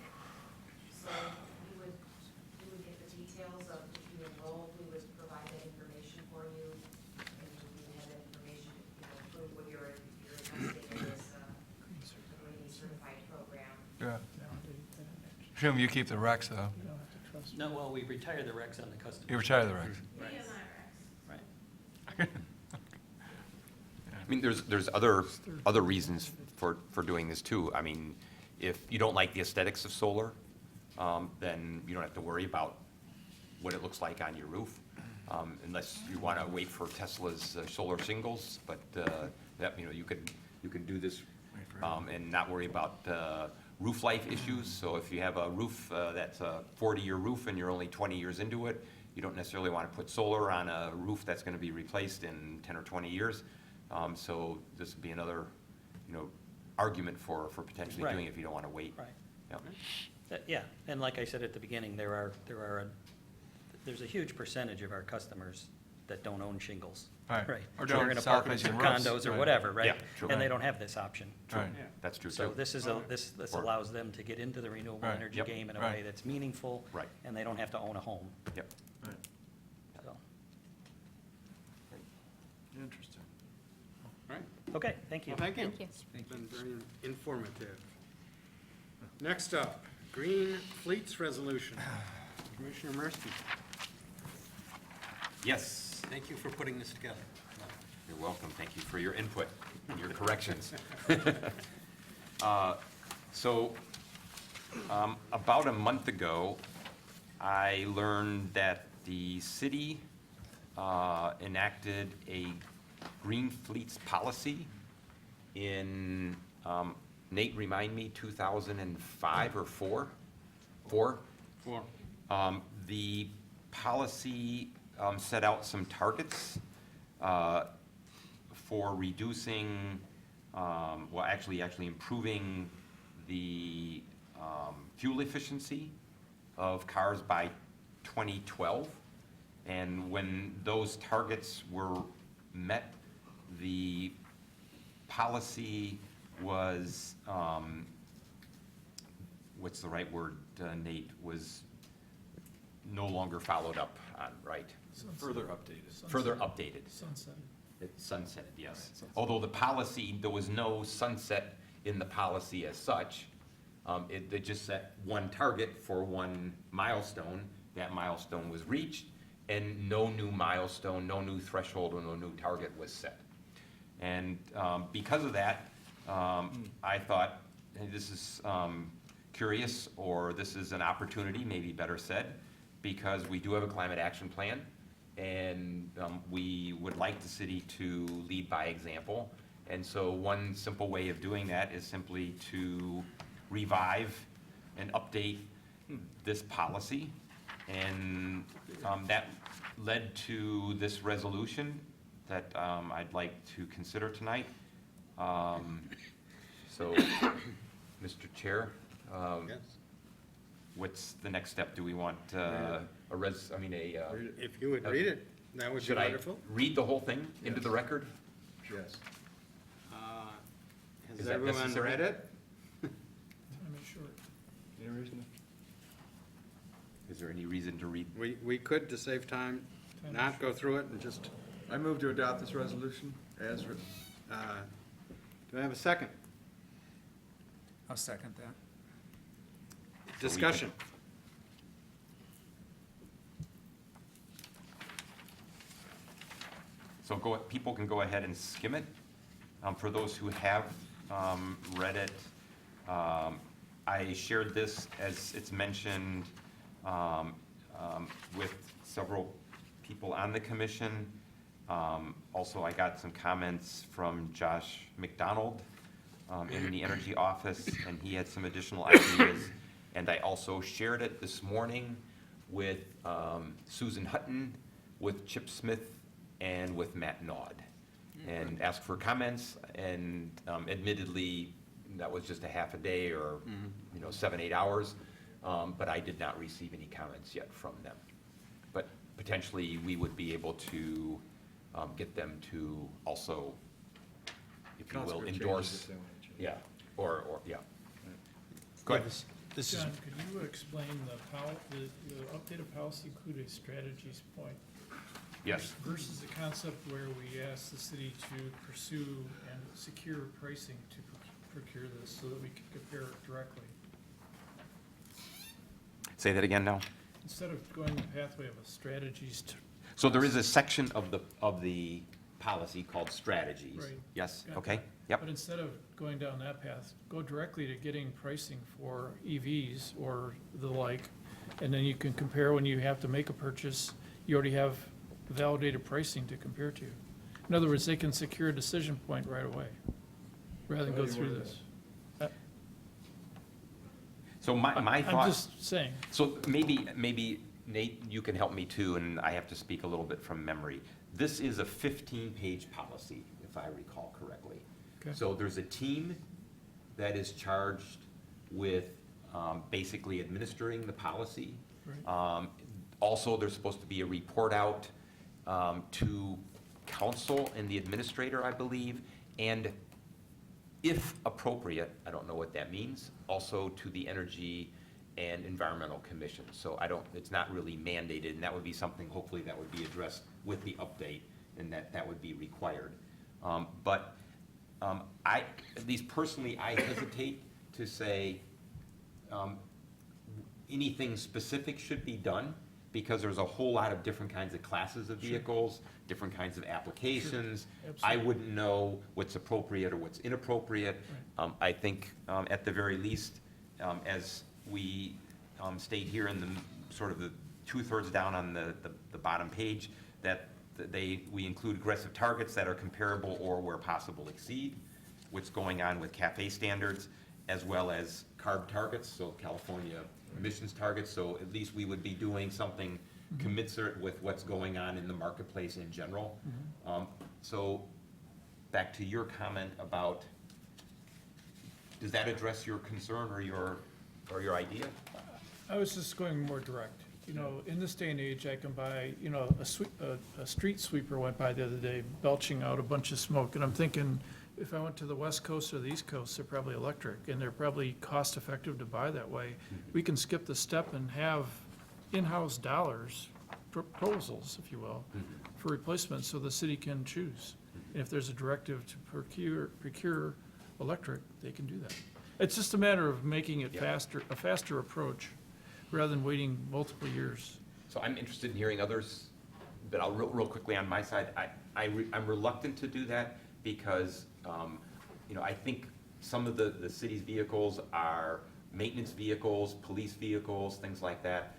so we would get the details of if you enrolled, we would provide that information for you. And we have that information, prove what you're investing in this, Greenie certified program. Yeah. Assume you keep the Rex, though. No, well, we retire the Rex on the customer. You retire the Rex. Right. I mean, there's other reasons for doing this too. I mean, if you don't like the aesthetics of solar, then you don't have to worry about what it looks like on your roof, unless you want to wait for Tesla's solar shingles. But that, you could do this and not worry about roof life issues. So if you have a roof that's a 40-year roof and you're only 20 years into it, you don't necessarily want to put solar on a roof that's going to be replaced in 10 or 20 years. So this would be another, argument for potentially Right. doing it if you don't want to wait. Right. Yep. Yeah, and like I said at the beginning, there's a huge percentage of our customers that don't own shingles. Right. They're Or don't in apartments or south-facing roofs. condos or Right. whatever, right? Yeah, true. And they don't have this option. Right. Yeah. That's true So too. this is this Or- allows them to get into the renewable Right. energy Yep. game in a Right. way that's meaningful. Right. And they don't have to own a home, Yep. so. Interesting. Right? Okay, thank you. Well, thank you. Thank you. It's been very informative. Next up, Green Fleets Resolution. Commissioner Murphy. Yes. Thank you for putting this together. You're welcome. Thank you for your input and your corrections. So, about a month ago, I learned that the city enacted a green fleets policy in, Nate, remind me, 2005 or 4? 4? 4. The policy set out some targets for reducing, actually improving the fuel efficiency of cars by 2012. And when those targets were met, the policy was, what's the right word, Nate, was no longer followed up on, right? Further updated. Further updated. Sunset. It's sunsetted, yes. Although the policy, there was no sunset in the policy as such. They just set one target for one milestone. That milestone was reached, and no new milestone, no new threshold, or no new target was set. And because of that, I thought, hey, this is curious, or this is an opportunity, maybe better said, because we do have a climate action plan, and we would like the city to lead by example. And so one simple way of doing that is simply to revive and update this policy. And that led to this resolution that I'd like to consider tonight. So, Mr. Chair, Yes. what's the next step? Do we want If you would read it, that would be should I wonderful. read the whole thing into the record? Yes. Has Is that everyone necessary? read it? Time is short. Is there any reason to read? We could, to save time, not go through it and just, I move to adopt this resolution as written. do I have a second? I'll second that. Discussion. So people can go ahead and skim it. For those who have read it, I shared this, as it's mentioned, with several people on the commission. Also, I got some comments from Josh McDonald in the Energy Office, and he had some additional ideas. And I also shared it this morning with Susan Hutton, with Chip Smith, and with Matt Naud, and asked for comments. And admittedly, that was just a half a day or 7-8 hours, but I did not receive any comments yet from them. But potentially, we would be able to get them to also, if you will, endorse. Yeah, or yeah. Go ahead. John, could you explain the updated policy include a strategies point? Yes. Versus the concept where we ask the city to pursue and secure pricing to procure this so that we can compare it directly. Say that again now. Instead of going the pathway of a strategies to. So there is a section of the policy called strategies. Right. Yes, Got okay, that. yep. But instead of going down that path, go directly to getting pricing for EVs or the like, and then you can compare when you have to make a purchase, you already have validated pricing to compare to. In other words, they can secure a decision point right away, rather than go through this. So my thought. I'm just saying. So maybe Nate, you can help me too, and I have to speak a little bit from memory. This is a 15-page policy, if I recall correctly. Okay. So there's a team that is charged with basically administering the policy. Right. Also, there's supposed to be a report out to council and the administrator, I believe, and if appropriate, I don't know what that means, also to the Energy and Environmental Commission. So it's not really mandated, and that would be something hopefully that would be addressed with the update, and that would be required. But at least personally, I hesitate to say anything specific should be done, because there's a whole lot of different kinds of classes of vehicles, different kinds of applications. Sure. I wouldn't know what's appropriate or what's inappropriate. I think at the very least, as we state here in the sort of the 2/3 down on the bottom page, that we include aggressive targets that are comparable or where possible exceed what's going on with CAFE standards, as well as CARB targets, so California emissions targets. So at least we would be doing something commensurate with what's going on in the marketplace in general. So back to your comment about, does that address your concern or your idea? I was just going more direct. In this day and age, I can buy, a street sweeper went by the other day belching out a bunch of smoke, and I'm thinking, if I went to the West Coast or the East Coast, they're probably electric, and they're probably cost-effective to buy that way. We can skip the step and have in-house dollars, proposals, if you will, for replacement, so the city can choose. And if there's a directive to procure electric, they can do that. It's just a matter of making it faster, a faster approach, rather than waiting multiple years. So I'm interested in hearing others, but I'll real quickly on my side, I'm reluctant to do that because, I think some of the city's vehicles are maintenance vehicles, police vehicles, things like that.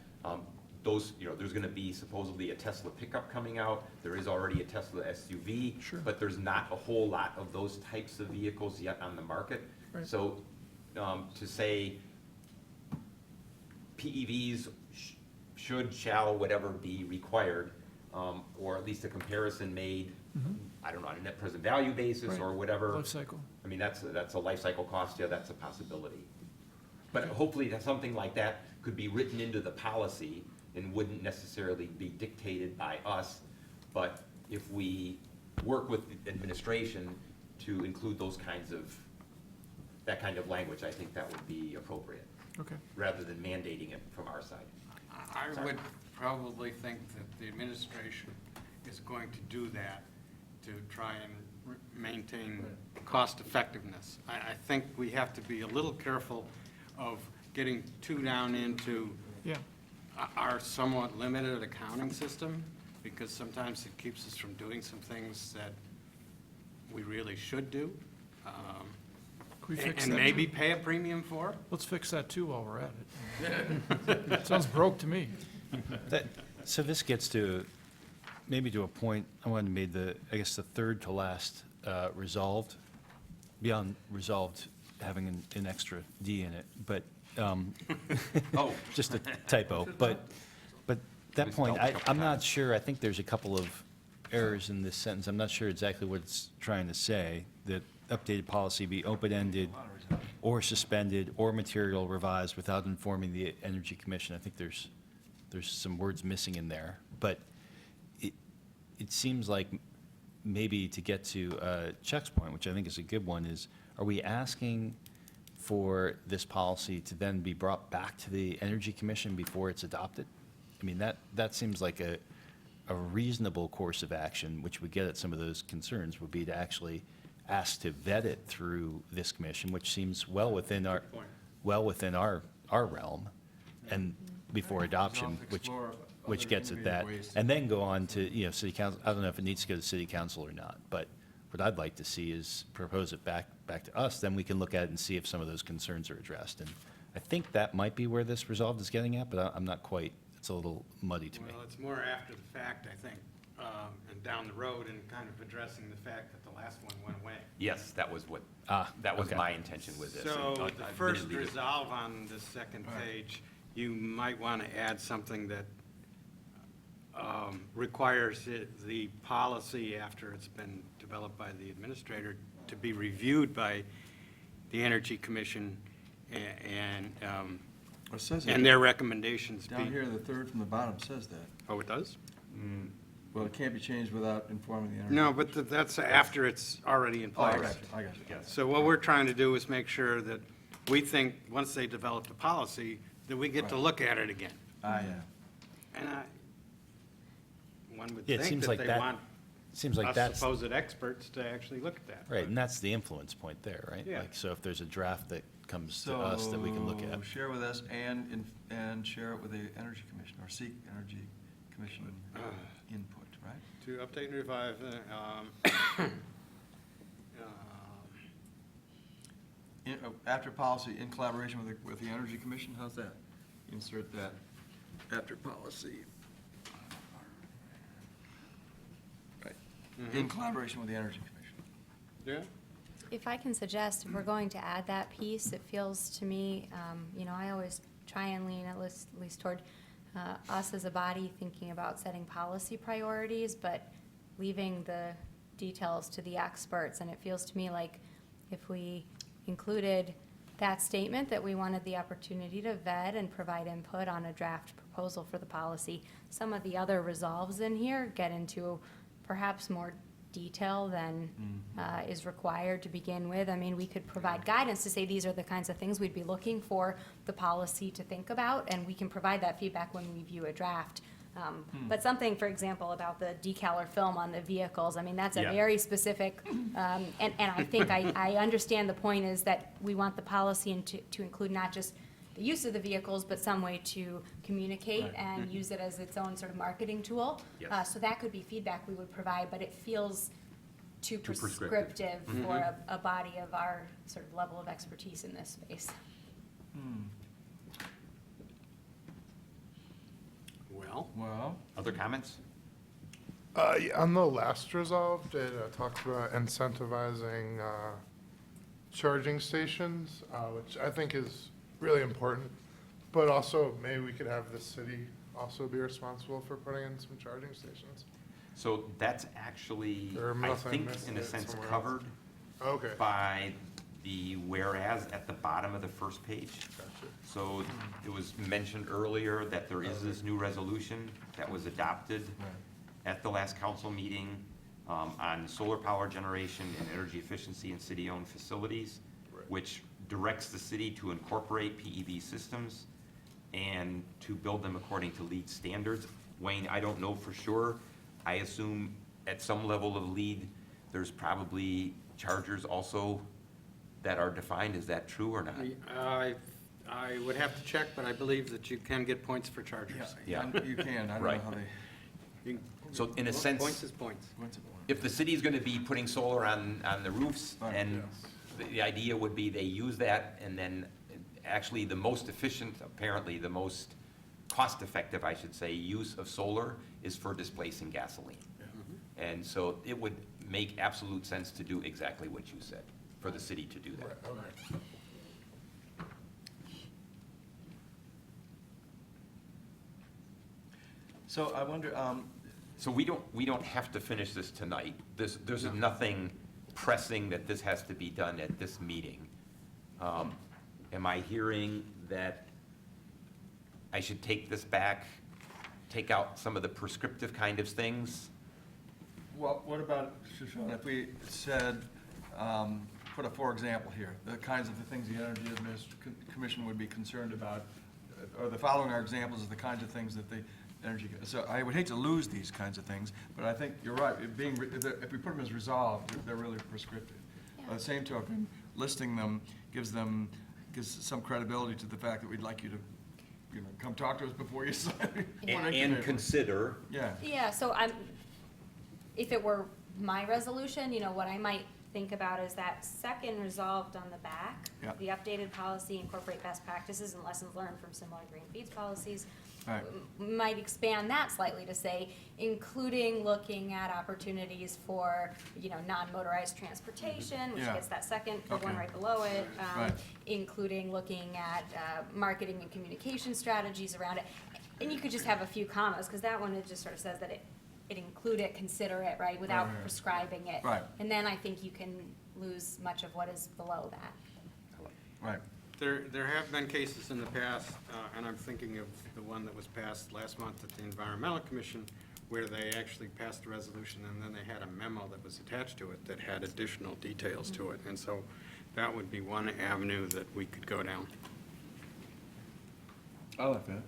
Those, there's gonna be supposedly a Tesla pickup coming out. There is already a Tesla SUV. Sure. But there's not a whole lot of those types of vehicles yet on the market. Right. So, to say PEVs shall, whatever be required, or at least a comparison made, I don't know, on a net present value basis Right. or whatever. Life cycle. I mean, that's a life cycle cost, yeah, that's a possibility. But hopefully that something like that could be written into the policy and wouldn't necessarily be dictated by us. But if we work with the administration to include that kind of language, I think that would be appropriate. Okay. Rather than mandating it from our side. I would probably think that the administration is going to do that to try and maintain cost effectiveness. I think we have to be a little careful of getting too down into our somewhat limited accounting system, because sometimes it keeps us from doing some things that we really should do. Can we fix And that maybe too? pay a premium for. Let's fix that too while we're at it. Sounds broke to me. So this gets to, maybe to a point, I wanted to make I guess the third to last resolved, beyond resolved having an extra D in it, but, Oh. just a typo, but that point, I'm not sure, I think there's a couple of errors in this sentence. I'm not sure exactly what it's trying to say, that updated policy be open-ended or suspended or material revised without informing the Energy Commission. I think there's some words missing in there, but it seems like maybe to get to Chuck's point, which I think is a good one, is are we asking for this policy to then be brought back to the Energy Commission before it's adopted? I mean, that seems like a reasonable course of action, which would get at some of those concerns, would be to actually ask to vet it through this commission, which seems well within our realm, and before adoption, which gets at that, and then go on to, city council. I don't know if it needs to go to city council or not, but what I'd like to see is propose it back to us, then we can look at it and see if some of those concerns are addressed. And I think that might be where this resolved is getting at, but I'm not quite, it's a little muddy to me. Well, it's more after the fact, I think, and down the road, and kind of addressing the fact that the last one went away. Yes, that was what, okay. my intention with this. So And, the first admittedly, resolve on the second page, you might want to add something that requires the policy, after it's been developed by the administrator, to be reviewed by the Energy Commission and It says it. and their recommendations be. Down here, the third from the bottom says that. Oh, it does? Well, it can't be changed without informing the Energy. No, but that's after it's already in Oh, I place. got you. So what we're trying to do is make sure that we think, once they develop the policy, that we get to Right. look at it again. Yeah. And one would Yeah, it think seems that like they that- want Seems like us that's, supposed experts to actually look at that. right, and that's the influence point there, right? Yeah. Like, so if there's a draft that comes to us that we can look at. So share with us and share it with the Energy Commission, or seek Energy Commission input, right? To update and revise, After policy, in collaboration with the Energy Commission, how's that? Insert that after policy. Right, in collaboration with the Energy Commission. Yeah? If I can suggest, if we're going to add that piece, it feels to me, I always try and lean at least toward us as a body thinking about setting policy priorities, but leaving the details to the experts. And it feels to me like if we included that statement that we wanted the opportunity to vet and provide input on a draft proposal for the policy, some of the other resolves in here get into perhaps more detail than is required to begin with. I mean, we could provide guidance to say these are the kinds of things we'd be looking for the policy to think about, and we can provide that feedback when we view a draft. But something, for example, about the decal or film on the vehicles, I mean, that's a Yeah. very specific, and I think I understand the point is that we want the policy to include not just the use of the vehicles, but some way to communicate and use it as its own sort of marketing tool. Yes. So that could be feedback we would provide, but it feels too Too prescriptive. prescriptive for a body of our sort of level of expertise in this space. Well, Other comments? Yeah, on the last resolved, it talks about incentivizing charging stations, which I think is really important. But also, maybe we could have the city also be responsible for putting in some charging stations. So that's actually, Or I unless I'm think, missing in a it sense, somewhere else. covered Okay. by the whereas at the bottom of the first page. Gotcha. So it was mentioned earlier that there is this new resolution that was adopted at the last council meeting on solar power generation and energy efficiency in city-owned facilities, which directs the city to incorporate PEV systems and to build them according to LEED standards. Wayne, I don't know for sure. I assume at some level of LEED, there's probably chargers also that are defined. Is that true or not? I would have to check, but I believe that you can get points for chargers. Yeah. You can, I don't know Right. how they. So in a sense. Points is points. If the city's gonna be putting solar on the roofs, Right. and the idea would be they use that, and then actually the most efficient, apparently the most cost-effective, I should say, use of solar is for displacing gasoline. And so it would make absolute sense to do exactly what you said, for the city to do that. So I wonder, So we don't have to finish this tonight. There's nothing pressing that this has to be done at this meeting. Am I hearing that I should take this back, take out some of the prescriptive kind of things? well, what about, Shoshana, if we said, put a for example here, the kinds of the things the Energy Commission would be concerned about, or the following are examples of the kinds of things that the Energy, so I would hate to lose these kinds of things, but I think you're right, if we put them as resolved, they're really prescriptive. By the same token, listing them gives some credibility to the fact that we'd like you to, come talk to us before you sign. And consider. Yeah. Yeah, so if it were my resolution, what I might think about is that second resolved on the back. Yeah. The updated policy incorporate best practices and lessons learned from similar green feeds policies. Right. Might expand that slightly to say, including looking at opportunities for, non-motorized transportation, which Yeah. gets that second, the one Okay. right below it. Right. Including looking at marketing and communication strategies around it. And you could just have a few commas, because that one, it just sort of says that it include it, consider it, right, without Right. prescribing it. Right. And then I think you can lose much of what is below that. Right. There have been cases in the past, and I'm thinking of the one that was passed last month at the Environmental Commission, where they actually passed a resolution, and then they had a memo that was attached to it that had additional details to it. And so that would be one avenue that we could go down. I like that.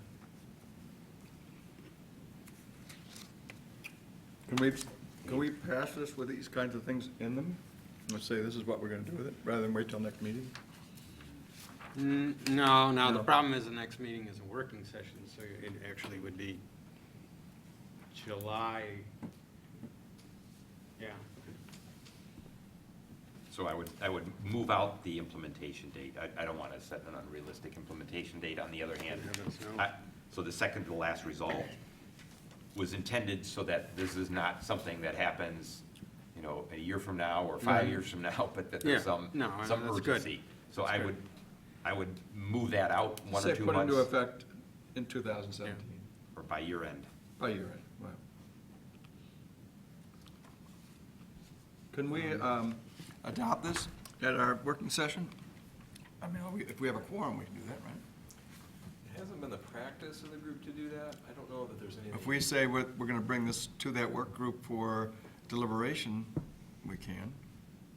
Can we pass this with these kinds of things in them? Let's say this is what we're gonna do with it, rather than wait till next meeting? No, the No. problem is the next meeting is a working session, so it actually would be July, yeah. So I would move out the implementation date. I don't want to set an unrealistic implementation date. On the other hand, so the second to last resolve was intended so that this is not something that happens, a year from now or 5 Right. years from now, but that there's Yeah. some No, I know, some that's good. urgency. So That's good. I would move that out 1 or 2 Put months. into effect in 2017, Or by year end. by year end, wow. Can we adopt this at our working session? I mean, if we have a quorum, we can do that, right? It hasn't been the practice of the group to do that. I don't know that there's anything. If we say we're gonna bring this to that work group for deliberation, we can.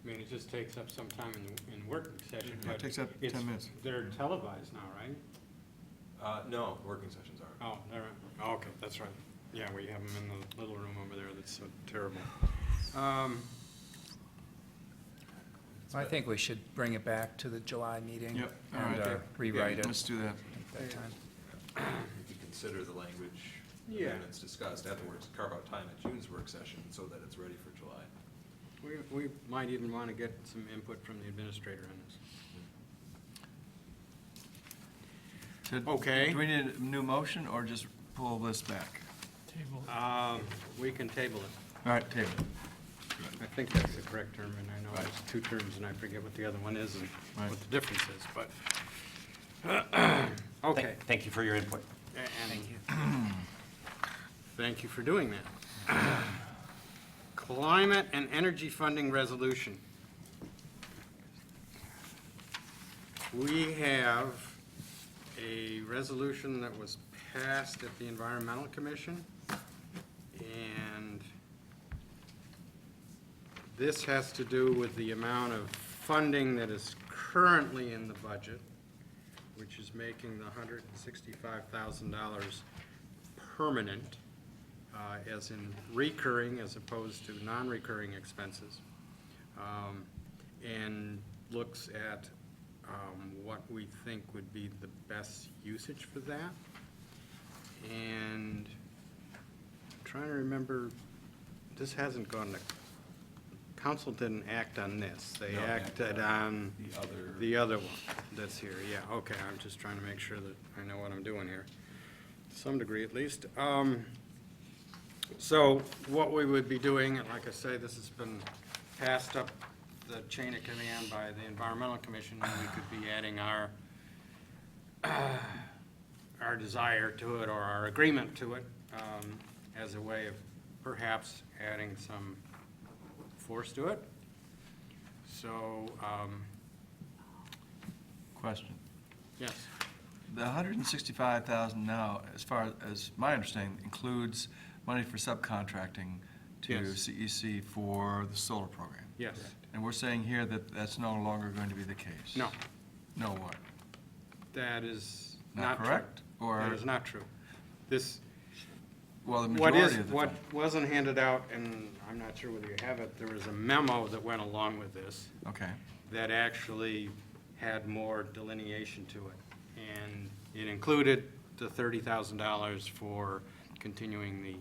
I mean, it just takes up some time in working session, Yeah, it but takes up 10 it's- minutes. They're televised now, right? No, working sessions are. Oh, they're, okay, that's right. Yeah, we have them in the little room over there that's so terrible. I think we should bring it back to the July meeting. Yep. All And right. rewrite Yeah, it. let's do that. at that time. If you consider the language Yeah. amendments discussed afterwards, carve out time at June's work session so that it's ready for July. We might even want to get some input from the administrator on this. Okay. Do we need a new motion or just pull this back? Table. We can table it. All right, table. I think that's the correct term, and I know there's 2 terms, and I forget what the other one is and what the difference is, but, okay. Thank you for your input. Thank you. Thank you for doing that. Climate and energy funding resolution. We have a resolution that was passed at the Environmental Commission, and this has to do with the amount of funding that is currently in the budget. which is making the $165,000 permanent, as in recurring as opposed to non-recurring expenses, and looks at what we think would be the best usage for that. And I'm trying to remember, this hasn't gone to, council didn't act on this. They acted on the other one that's here. Yeah, okay, I'm just trying to make sure that I know what I'm doing here, to some degree at least. So what we would be doing, and like I say, this has been passed up the chain of command by the Environmental Commission, and we could be adding our desire to it or our agreement to it, as a way of perhaps adding some force to it. So, Question. yes. The 165,000 now, as far as my understanding, includes money for subcontracting to Yes. CEC for the solar program. Yes. And we're saying here that that's no longer going to be the case. No, No what? that is Not not true. correct? Or- That is not true. This, Well, the what majority is, of the what time. wasn't handed out, and I'm not sure whether you have it, there was a memo that went along with this Okay. that actually had more delineation to it. And it included the $30,000 for continuing the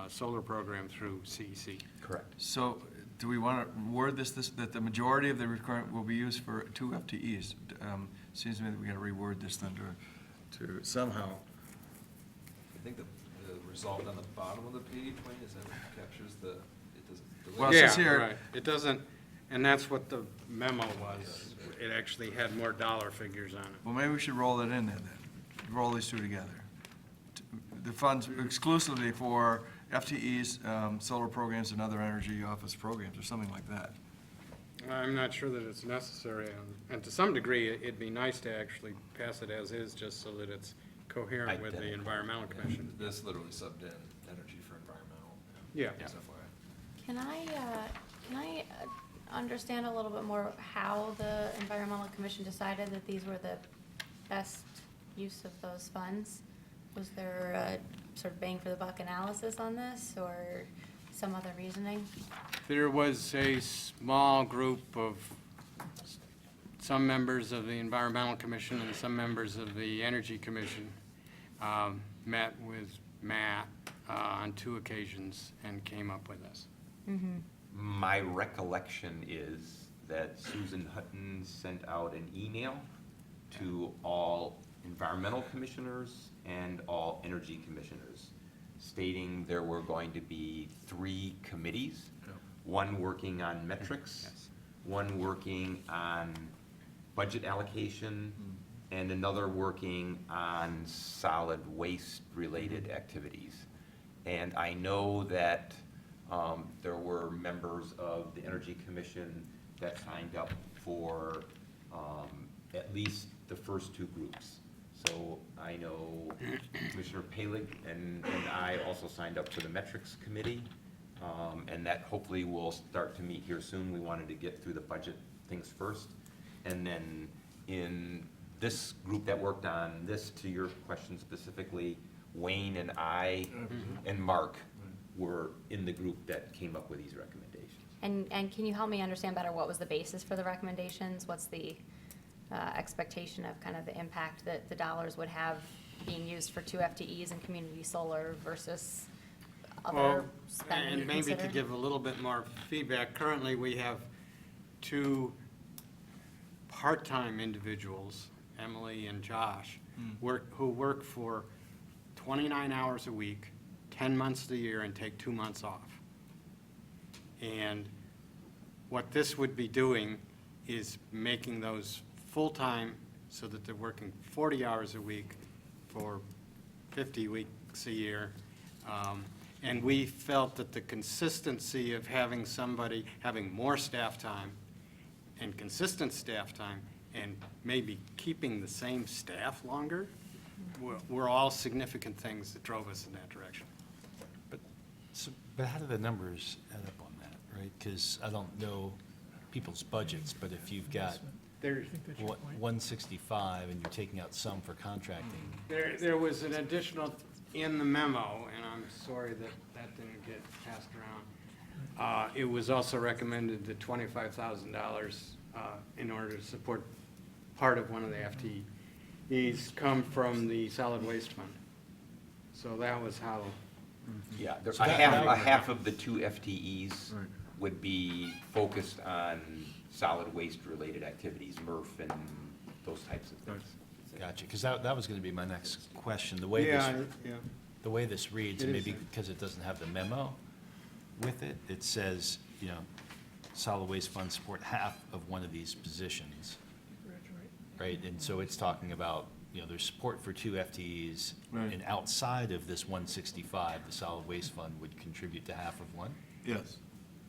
solar program through CEC. Correct. So do we want to word this, that the majority of the requirement will be used for 2 FTEs? Seems to me that we got to reword this then to somehow. I think the result on the bottom of the page, Wayne, is that what captures the, it doesn't. Well, it says Yeah, here- right. It doesn't, and that's what the memo was. It actually had more dollar figures on it. Well, maybe we should roll it in there then, roll these two together. The funds exclusively for FTEs, solar programs, and other energy office programs, or something like that. I'm not sure that it's necessary, and to some degree, it'd be nice to actually pass it as is, just so that it's coherent with the Identical. Environmental Commission. This literally subbed in energy for environmental. Yeah. Just FYI. Can I understand a little bit more how the Environmental Commission decided that these were the best use of those funds? Was there a sort of bang for the buck analysis on this, or some other reasoning? There was a small group of some members of the Environmental Commission and some members of the Energy Commission met with Matt on 2 occasions and came up with this. My recollection is that Susan Hutton sent out an email to all environmental commissioners and all energy commissioners stating there were going to be 3 committees, one working on metrics, one working on budget allocation, and another working on solid waste-related activities. And I know that there were members of the Energy Commission that signed up for at least the first 2 groups. So I know Commissioner Palig and I also signed up for the Metrics Committee, and that hopefully will start to meet here soon. We wanted to get through the budget things first. And then in this group that worked on this, to your question specifically, Wayne and I and Mark were in the group that came up with these recommendations. And can you help me understand better what was the basis for the recommendations? What's the expectation of kind of the impact that the dollars would have being used for 2 FTEs and community solar versus other Well, spending and you maybe to consider? give a little bit more feedback, currently we have 2 part-time individuals, Emily and Josh, who work for 29 hours a week, 10 months of the year, and take 2 months off. And what this would be doing is making those full-time so that they're working 40 hours a week for 50 weeks a year. And we felt that the consistency of having somebody, having more staff time and consistent staff time and maybe keeping the same staff longer were all significant things that drove us in that direction. But how do the numbers add up on that, right? Because I don't know people's budgets, but if you've got There's, 165, and you're taking out some for contracting. there was an additional in the memo, and I'm sorry that that didn't get passed around. It was also recommended the $25,000 in order to support part of one of the FTEs come from the solid waste fund. So that was how. Yeah, So a that- half of the 2 FTEs would be focused on solid waste-related activities, MRF and those types of things. Gotcha, because that was going to be my next question. The way this, Yeah, the way this reads, It and is maybe because it doesn't have the memo with it, it says, you know, solid waste fund support half of one of these positions. Right, and so it's talking about, you know, there's support for 2 FTEs, Right. and outside of this 165, the solid waste fund would contribute to half of one? Yes.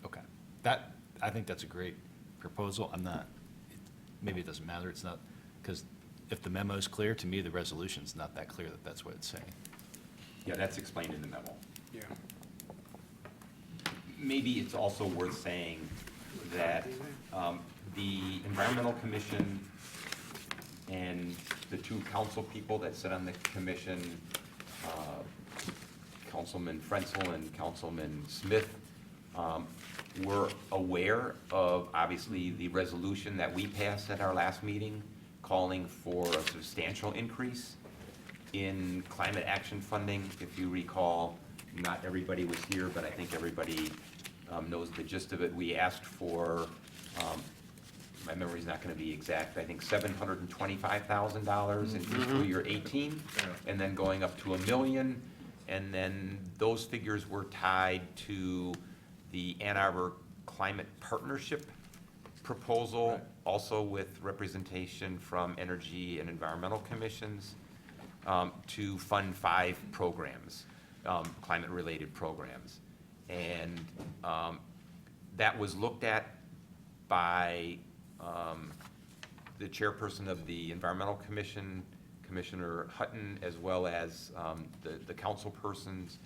Okay. I think that's a great proposal. Maybe it doesn't matter, it's not, because if the memo's clear, to me, the resolution's not that clear that that's what it's saying. Yeah, that's explained in the memo. yeah. Maybe it's also worth saying that the Environmental Commission and the 2 council people that sit on the commission, Councilman Frenzel and Councilman Smith, were aware of, obviously, the resolution that we passed at our last meeting calling for a substantial increase in climate action funding. If you recall, not everybody was here, but I think everybody knows the gist of it. We asked for, my memory's not gonna be exact, I think $725,000 in fiscal year 18, and then going up to $1 million. And then those figures were tied to the Ann Arbor Climate Partnership proposal, also with representation from Energy and Environmental Commissions, to fund 5 programs, climate-related programs. And that was looked at by the chairperson of the Environmental Commission, Commissioner Hutton, as well as the council persons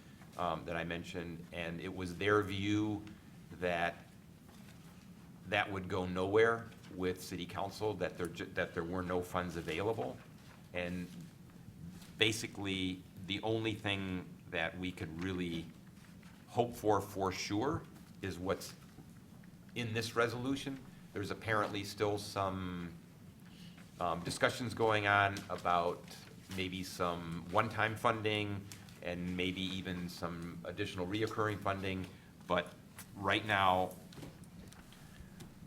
that I mentioned, and it was their view that that would go nowhere with city council, that there were no funds available. And basically, the only thing that we could really hope for sure is what's in this resolution. There's apparently still some discussions going on about maybe some one-time funding and maybe even some additional reoccurring funding. But right now,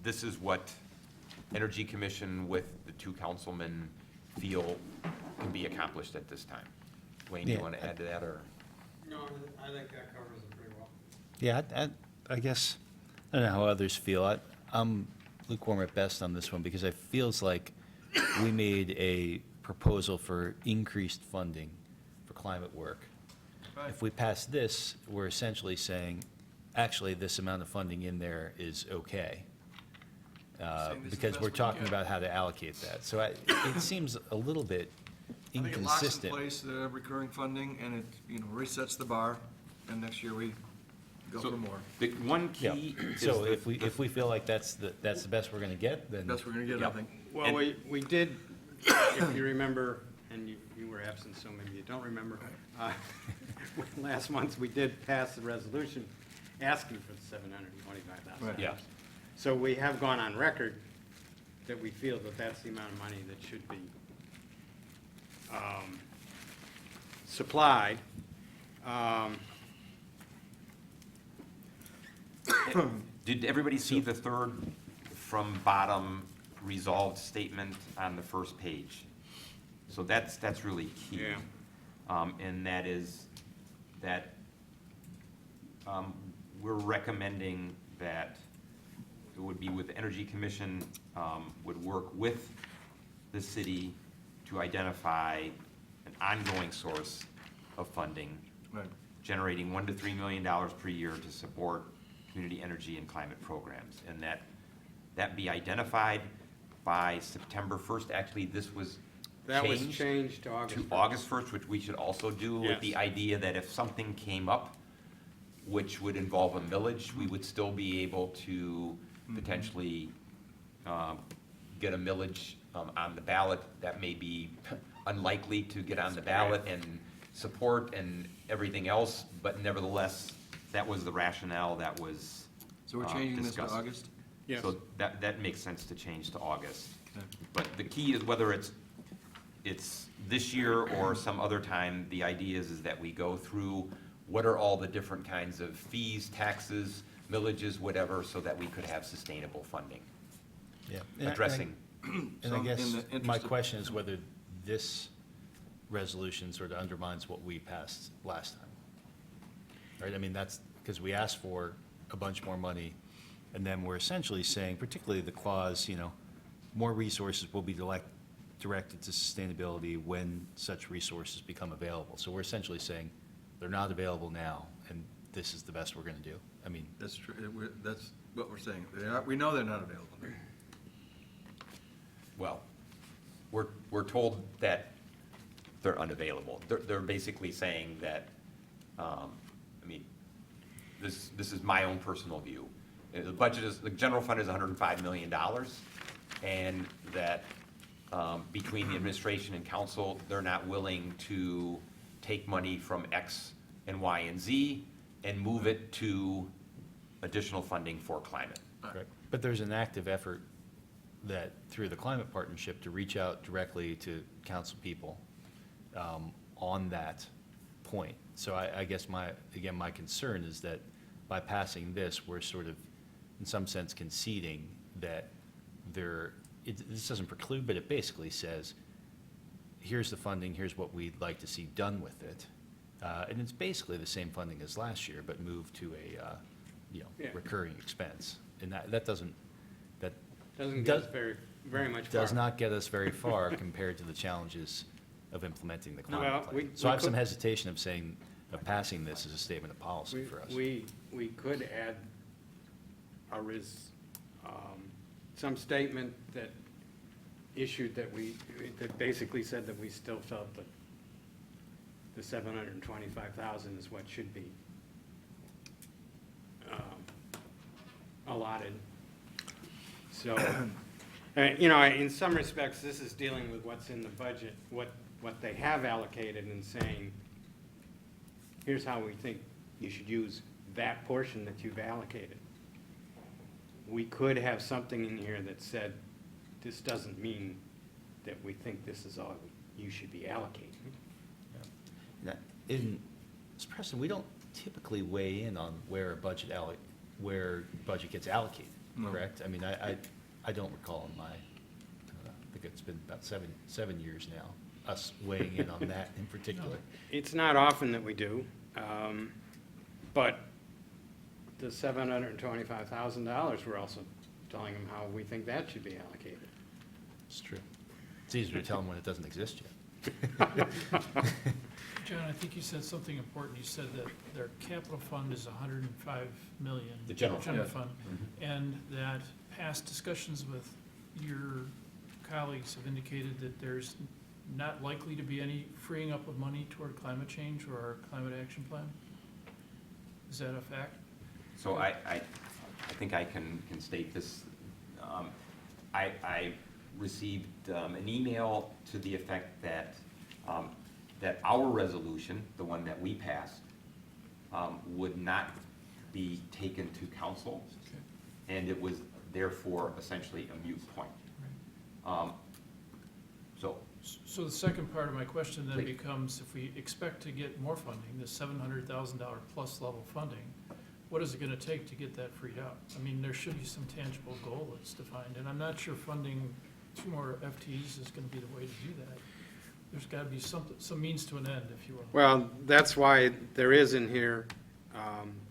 this is what Energy Commission with the 2 councilmen feel can be accomplished at this time. Wayne, do you Yeah. want to add to that, or? No, I think that covers it pretty well. Yeah, I guess, I don't know how others feel. I'm lukewarm at best on this one because it feels like we made a proposal for increased funding for climate work. Right. If we pass this, we're essentially saying, actually, this amount of funding in there is okay. Saying this is the Because best we're we can talking get. about how to allocate that. So it seems a little bit I think it locks in inconsistent. place the recurring funding, and it, you know, resets the bar, and next year we go So for more. the one Yeah. key is So the- if we feel like that's the best we're gonna get, then. Best we're gonna get, I Yep. think. Well, And- we did, if you remember, and you were absent, so maybe you don't remember, last month, we did pass the resolution asking for the $725,000. Right. Yeah. So we have gone on record that we feel that that's the amount of money that should be supplied. Did everybody see the third from bottom resolved statement on the first page? So that's really key. Yeah. And that is that we're recommending that it would be with the Energy Commission, would work with the city to identify an ongoing source of funding, Right. generating $1 to $3 million per year to support community energy and climate programs. And that be identified by September 1st. Actually, this was That was changed to August 1st. August 1st, which we should also do with the Yes. idea that if something came up which would involve a millage, we would still be able to potentially get a millage on the ballot that may be unlikely to get on the ballot and support and everything else, but nevertheless, that was the rationale that was So we're changing this to discussed. August? Yes. So that makes sense to change to August. Okay. But the key is whether it's this year or some other time, the idea is that we go through what are all the different kinds of fees, taxes, millages, whatever, so that we could have sustainable funding. Yeah. Addressing. And So I in guess the interest my of- question is whether this resolution sort of undermines what we passed last time. Right, I mean, that's, because we asked for a bunch more money, and then we're essentially saying, particularly the clause, you know, more resources will be directed to sustainability when such resources become available. So we're essentially saying, they're not available now, and this is the best we're gonna do. I mean, That's true, that's what we're saying. We know they're not available. Well, we're told that they're unavailable. They're basically saying that, I mean, this is my own personal view. The budget is, the general fund is $105 million, and that between the administration and council, they're not willing to take money from X and Y and Z and move it to additional funding for climate. correct. But there's an active effort that, through the climate partnership, to reach out directly to council people on that point. So I guess my concern is that by passing this, we're sort of, in some sense, conceding that this doesn't preclude, but it basically says, here's the funding, here's what we'd like to see done with it. And it's basically the same funding as last year, but moved to a, Yeah. recurring expense. And that doesn't, Doesn't get us very much far. does not get us very far compared to the challenges of implementing the Well, climate plan. we So I have some could- hesitation of passing this as a statement of policy for us. We could add some statement that issued that that basically said that we still felt that the 725,000 is what should be allotted. So, in some respects, this is dealing with what's in the budget, what they have allocated, and saying, here's how we think you should use that portion that you've allocated. We could have something in here that said, this doesn't mean that we think this is all you should be allocating. Mr. Preston, we don't typically weigh in on where budget gets allocated, No. correct? I mean, I don't recall in my, I think it's been about seven years now, us weighing in on that in particular. It's not often that we do, but the $725,000, we're also telling them how we think that should be allocated. It's true. It's easier to tell them when it doesn't exist yet. John, I think you said something important. You said that their capital fund is $105 million. The general fund. fund. And that past discussions with your colleagues have indicated that there's not likely to be any freeing up of money toward climate change or our climate action plan? Is that a fact? So I think I can state this. I received an email to the effect that that our resolution, the one that we passed, would not be taken to council, and it was therefore essentially a moot point. So the second part of my question then Please. becomes, if we expect to get more funding, the $700,000 plus level funding, what is it gonna take to get that freed up? I mean, there should be some tangible goal that's defined, and I'm not sure funding 2 more FTEs is gonna be the way to do that. There's gotta be some means to an end, if you will. Well, that's why there is in here,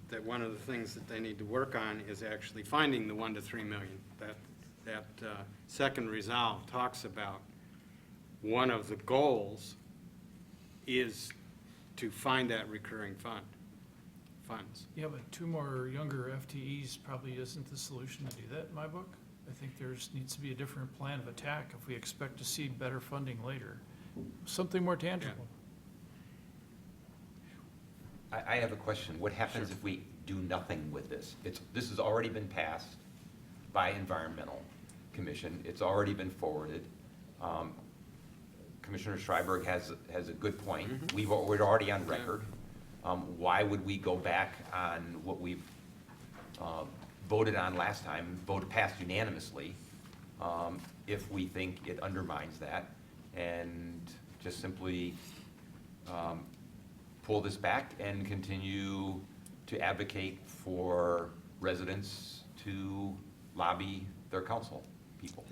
that one of the things that they need to work on is actually finding the 1 to 3 million. That second resolve talks about one of the goals is to find that recurring funds. Yeah, but 2 more younger FTEs probably isn't the solution to do that, in my book. I think needs to be a different plan of attack if we expect to see better funding later. Something more tangible. I have a question. What happens if we do nothing with this? This has already been passed by Environmental Commission. Commission. It's already been forwarded. Commissioner Schreiber has a good point. We're already on record. Why would we go back on what we've voted on last time, passed unanimously, if we think it undermines that, and just simply pull this back and continue to advocate for residents to lobby their council people?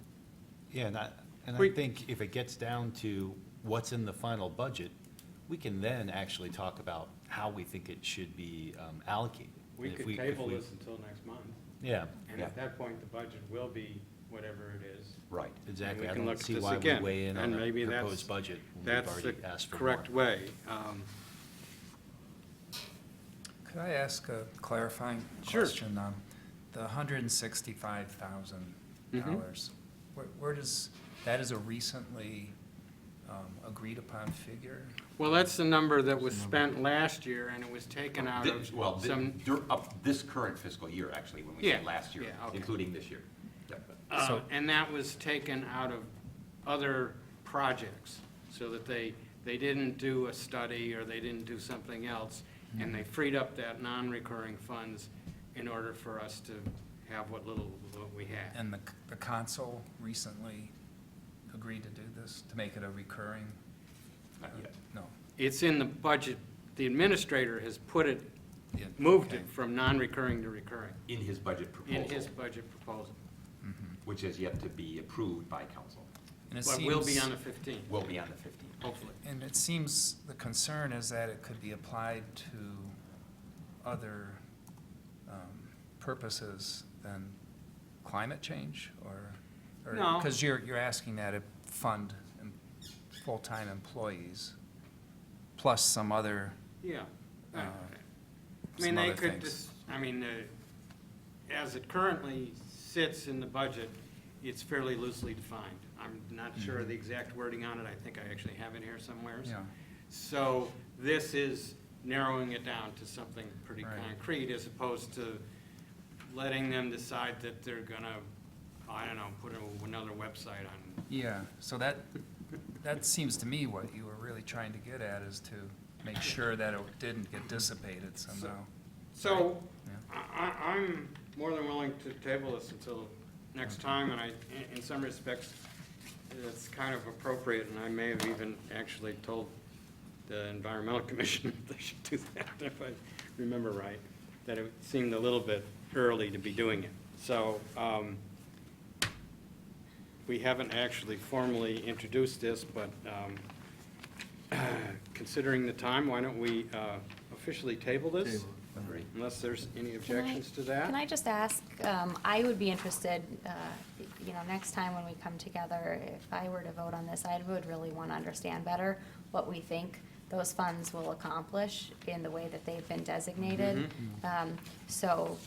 Yeah, and I think if it gets down to what's in the final budget, we can then actually talk about how we think it should be allocated. We If could if table we- this until next month. Yeah. And Yeah. at that point, the budget will be whatever it is. Right. Exactly. And I we can don't look at see this why we again, weigh in and on a maybe that's- proposed budget when we've That's already the asked for more. correct way. Could I ask a clarifying Sure. question? The $165,000, where does, that is a recently agreed upon figure? Well, that's the number that was spent last year, and it was taken out of Well, some, this current fiscal year, actually, when we say Yeah, last year, yeah, okay. including this year. Yep. and that was taken out of other projects, so that they didn't do a study, or they didn't do something else, and they freed up that non-recurring funds in order for us to have what we had. And the council recently agreed to do this, to make it a recurring? Not yet. No. It's in the budget, the administrator has put it, Yeah, moved okay. it from non-recurring to recurring, In his budget proposal. in his budget proposal. Which has yet to be approved by council. And it But will be seems- on the 15th, Will be on the 15th. hopefully. And it seems the concern is that it could be applied to other purposes than climate change, or? No. Because you're asking that it fund full-time employees, plus some other, Yeah. uh, I some mean, they other could things. just, as it currently sits in the budget, it's fairly loosely defined. I'm not sure of the exact wording on it. I think I actually have it here somewhere. Yeah. So this is narrowing it down to something pretty Right. concrete, as opposed to letting them decide that they're gonna, I don't know, put another website on. Yeah, so that seems to me what you were really trying to get at, is to make sure that it didn't get dissipated somehow. So, Yeah. I'm more than willing to table this until next time, and in some respects, it's kind of appropriate, and I may have even actually told the Environmental Commission they should do that, if I remember right, that it seemed a little bit early to be doing it. So, we haven't actually formally introduced this, but considering the time, why don't we officially table this? Unless there's any objections to that? Can I just ask, I would be interested, next time when we come together, if I were to vote on this, I would really want to understand better what we think those funds will accomplish in the way that they've been designated. So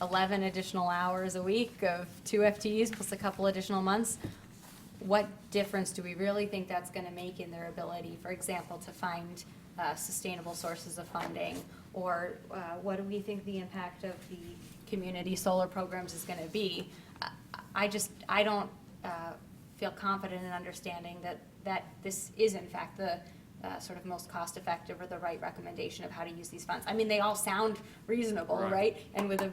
11 additional hours a week of 2 FTEs plus a couple additional months, what difference do we really think that's going to make in their ability, for example, to find sustainable sources of funding? Or what do we think the impact of the community solar programs is going to be? I don't feel confident in understanding that this is in fact the sort of most cost-effective or the right recommendation of how to use these funds. I mean, they all sound reasonable, right? And with a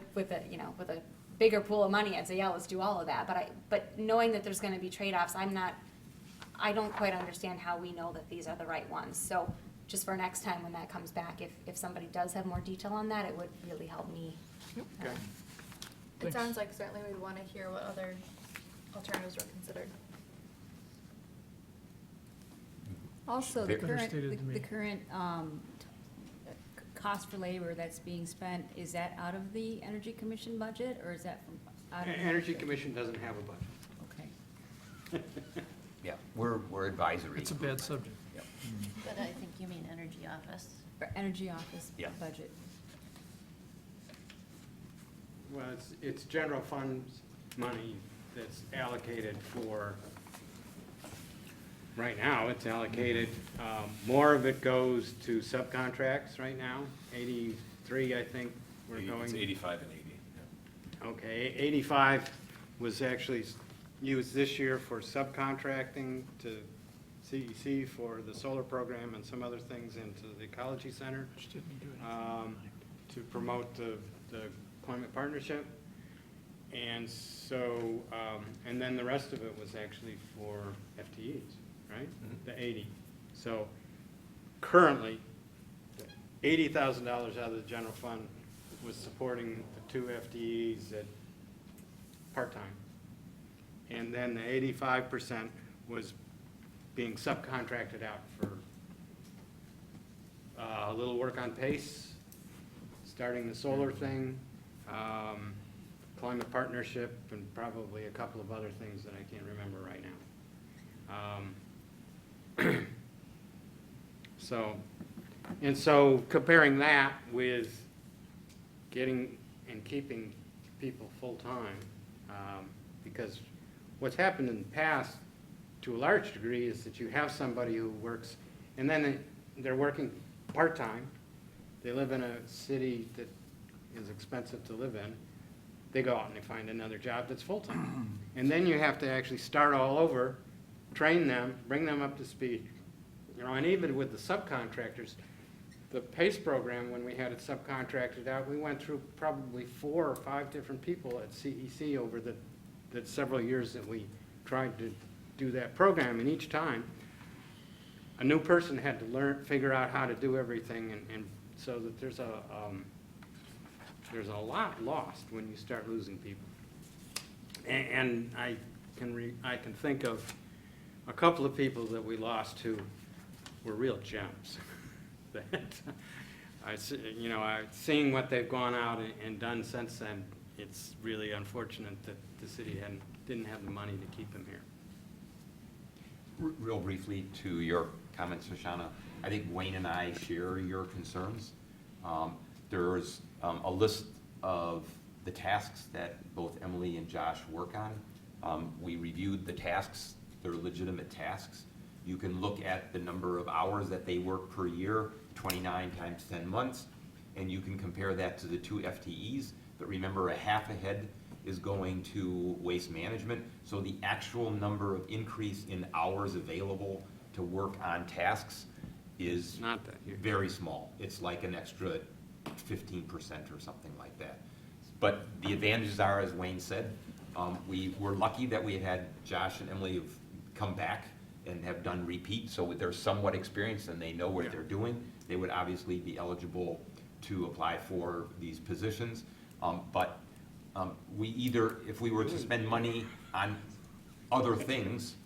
bigger pool of money, I'd say, yeah, let's do all of that. But knowing that there's going to be trade-offs, I don't quite understand how we know that these are the right ones. So just for next time when that comes back, if somebody does have more detail on that, it would really help me. Okay. It sounds like certainly we'd want to hear what other alternatives were considered. Also, the Very- current, Understated to me. the current cost for labor that's being spent, is that out of the Energy Commission budget, or is that from out of? Energy Commission doesn't have a budget. Okay. Yeah, we're advisory. It's a bad subject. Yep. But I think you mean Energy Office. For Energy Office Yeah. budget. Well, it's general funds money that's allocated for, right now, it's allocated, more of it goes to subcontracts right now, 83, I think, we're going. It's 85 and 80. Okay, 85 was actually used this year for subcontracting to CEC for the solar program and some other things into the Ecology Center to promote the climate partnership. And so, and then the rest of it was actually for FTEs, right? The 80. So currently, $80,000 out of the general fund was supporting the 2 FTEs at part-time. And then the 85% was being subcontracted out for a little work on PACE, starting the solar thing, climate partnership, and probably a couple of other things that I can't remember right now. So comparing that with getting and keeping people full-time, because what's happened in the past, to a large degree, is that you have somebody who works, and then they're working part-time. They live in a city that is expensive to live in. They go out and they find another job that's full-time. And then you have to actually start all over, train them, bring them up to speed. You know, and even with the subcontractors, the PACE program, when we had it subcontracted out, we went through probably 4 or 5 different people at CEC over the several years that we tried to do that program, and each time a new person had to figure out how to do everything, and so that there's a lot lost when you start losing people. And I can think of a couple of people that we lost who were real gems. That seeing what they've gone out and done since then, it's really unfortunate that the city didn't have the money to keep them here. Real briefly to your comments, Shoshana, I think Wayne and I share your concerns. There's a list of the tasks that both Emily and Josh work on. We reviewed the tasks. They're legitimate tasks. You can look at the number of hours that they work per year, 29 times 10 months, and you can compare that to the 2 FTEs. But remember, a half a head is going to waste management, so the actual number of increase in hours available to work on tasks is not that huge. Very small. It's like an extra 15% or something like that. But the advantages are, as Wayne said, we were lucky that we had Josh and Emily have come back and have done repeat, so they're somewhat experienced and they know what they're doing. They would obviously be eligible to apply for these positions. But we either, if we were to spend money on other things,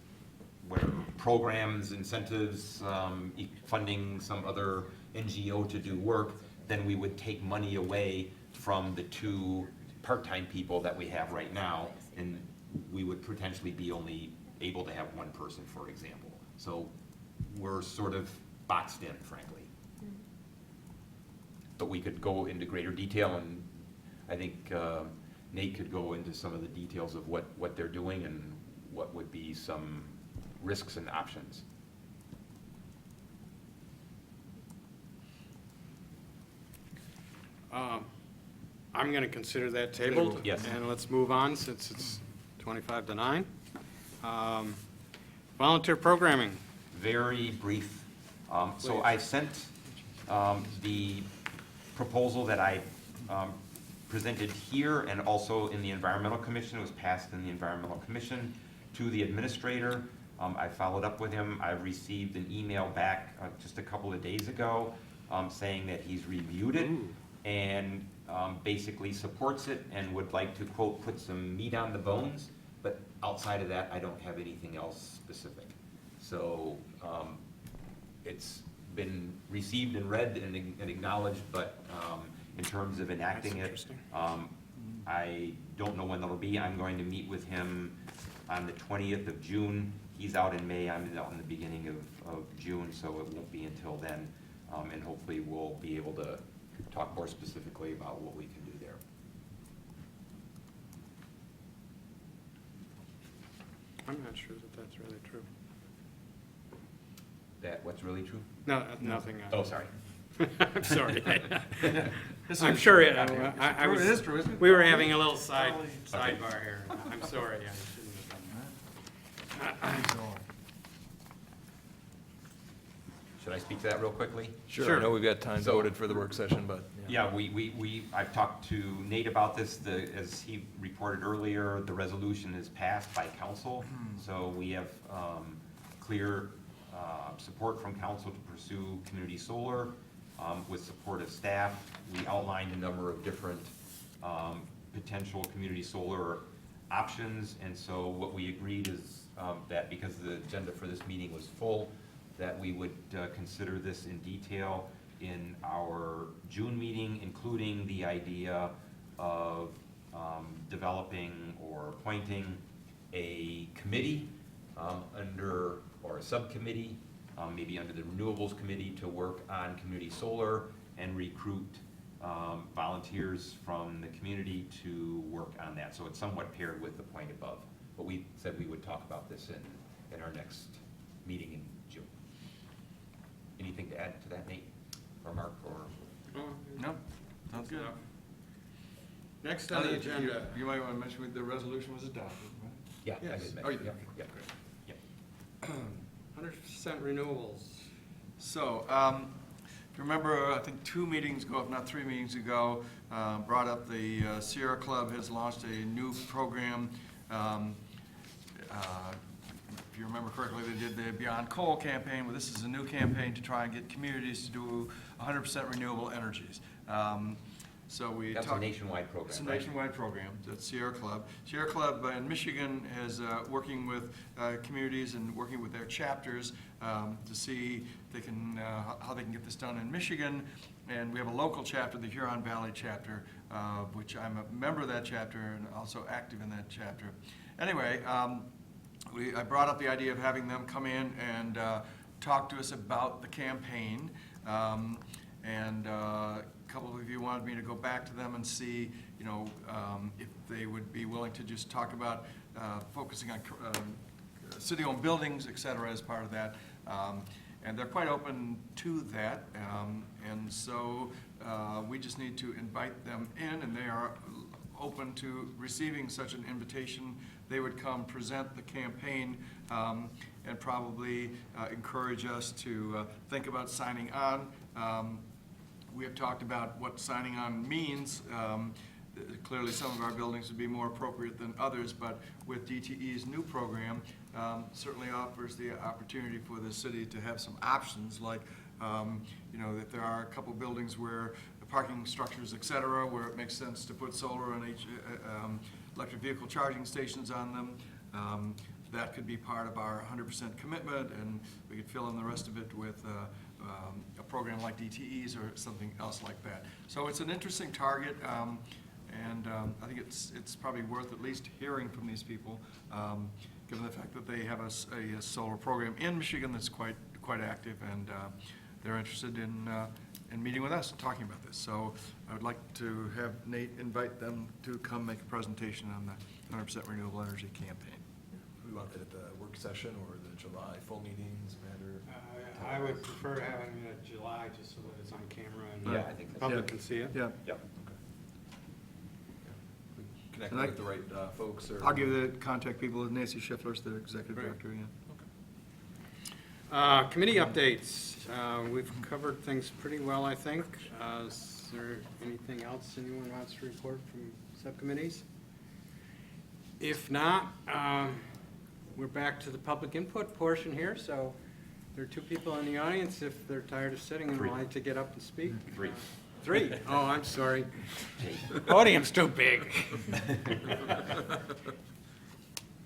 where programs, incentives, funding some other NGO to do work, then we would take money away from the 2 part-time people that we have right now, and we would potentially be only able to have 1 person, for example. So we're sort of boxed in, frankly. But we could go into greater detail, and I think Nate could go into some of the details of what they're doing and what would be some risks and options. I'm going to consider that tabled. Yes. And let's move on since it's 25 to 9. Volunteer programming. Very brief. So I sent the proposal that I presented here and also in the Environmental Commission. It was passed in the Environmental Commission to the administrator. I followed up with him. I received an email back just a couple of days ago saying that he's reviewed it and basically supports it and would like to, quote, put some meat on the bones. But outside of that, I don't have anything else specific. So it's been received and read and acknowledged, but in terms of enacting it, I don't know when that'll be. I'm going to meet with him on the 20th of June. He's out in May, I'm out in the beginning of June, so it won't be until then. And hopefully we'll be able to talk more specifically about what we can do there. I'm not sure that that's really true. That what's really true? No, nothing. Oh, sorry. I'm sorry. I'm sure we were having a little sidebar here. I'm sorry. I shouldn't have done Should I speak to that real quickly? Sure, I know we've got time So- voted for the work session, but. Yeah, I've talked to Nate about this, as he reported earlier, the resolution is passed by council. So we have, clear, support from council to pursue community solar, with support of staff. We outlined a number of different, potential community solar options. And so what we agreed is, that because the agenda for this meeting was full, that we would, consider this in detail in our June meeting, including the idea of developing or appointing a committee or a subcommittee, maybe under the Renewables Committee, to work on community solar and recruit volunteers from the community to work on that. So it's somewhat paired with the point above. But we said we would talk about this in our next meeting in June. Anything to add to that, Nate? Or Mark, or? No, sounds good. Next on the agenda. You might want to mention the resolution was adopted, right? Yeah, I Yes. did mention, Oh, you yeah, did. yeah. Great. 100% renewables. So, if you remember, I think 2 meetings ago, if not 3 meetings ago, brought up the Sierra Club has launched a new program. If you remember correctly, they did the Beyond Coal campaign. Well, this is a new campaign to try and get communities to do 100% renewable energies. So we That's a talked. nationwide program, It's a right? nationwide program, that's Sierra Club. Sierra Club in Michigan is working with communities and working with their chapters to see if they can, how they can get this done in Michigan. And we have a local chapter, the Huron Valley chapter, which I'm a member of that chapter and also active in that chapter. Anyway, I brought up the idea of having them come in and talk to us about the campaign. A couple of you wanted me to go back to them and see, if they would be willing to just talk about focusing on city-owned buildings, et cetera, as part of that. And they're quite open to that. And so we just need to invite them in, and they are open to receiving such an invitation. They would come present the campaign and probably encourage us to think about signing on. We have talked about what signing on means. Clearly, some of our buildings would be more appropriate than others, but with DTE's new program, certainly offers the opportunity for the city to have some options, like, that there are a couple buildings where the parking structures, et cetera, where it makes sense to put solar on each electric vehicle charging stations on them. That could be part of our 100% commitment, and we could fill in the rest of it with a program like DTE's or something else like that. So it's an interesting target, and I think it's probably worth at least hearing from these people, given the fact that they have a solar program in Michigan that's quite active, and they're interested in meeting with us and talking about this. So I would like to have Nate invite them to come make a presentation on the 100% renewable energy campaign. We want that at the work session or the July full meetings matter? I would prefer having it in July, just so that it's on camera and Yeah, I think the that's- public can see it. Yeah. Yep. Connect And I- with the right folks or? I'll give you the contact people. Nancy Schiffler's the executive director, yeah. Committee updates. We've covered things pretty well, I think. Is there anything else anyone wants to report from subcommittees? If not, we're back to the public input portion here, so there are 2 people in the audience. If they're tired of sitting and would like to get up and speak. 3. 3? Oh, I'm sorry. Podium's too big.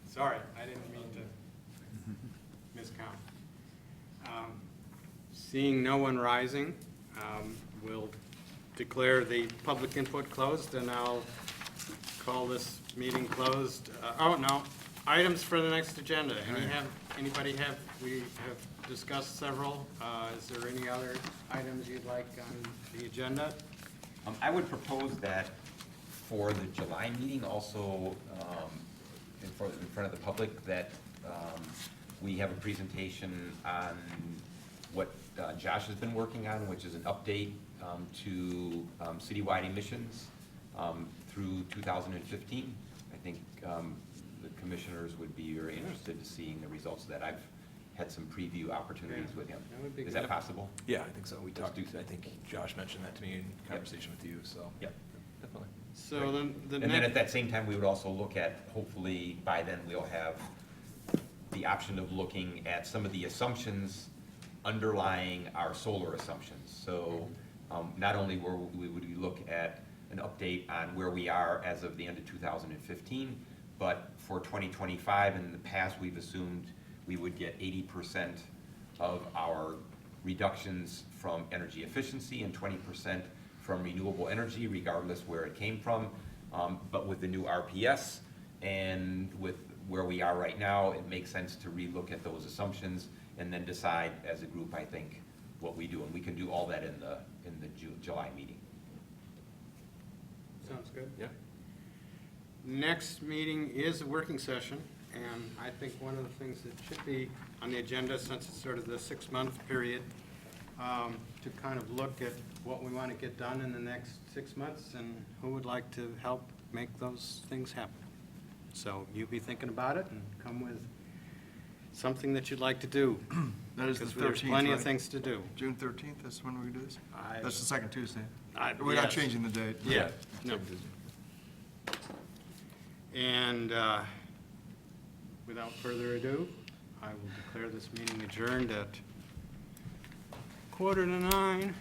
Sorry, I didn't mean to miscount. Seeing no one rising, we'll declare the public input closed, and I'll call this meeting closed. Oh, no, items for the next agenda. We have discussed several. Is there any other items you'd like on the agenda? I would propose that for the July meeting, also in front of the public, that we have a presentation on what Josh has been working on, which is an update to citywide emissions through 2015. I think the commissioners would be very interested interested in seeing the results of that. I've had some preview opportunities Yeah, with him. that would be Is good. that possible? Yeah, I think so. We Let's talked, do so. I think Josh mentioned that to me in conversation with you, so. Yep. Definitely. So then, the And then at next, that same time, we would also look at, hopefully, by then, we'll have the option of looking at some of the assumptions underlying our solar assumptions. So, not only would we look at an update on where we are as of the end of 2015, but for 2025, in the past, we've assumed we would get 80% of our reductions from energy efficiency and 20% from renewable energy, regardless where it came from. But with the new RPS and with where we are right now, it makes sense to relook at those assumptions and then decide as a group, I think, what we do. And we can do all that in the July meeting. sounds good. Yeah. Next meeting is a working session, and I think one of the things that should be on the agenda, since it's sort of the 6-month period, to kind of look at what we want to get done in the next 6 months and who would like to help make those things happen. So you be thinking about it and come with something that you'd like to do. That is the 13th, Because there's plenty of right? things to do. June 13th, that's when we do this? I- That's the second Tuesday. We're not changing the date. Yeah, no. And without further ado, I will declare this meeting adjourned at 8:45.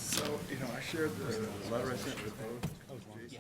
So, I shared the letter I sent with Jason.